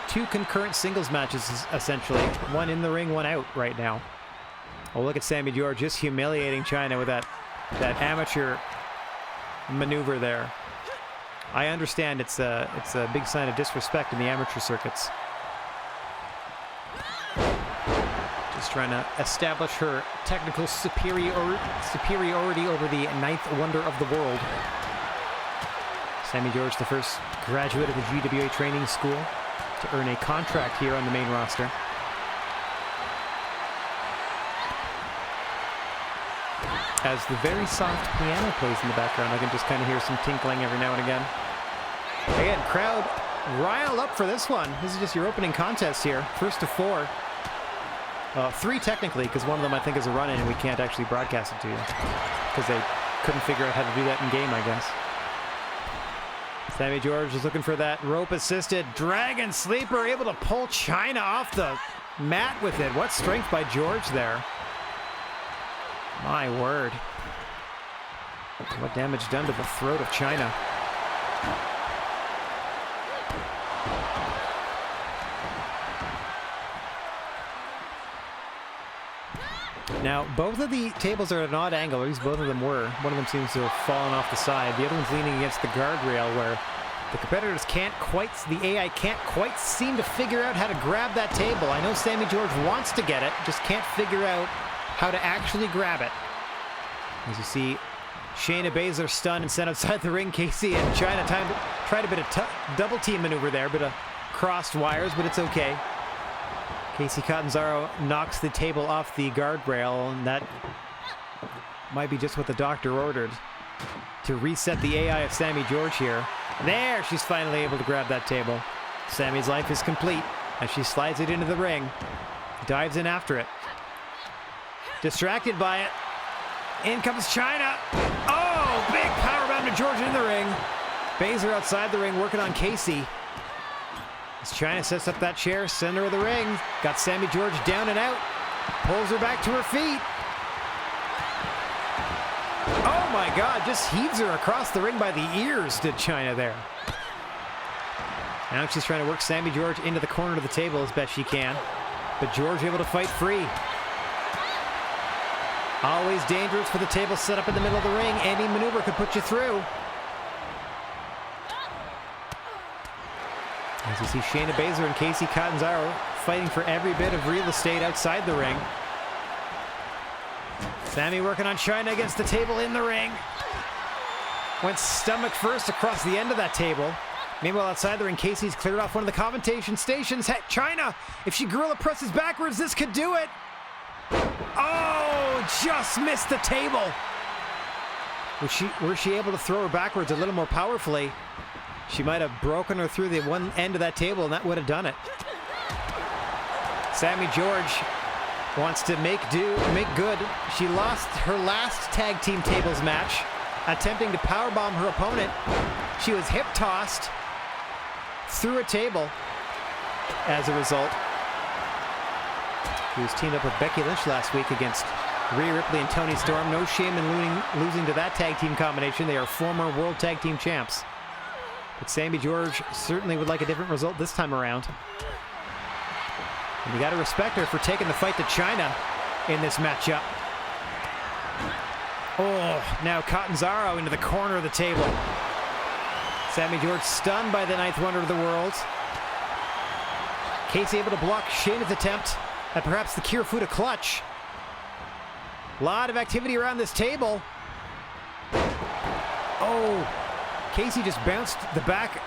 two concurrent singles matches, essentially. One in the ring, one out right now. Oh, look at Sammy George just humiliating Chyna with that amateur maneuver there. I understand it's a big sign of disrespect in the amateur circuits. Just trying to establish her technical superiority over the ninth wonder of the world. Sammy George, the first graduate of the GWA training school to earn a contract here on the main roster. As the very soft piano plays in the background, I can just kind of hear some tinkling every now and again. Again, crowd riled up for this one. This is just your opening contest here. First of four. Three technically, because one of them I think is a run-in and we can't actually broadcast it to you. Because they couldn't figure out how to do that in game, I guess. Sammy George is looking for that rope-assisted Dragon Sleeper, able to pull Chyna off the mat with it. What strength by George there. My word. What damage done to the throat of Chyna. Now, both of the tables are at an odd angle, or at least both of them were. One of them seems to have fallen off the side. The other one's leaning against the guardrail, where the competitors the AI can't quite seem to figure out how to grab that table. I know Sammy George wants to get it, just can't figure out how to actually grab it. As you see, Shayna Baszler stunned and sent outside the ring. Casey and Chyna tried a bit of double team maneuver there, bit of crossed wires, but it's okay. Casey Catanzaro knocks the table off the guardrail, and that might be just what the doctor ordered to reset the AI of Sammy George here. There, she's finally able to grab that table. Sammy's life is complete as she slides it into the ring, dives in after it. Distracted by it. In comes Chyna. Oh, big powerbomb to George in the ring. Baszler outside the ring working on Casey. As Chyna sets up that chair, center of the ring. Got Sammy George down and out. Pulls her back to her feet. Oh my God, just heaves her across the ring by the ears, did Chyna there. Now she's trying to work Sammy George into the corner of the table as best she can. But George able to fight free. Always dangerous for the table set up in the middle of the ring. Any maneuver could put you through. As you see Shayna Baszler and Casey Catanzaro fighting for every bit of real estate outside the ring. Sammy working on Chyna against the table in the ring. Went stomach first across the end of that table. Meanwhile, outside the ring, Casey's cleared off one of the commentation stations. Hey, Chyna, if she gorilla presses backwards, this could do it. Oh, just missed the table. Were she able to throw her backwards a little more powerfully, she might have broken her through the one end of that table, and that would have done it. Sammy George wants to make good. She lost her last tag team tables match, attempting to powerbomb her opponent. She was hip tossed through a table as a result. She was teamed up with Becky Lynch last week against Rhea Ripley and Toni Storm. No shame in losing to that tag team combination. They are former World Tag Team Champs. But Sammy George certainly would like a different result this time around. And you got to respect her for taking the fight to Chyna. in this matchup. Oh, now Catanzaro into the corner of the table. Sammy George stunned by the ninth wonder of the world. Casey able to block Shayna's attempt at perhaps the Kirifuda clutch. A lot of activity around this table. Oh, Casey just bounced the back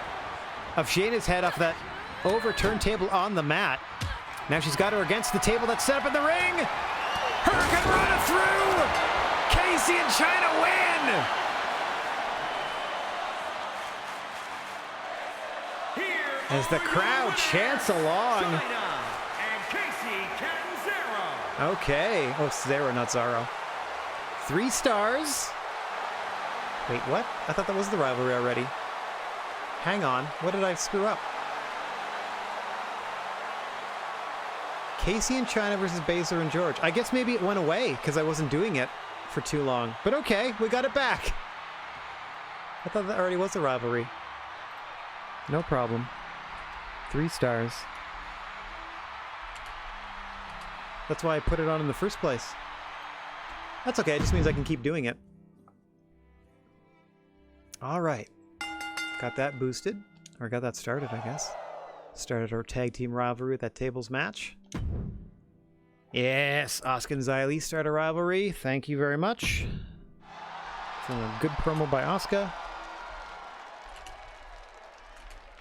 of Shayna's head off that overturned table on the mat. Now she's got her against the table that's set up in the ring. Hurricane Rana through. Casey and Chyna win. As the crowd chants along. And Casey Catanzaro. Okay. Oh, Zero, not Zaro. 3 stars. Wait, what? I thought that was the rivalry already. Hang on. What did I screw up? Casey and Chyna versus Baszler and George. I guess maybe it went away because I wasn't doing it for too long. But okay, we got it back. I thought that already was a rivalry. No problem. 3 stars. That's why I put it on in the first place. That's okay, it just means I can keep doing it. Alright. Got that boosted. Or got that started, I guess. Started our tag team rivalry with that tables match. Yes, Asuka and Xia Li start a rivalry. Thank you very much. From a good promo by Asuka.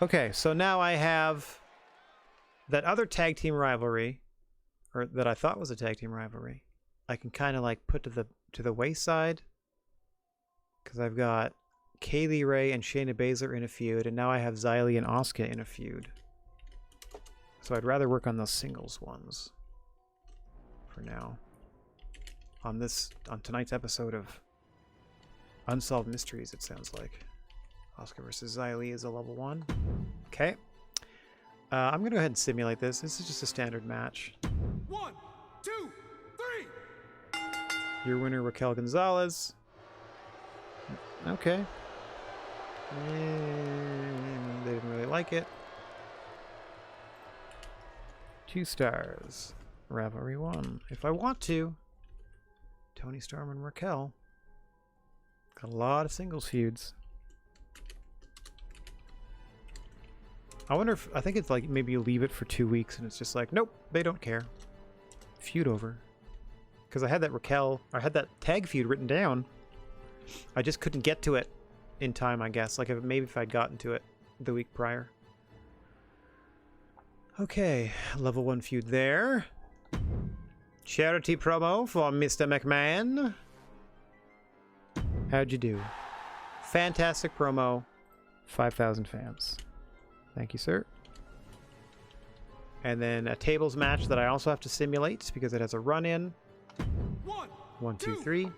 Okay, so now I have that other tag team rivalry, or that I thought was a tag team rivalry. I can kind of like put to the wayside because I've got Kaylee Ray and Shayna Baszler in a feud, and now I have Xia Li and Asuka in a feud. So I'd rather work on those singles ones for now. On tonight's episode of Unsolved Mysteries, it sounds like. Asuka versus Xia Li is a level 1. Okay. I'm going to go ahead and simulate this. This is just a standard match. 1, 2, 3. Your winner, Raquel Gonzalez. Okay. They didn't really like it. 2 stars. Rivalry 1. If I want to, Toni Storm and Raquel. Got a lot of singles feuds. I wonder if, I think it's like maybe you leave it for 2 weeks and it's just like, nope, they don't care. Feud over. Because I had that tag feud written down. I just couldn't get to it in time, I guess. Like maybe if I'd gotten to it the week prior. Okay, level 1 feud there. Charity promo for Mr. McMahon. How'd you do? Fantastic promo. 5,000 fans. Thank you, sir. And then a tables match that I also have to simulate because it has a run-in. 1, 2, 3.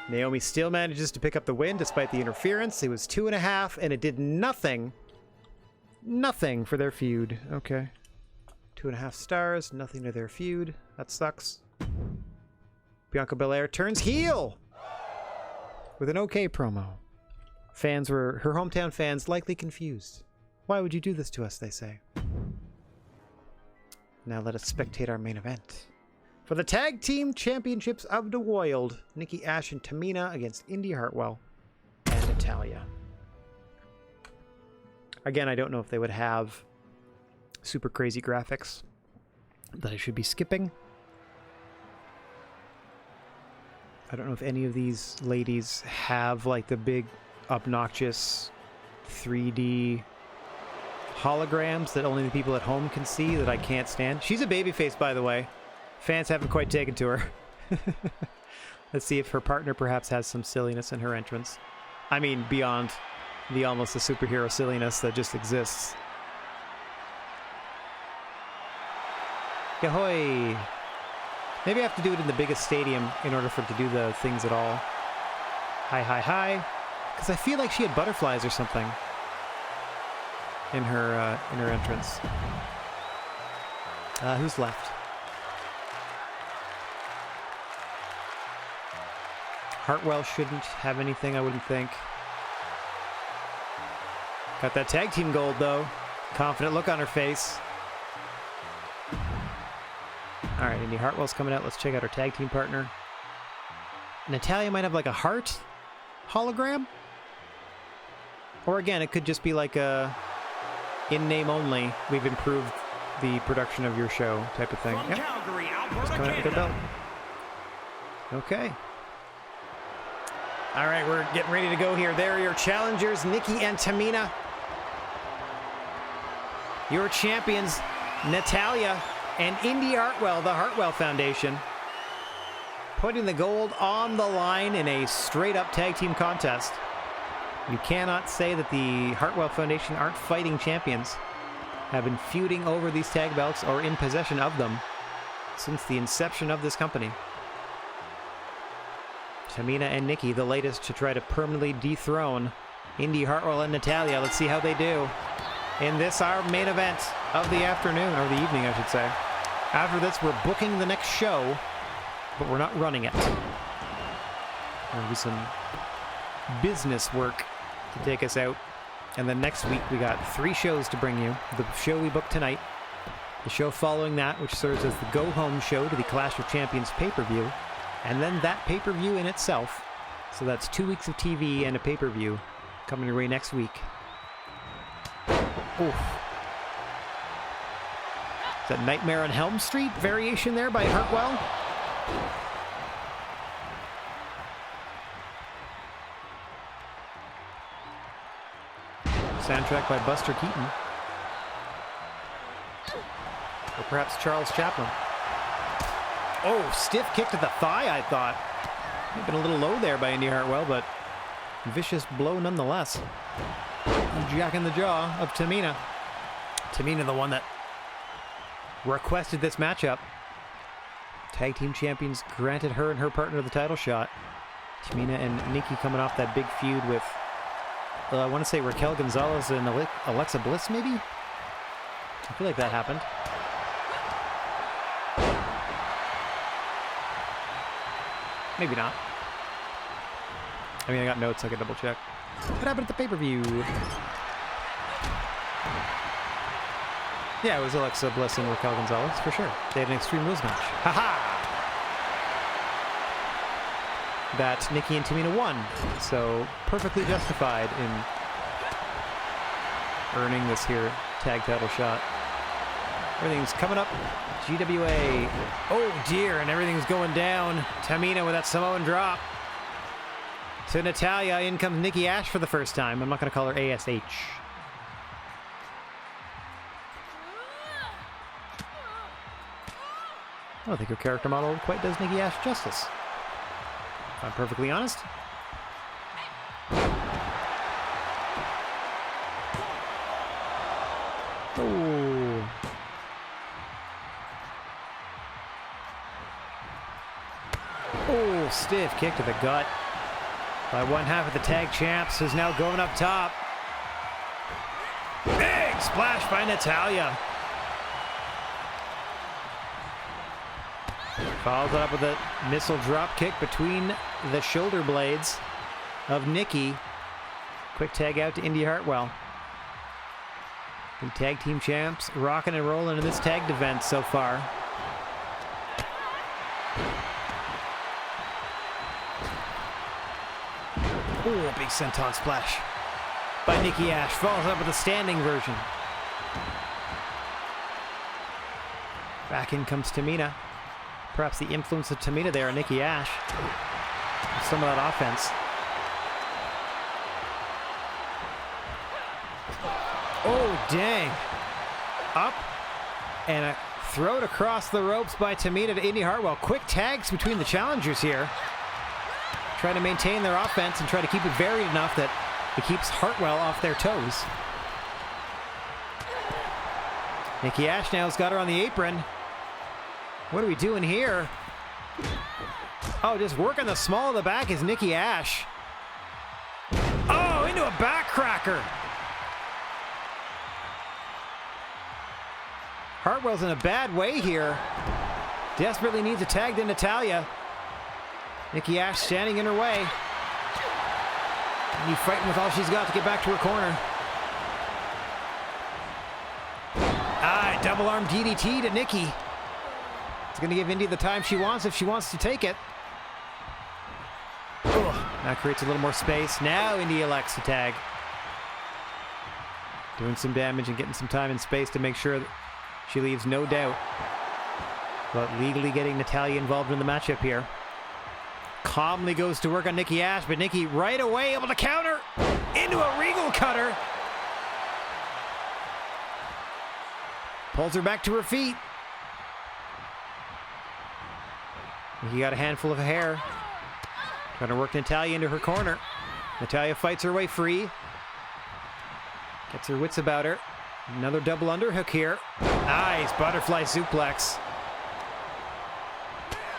Naomi still manages to pick up the win despite the interference. It was 2.5, and it did nothing. Nothing for their feud. Okay. 2.5 stars. Nothing to their feud. That sucks. Bianca Belair turns heel with an okay promo. Her hometown fans likely confused. Why would you do this to us, they say. Now let us spectate our main event. For the Tag Team Championships of the World, Nikki Ash and Tamina against Indy Hartwell and Natalya. Again, I don't know if they would have super crazy graphics that I should be skipping. I don't know if any of these ladies have like the big obnoxious 3D holograms that only the people at home can see that I can't stand. She's a babyface, by the way. Fans haven't quite taken to her. Let's see if her partner perhaps has some silliness in her entrance. I mean, beyond the almost a superhero silliness that just exists. Yahoy! Maybe I have to do it in the biggest stadium in order for it to do the things at all. Hi, hi, hi. Because I feel like she had butterflies or something in her entrance. Who's left? Hartwell shouldn't have anything, I wouldn't think. Got that tag team gold, though. Confident look on her face. All right, Indy Hartwell's coming out. Let's check out our tag team partner. Natalya might have like a heart hologram. Or again, it could just be like a in name only. We've improved the production of your show type of thing. From Yep. Calgary, Just coming out with their belt. Okay. All right, we're getting ready to go here. There are your challengers, Nikki and Tamina. Your champions, Natalya and Indy Hartwell, the Hartwell Foundation, putting the gold on the line in a straight-up tag team contest. You cannot say that the Hartwell Foundation aren't fighting champions, have been feuding over these tag belts or in possession of them since the inception of this company. Tamina and Nikki, the latest to try to permanently dethrone Indy Hartwell and Natalya. Let's see how they do in this, our main event of the afternoon, or the evening, I should say. After this, we're booking the next show, but we're not running it. There'll be some business work to take us out. And then next week, we got 3 shows to bring you. The show we booked tonight, the show following that, which serves as the go-home show to the Clash of Champions pay-per-view, and then that pay-per-view in itself. So that's 2 weeks of TV and a pay-per-view coming your way next week. Oof. Is that Nightmare on Helm Street variation there by Hartwell? Soundtrack by Buster Keaton. Or perhaps Charles Chaplin. Oh, stiff kick to the thigh, I thought. Might have been a little low there by Indy Hartwell, but vicious blow nonetheless. Jack in the jaw of Tamina. Tamina, the one that requested this matchup. Tag team champions granted her and her partner the title shot. Tamina and Nikki coming off that big feud with, I want to say Raquel Gonzalez and Alexa Bliss, maybe? I feel like that happened. Maybe not. I mean, I got notes, I could double check. What happened at the pay-per-view? Yeah, it was Alexa Bliss and Raquel Gonzalez, for sure. They had an Extreme Rules match. Haha! That Nikki and Tamina won, so perfectly justified in earning this here tag title shot. Everything's coming up. GWA. Oh dear, and everything's going down. Tamina with that Samoan drop. To Natalya, in comes Nikki Ash for the first time. I'm not going to call her ASH. I don't think her character model quite does Nikki Ash justice, if I'm perfectly honest. Oh. Oh, stiff kick to the gut by one half of the tag champs, who's now going up top. Big splash by Natalya. Follows it up with a missile drop kick between the shoulder blades of Nikki. Quick tag out to Indy Hartwell. The tag team champs rocking and rolling in this tag event so far. Oh, big senton splash by Nikki Ash. Follows up with a standing version. Back in comes Tamina. Perhaps the influence of Tamina there on Nikki Ash. Some of that offense. Oh, dang. Up and a throat across the ropes by Tamina to Indy Hartwell. Quick tags between the challengers here. Trying to maintain their offense and try to keep it varied enough that it keeps Hartwell off their toes. Nikki Ash now's got her on the apron. What are we doing here? Oh, just working the small of the back is Nikki Ash. Oh, into a backcracker. Hartwell's in a bad way here. Desperately needs a tag to Natalya. Nikki Ash standing in her way. And fighting with all she's got to get back to her corner. Double arm DDT to Nikki. It's going to give Indy the time she wants if she wants to take it. Ugh, that creates a little more space. Now Indy elects to tag. Doing some damage and getting some time and space to make sure that she leaves no doubt about legally getting Natalya involved in the matchup here. Calmly goes to work on Nikki Ash, but Nikki right away able to counter into a Regal cutter. Pulls her back to her feet. Nikki got a handful of hair. Trying to work Natalya into her corner. Natalya fights her way free. Gets her wits about her. Another double underhook here. Nice butterfly suplex.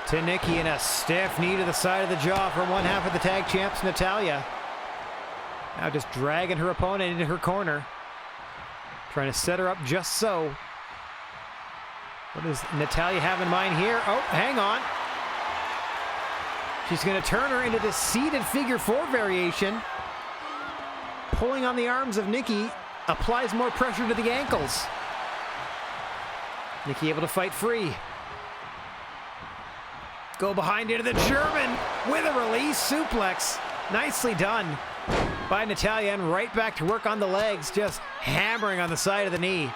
To Nikki, and a stiff knee to the side of the jaw from one half of the tag champs, Natalya. Now just dragging her opponent into her corner. Trying to set her up just so. What does Natalya have in mind here? Oh, hang on. She's going to turn her into this seated figure four variation. Pulling on the arms of Nikki, applies more pressure to the ankles. Nikki able to fight free. Go behind into the German with a release suplex. Nicely done by Natalya, and right back to work on the legs, just hammering on the side of the knee.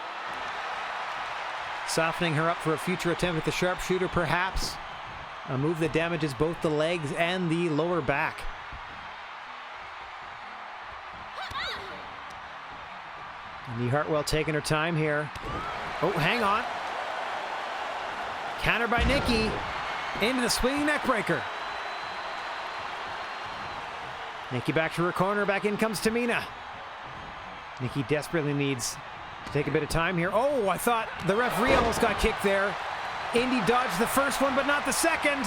Softening her up for a future attempt at the sharpshooter, perhaps. A move that damages both the legs and the lower back. Indy Hartwell taking her time here. Oh, hang on. Counter by Nikki. Into the swinging neckbreaker. Nikki back to her corner. Back in comes Tamina. Nikki desperately needs to take a bit of time here. Oh, I thought the referee almost got kicked there. Indy dodged the first one, but not the second.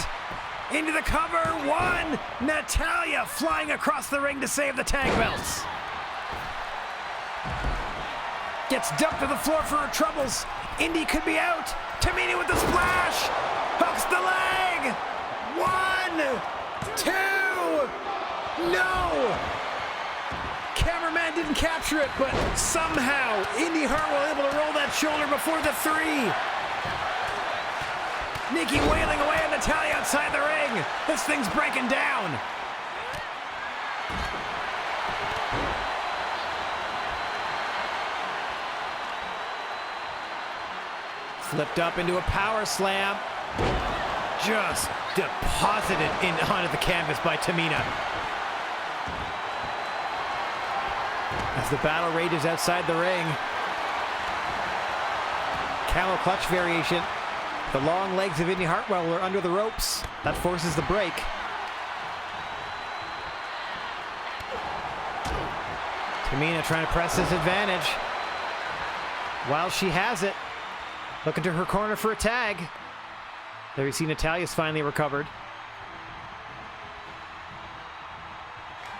Into the cover. One. Natalya flying across the ring to save the tag belts. Gets dumped to the floor for her troubles. Indy could be out. Tamina with the splash. Hooks the leg. 1, 2. No. Cameraman didn't capture it, but somehow Indy Hartwell able to roll that shoulder before the 3. Nikki wailing away on Natalya outside the ring. This thing's breaking down. Flipped up into a power slam. Just deposited in onto the canvas by Tamina. As the battle rages outside the ring. Camel clutch variation. The long legs of Indy Hartwell are under the ropes. That forces the break. Tamina trying to press this advantage. While she has it. Looking to her corner for a tag. There you see Natalya's finally recovered.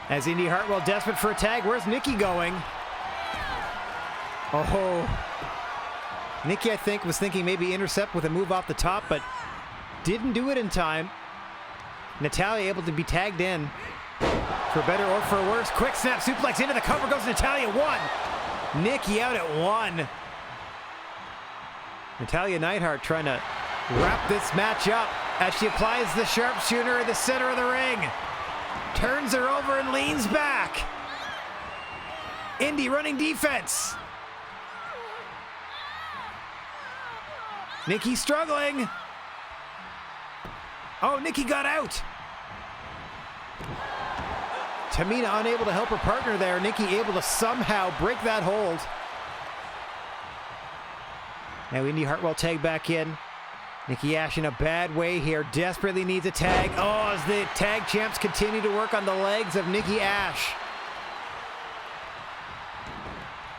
As Indy Hartwell desperate for a tag. Where's Nikki going? Oh. Nikki, I think, was thinking maybe intercept with a move off the top, but didn't do it in time. Natalya able to be tagged in. For better or for worse. Quick snap suplex into the cover goes Natalya. 1. Nikki out at 1. Natalya Neidhart trying to wrap this match up as she applies the sharpshooter in the center of the ring. Turns her over and leans back. Indy running defense. Nikki struggling. Oh, Nikki got out. Tamina unable to help her partner there. Nikki able to somehow break that hold. Now Indy Hartwell tag back in. Nikki Ash in a bad way here. Desperately needs a tag. Oh, as the tag champs continue to work on the legs of Nikki Ash.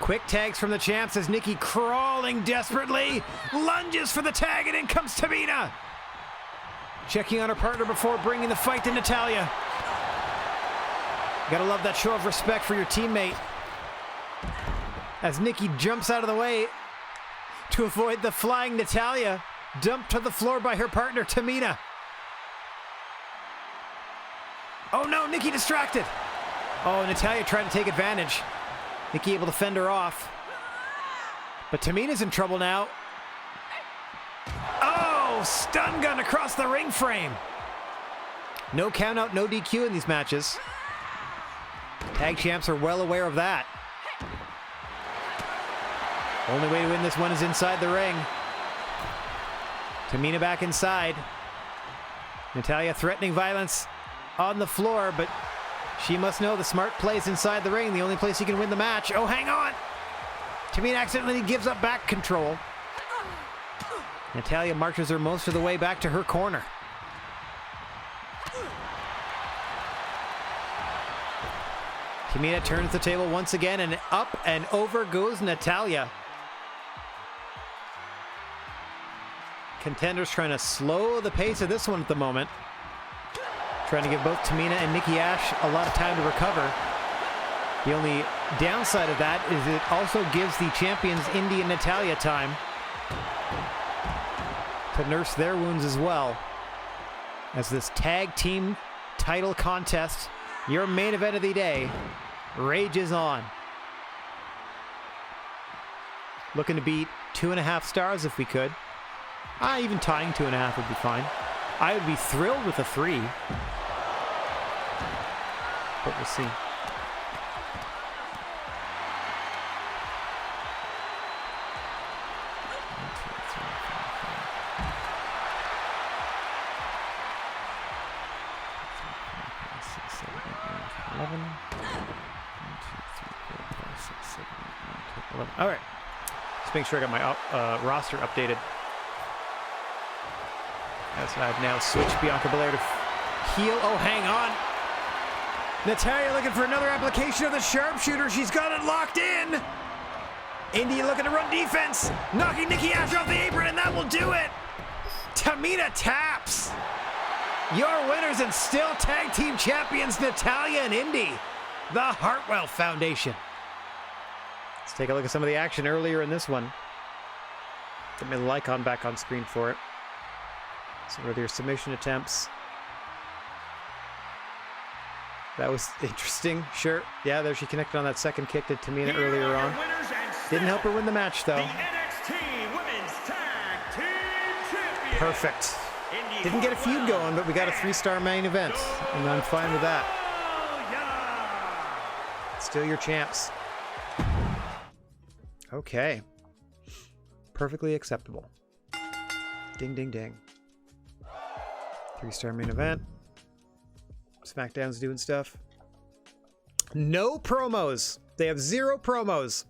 Quick tags from the champs as Nikki crawling desperately. Lunges for the tag, and in comes Tamina. Checking on her partner before bringing the fight to Natalya. Gotta love that show of respect for your teammate. As Nikki jumps out of the way to avoid the flying Natalya, dumped to the floor by her partner, Tamina. Oh no, Nikki distracted. Oh, Natalya trying to take advantage. Nikki able to fend her off. But Tamina's in trouble now. Oh, stun gun across the ring frame. No count out, no DQ in these matches. Tag champs are well aware of that. Only way to win this one is inside the ring. Tamina back inside. Natalya threatening violence on the floor, but she must know the smart plays inside the ring. The only place you can win the match. Oh, hang on. Tamina accidentally gives up back control. Natalya marches her most of the way back to her corner. Tamina turns the table once again, and up and over goes Natalya. Contenders trying to slow the pace of this one at the moment. Trying to give both Tamina and Nikki Ash a lot of time to recover. The only downside of that is it also gives the champions Indi and Natalya time to nurse their wounds as well. As this tag team title contest, your main event of the day, rages on. Looking to beat 2.5 stars if we could. Even tying 2.5 would be fine. I would be thrilled with a 3. But we'll see. All right. Just make sure I got my roster updated. As I've now switched Bianca Belair to heel. Oh, hang on. Natalya looking for another application of the sharpshooter. She's got it locked in. Indi looking to run defense. Knocking Nikki Ash off the apron, and that will do it. Tamina taps. Your winners and still tag team champions, Natalya and Indi. The Hartwell Foundation. Let's take a look at some of the action earlier in this one. Get my icon back on screen for it. Some earlier submission attempts. That was interesting, sure. Yeah, there she connected on that second kick to Tamina earlier on. Didn't help her win the match, though. Perfect. Didn't get a feud going, but we got a 3-star main event, and I'm fine with that. Still your champs. Okay. Perfectly acceptable. Ding, ding, ding. 3-star main event. SmackDown's doing stuff. No promos. They have 0 promos.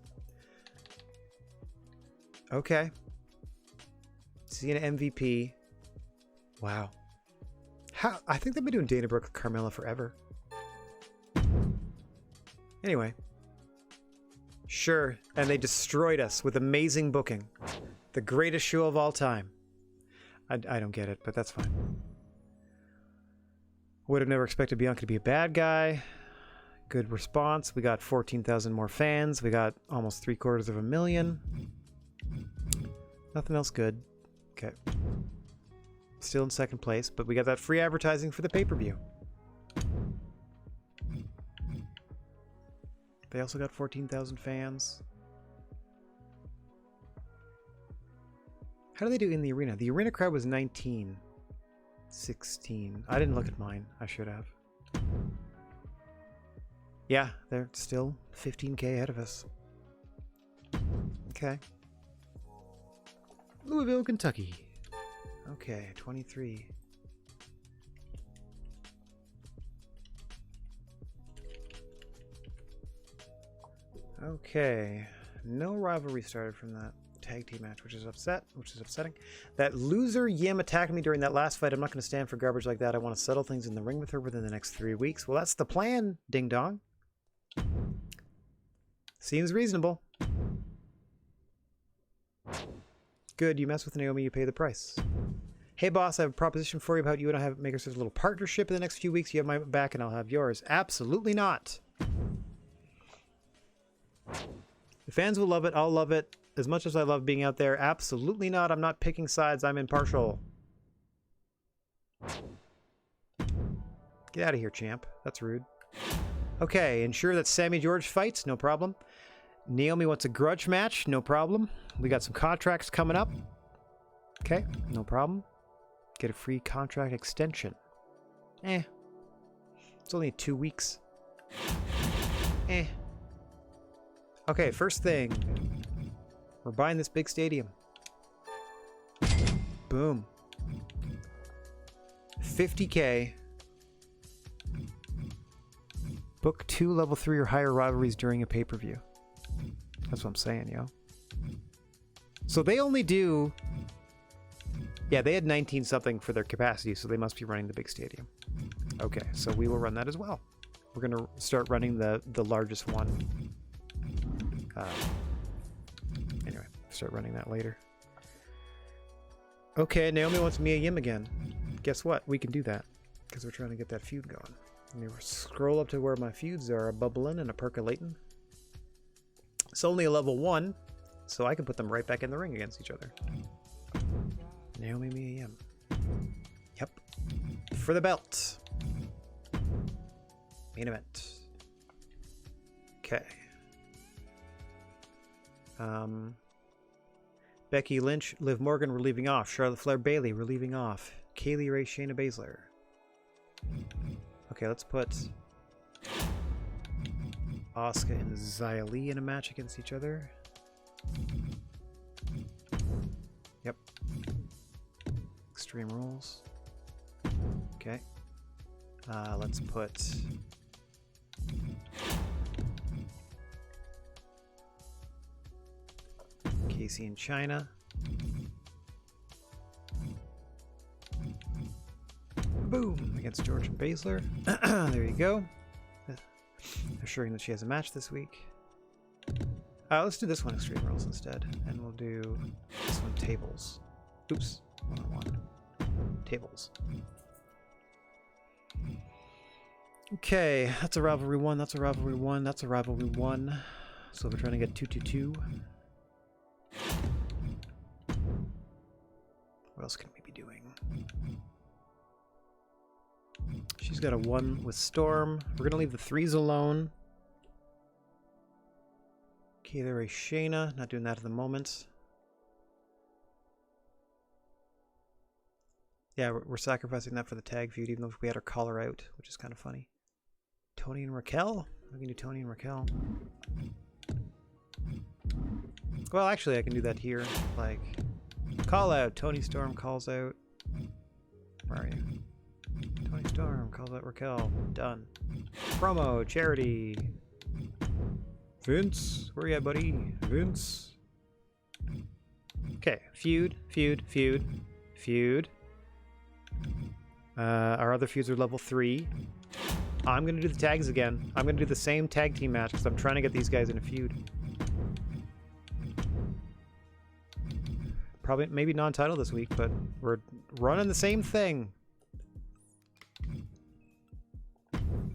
Okay. Seeing an MVP. Wow. I think they've been doing Dana Brooke and Carmella forever. Anyway. Sure. And they destroyed us with amazing booking. The greatest show of all time. I don't get it, but that's fine. Would have never expected Bianca to be a bad guy. Good response. We got 14,000 more fans. We got almost 750,000. Nothing else good. Okay. Still in second place, but we got that free advertising for the pay-per-view. They also got 14,000 fans. How do they do in the arena? The arena crowd was 19. 16. I didn't look at mine. I should have. Yeah, they're still 15K ahead of us. Okay. Louisville, Kentucky. Okay, 23. Okay. No rivalry started from that tag team match, which is upsetting. That loser Yim attacked me during that last fight. I'm not going to stand for garbage like that. I want to settle things in the ring with her within the next 3 weeks. Well, that's the plan, ding dong. Seems reasonable. Good, you mess with Naomi, you pay the price. Hey boss, I have a proposition for you about you and I have make us a little partnership in the next few weeks. You have my back and I'll have yours. Absolutely not. The fans will love it. I'll love it. As much as I love being out there, absolutely not. I'm not picking sides. I'm impartial. Get out of here, champ. That's rude. Okay, ensure that Sammy George fights. No problem. Naomi wants a grudge match. No problem. We got some contracts coming up. Okay, no problem. get a free contract extension. Eh. It's only 2 weeks. Eh. Okay, first thing. We're buying this big stadium. Boom. 50K. Book 2 level 3 or higher rivalries during a pay-per-view. That's what I'm saying, yo. So they only do... Yeah, they had 19 something for their capacity, so they must be running the big stadium. Okay, so we will run that as well. We're going to start running the largest one. Anyway, start running that later. Okay, Naomi wants Mia Yim again. Guess what? We can do that, because we're trying to get that feud going. Let me scroll up to where my feuds are bubbling and a percolating. It's only a level 1, so I can put them right back in the ring against each other. Naomi, Mia Yim. Yep. For the belt. Main event. Okay. Becky Lynch, Liv Morgan, we're leaving off. Charlotte Flair Bayley, we're leaving off. Kaylee Ray, Shayna Baszler. Okay, let's put Asuka and Xia Li in a match against each other. Yep. Extreme Rules. Okay. Let's put Casey and China. Boom! Against George and Baszler. There you go. Assuring that she has a match this week. Let's do this one Extreme Rules instead. And we'll do this one Tables. Oops. One-on-one. Tables. Okay, that's a rivalry 1, that's a rivalry 1, that's a rivalry 1. So we're trying to get 2-2-2. What else can we be doing? She's got a 1 with Storm. We're gonna leave the 3s alone. Kayla Ray Shayna, not doing that at the moment. Yeah, we're sacrificing that for the tag feud, even though we had her collar out, which is kind of funny. Tony and Raquel? We can do Tony and Raquel. Well, actually, I can do that here. Like, call out. Tony Storm calls out. Where are you? Tony Storm calls out Raquel. Done. Promo, charity. Vince, where you at, buddy? Vince. Okay, feud. Our other feuds are level 3. I'm going to do the tags again. I'm going to do the same tag team match because I'm trying to get these guys in a feud. Probably, maybe non-title this week, but we're running the same thing.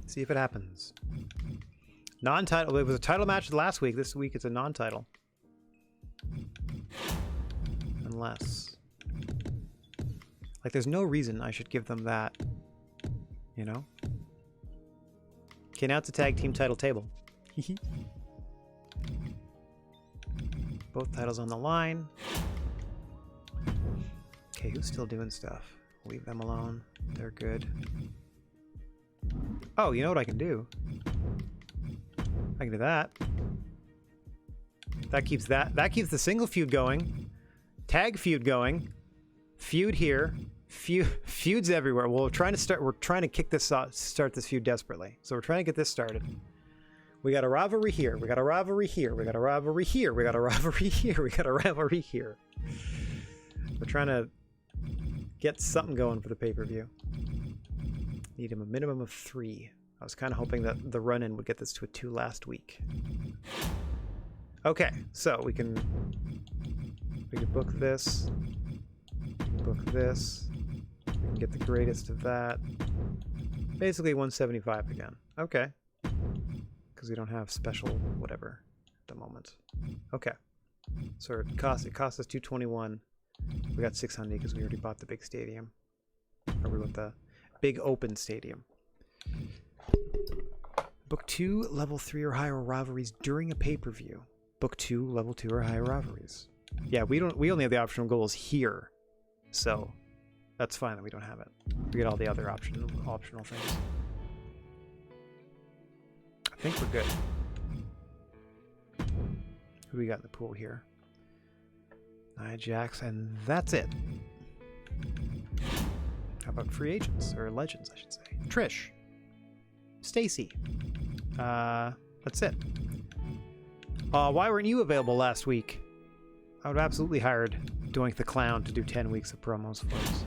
See if it happens. Non-title. It was a title match last week. This week it's a non-title. Unless... Like, there's no reason I should give them that. You know? Okay, now it's a tag team title table. Both titles on the line. Okay, who's still doing stuff? Leave them alone. They're good. Oh, you know what I can do? I can do that. That keeps the single feud going. Tag feud going. Feud here. Feuds everywhere. Well, we're trying to kick this off, start this feud desperately. So we're trying to get this started. We got a rivalry here. We got a rivalry here. We got a rivalry here. We got a rivalry here. We got a rivalry here. We're trying to get something going for the pay-per-view. Need him a minimum of 3. I was kind of hoping that the run-in would get this to a 2 last week. Okay, so we can book this. Book this. We can get the greatest of that. Basically 175 again. Okay. Because we don't have special whatever at the moment. Okay. So it cost us 221. We got 600 because we already bought the big stadium. Or we bought the big open stadium. Book 2 level 3 or higher rivalries during a pay-per-view. Book 2 level 2 or higher rivalries. Yeah, we only have the optional goals here. So That's fine that we don't have it. We get all the other optional things. I think we're good. Who do we got in the pool here? Nia Jax, and that's it. How about free agents, or legends, I should say? Trish. Stacy. That's it. Why weren't you available last week? I would have absolutely hired Doink the Clown to do 10 weeks of promos for us.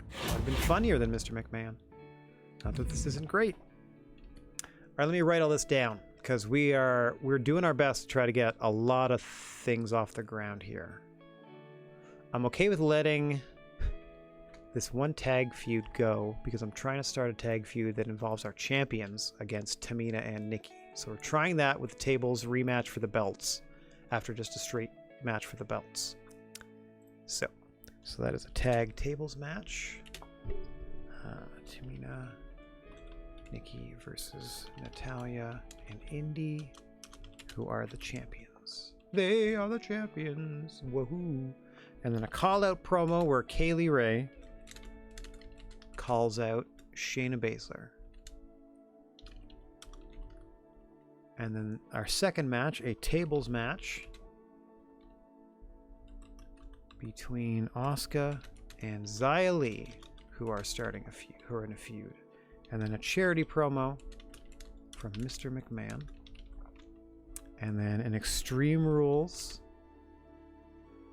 It would have been funnier than Mr. McMahon. Not that this isn't great. All right, let me write all this down, because we're doing our best to try to get a lot of things off the ground here. I'm okay with letting this one tag feud go, because I'm trying to start a tag feud that involves our champions against Tamina and Nikki. So we're trying that with the tables rematch for the belts after just a straight match for the belts. So that is a tag tables match. Tamina, Nikki versus Natalya and Indy, who are the champions. They are the champions. Woohoo! And then a call-out promo where Kaylee Ray calls out Shayna Baszler. And then our second match, a tables match between Asuka and Xia Li, who are starting who are in a feud. And then a charity promo from Mr. McMahon. And then an Extreme Rules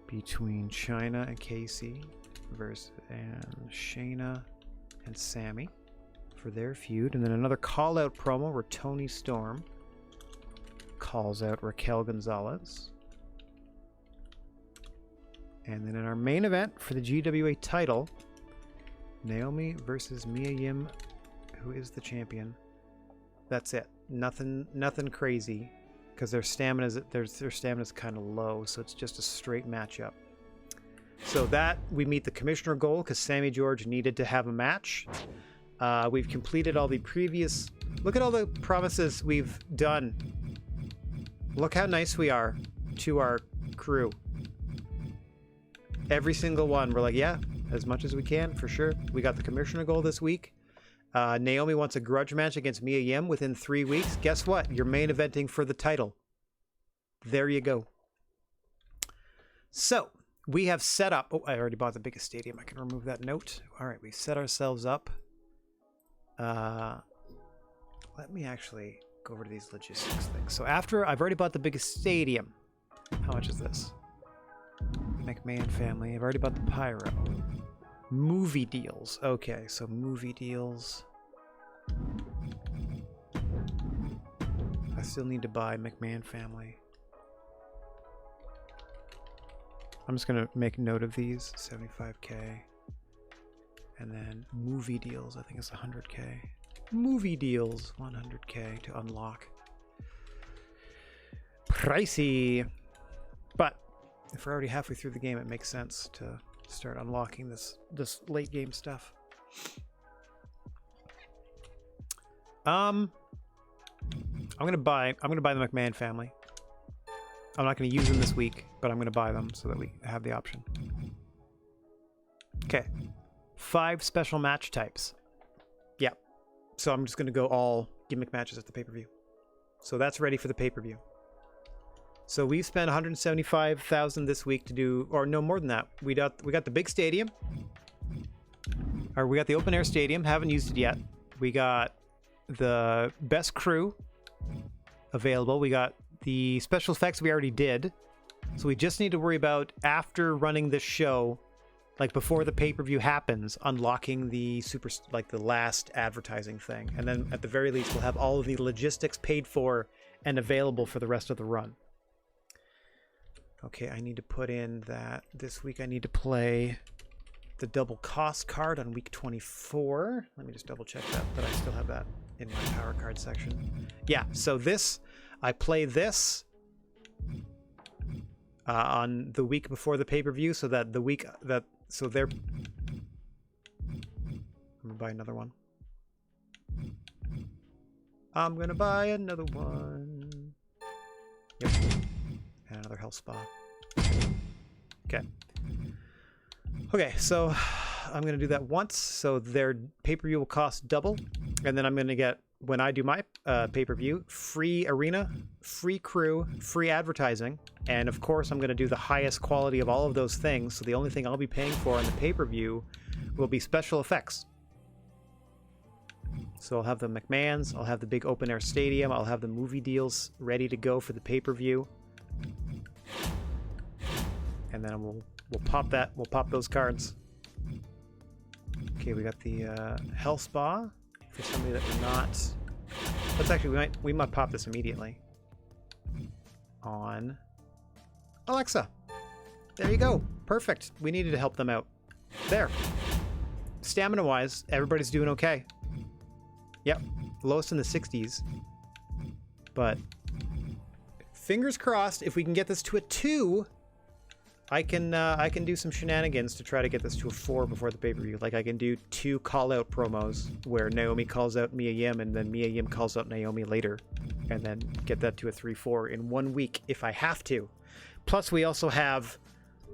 between Chyna and Casey and Shayna and Sammy for their feud. And then another call-out promo where Toni Storm calls out Raquel Gonzalez. And then in our main event for the GWA title, Naomi versus Mia Yim, who is the champion. That's it. Nothing crazy, because their stamina's kind of low, so it's just a straight matchup. So that we meet the commissioner goal, because Sammy George needed to have a match. We've completed all the previous. Look at all the promises we've done. Look how nice we are to our crew. Every single one, we're like, yeah, as much as we can, for sure. We got the commissioner goal this week. Naomi wants a grudge match against Mia Yim within 3 weeks. Guess what? You're main eventing for the title. There you go. So, we have set up... Oh, I already bought the biggest stadium. I can remove that note. All right, we set ourselves up. Let me actually go over to these logistics things. So after I've already bought the biggest stadium. How much is this? McMahon family. I've already bought the pyro. Movie deals. Okay, so movie deals. I still need to buy McMahon family. I'm just going to make note of these. 75k. And then movie deals, I think it's 100k. Movie deals, 100k to unlock. Pricey. But if we're already halfway through the game, it makes sense to start unlocking this late game stuff. I'm gonna buy the McMahon family. I'm not gonna use them this week, but I'm gonna buy them so that we have the option. Okay, 5 special match types. Yeah, so I'm just gonna go all gimmick matches at the pay-per-view. So that's ready for the pay-per-view. So we've spent 175,000 this week to do, or no more than that. We got the big stadium, or we got the open air stadium. Haven't used it yet. We got the best crew available. We got the special effects we already did. So we just need to worry about after running this show, like before the pay-per-view happens, unlocking the the last advertising thing, and then at the very least we'll have all of the logistics paid for and available for the rest of the run. Okay, I need to put in that this week I need to play the double cost card on week 24. Let me just double check that I still have that in my power card section. Yeah, so I play this on the week before the pay-per-view, so that the week that, so they're... I'm gonna buy another one. I'm gonna buy another one. Yep. And another health spa. Okay. Okay, so I'm going to do that once, so their pay-per-view will cost double. And then I'm going to get, when I do my pay-per-view, free arena, free crew, free advertising. And of course, I'm going to do the highest quality of all of those things. So the only thing I'll be paying for on the pay-per-view will be special effects. So I'll have the McMahons, I'll have the big open-air stadium, I'll have the movie deals ready to go for the pay-per-view. And then we'll pop that, we'll pop those cards. Okay, we got the health spa for somebody that we're not. Let's actually, we might pop this immediately on Alexa. There you go. Perfect. We needed to help them out. There. Stamina wise, everybody's doing okay. Yep. Lowest in the 60s. But fingers crossed, if we can get this to a 2, I can do some shenanigans to try to get this to a 4 before the pay-per-view. Like I can do 2 call-out promos where Naomi calls out Mia Yim and then Mia Yim calls out Naomi later, and then get that to a 3-4 in 1 week if I have to. Plus, we also have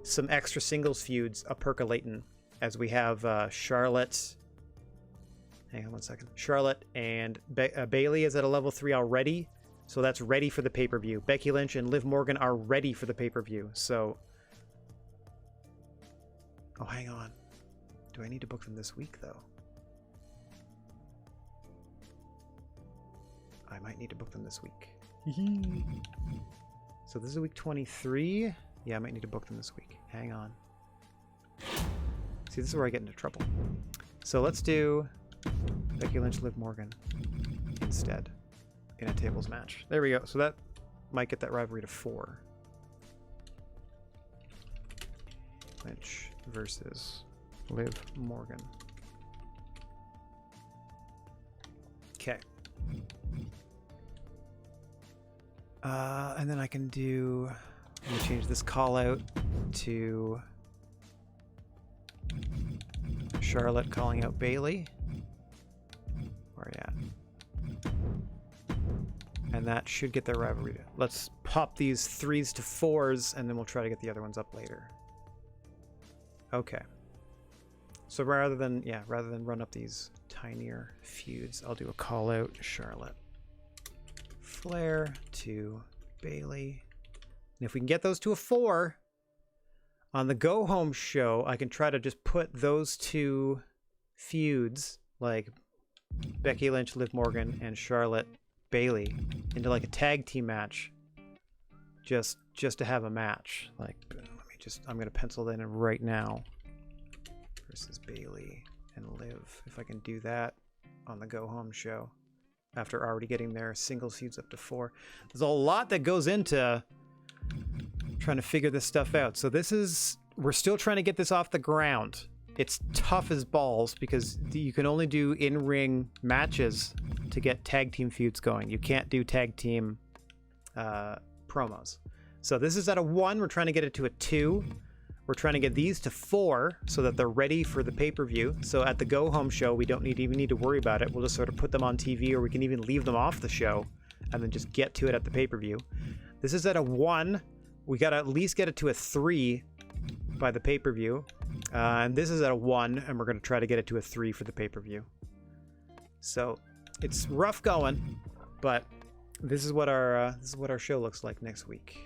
some extra singles feuds percolating, as we have Charlotte. Hang on 1 second. Charlotte and Bailey is at a level 3 already, so that's ready for the pay-per-view. Becky Lynch and Liv Morgan are ready for the pay-per-view. So. Oh, hang on. Do I need to book them this week, though? I might need to book them this week. So this is week 23. Yeah, I might need to book them this week. Hang on. See, this is where I get into trouble. So let's do Becky Lynch, Liv Morgan instead in a tables match. There we go. So that might get that rivalry to 4. Lynch versus Liv Morgan. Okay. And then I can do, I'm gonna change this call out to Charlotte calling out Bailey. Where are you at? And that should get their rivalry to. Let's pop these 3s to 4s, and then we'll try to get the other ones up later. Okay. So rather than run up these tinier feuds, I'll do a call out Charlotte. Flair to Bailey. And if we can get those to a 4 on the go home show, I can try to just put those 2 feuds, like Becky Lynch, Liv Morgan, and Charlotte Bailey, into like a tag team match. Just to have a match. Like, I'm gonna pencil that in right now. Versus Bailey and Liv. If I can do that on the go home show after already getting their singles feuds up to 4. There's a lot that goes into trying to figure this stuff out. So we're still trying to get this off the ground. It's tough as balls because you can only do in-ring matches to get tag team feuds going. You can't do tag team promos. So this is at a 1. We're trying to get it to a 2. We're trying to get these to 4 so that they're ready for the pay-per-view. So at the go-home show, we don't even need to worry about it. We'll just sort of put them on TV, or we can even leave them off the show and then just get to it at the pay-per-view. This is at a 1. We got to at least get it to a 3 by the pay-per-view. And this is at a 1, and we're going to try to get it to a 3 for the pay-per-view. So it's rough going, but this is what our show looks like next week.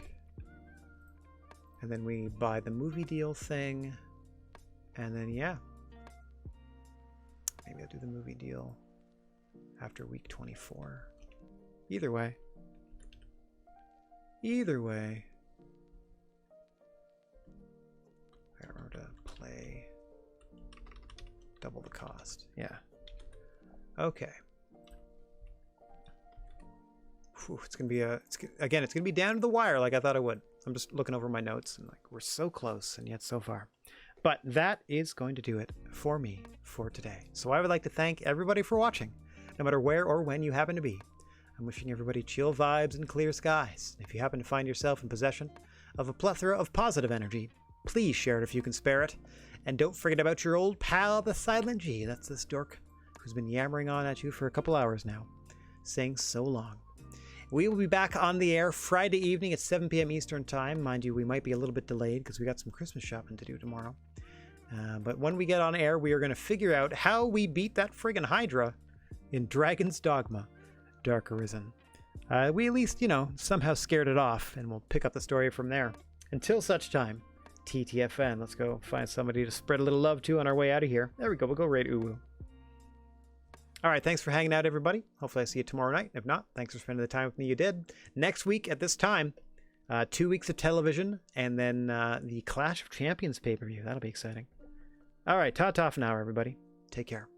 And then we buy the movie deal thing. And then, yeah. Maybe I'll do the movie deal after week 24. Either way. Either way. I gotta remember to play double the cost. Yeah. Okay. Whew, it's gonna be it's gonna be down to the wire like I thought it would. I'm just looking over my notes and like, we're so close and yet so far. But that is going to do it for me for today. So I would like to thank everybody for watching, no matter where or when you happen to be. I'm wishing everybody chill vibes and clear skies. If you happen to find yourself in possession of a plethora of positive energy, please share it if you can spare it. And don't forget about your old pal, the Silent G. That's this dork who's been yammering on at you for a couple hours now, saying so long. We will be back on the air Friday evening at 7 p.m. Eastern Time. Mind you, we might be a little bit delayed because we got some Christmas shopping to do tomorrow. But when we get on air, we are going to figure out how we beat that friggin' Hydra in Dragon's Dogma, Dark Arisen. We at least, somehow scared it off, and we'll pick up the story from there. Until such time, TTFN. Let's go find somebody to spread a little love to on our way out of here. There we go. We'll go raid Uwu. All right. Thanks for hanging out, everybody. Hopefully I see you tomorrow night. If not, thanks for spending the time with me you did. Next week at this time, 2 weeks of television, and then the Clash of Champions pay-per-view. That'll be exciting. All right. Ta-ta for now, everybody. Take care.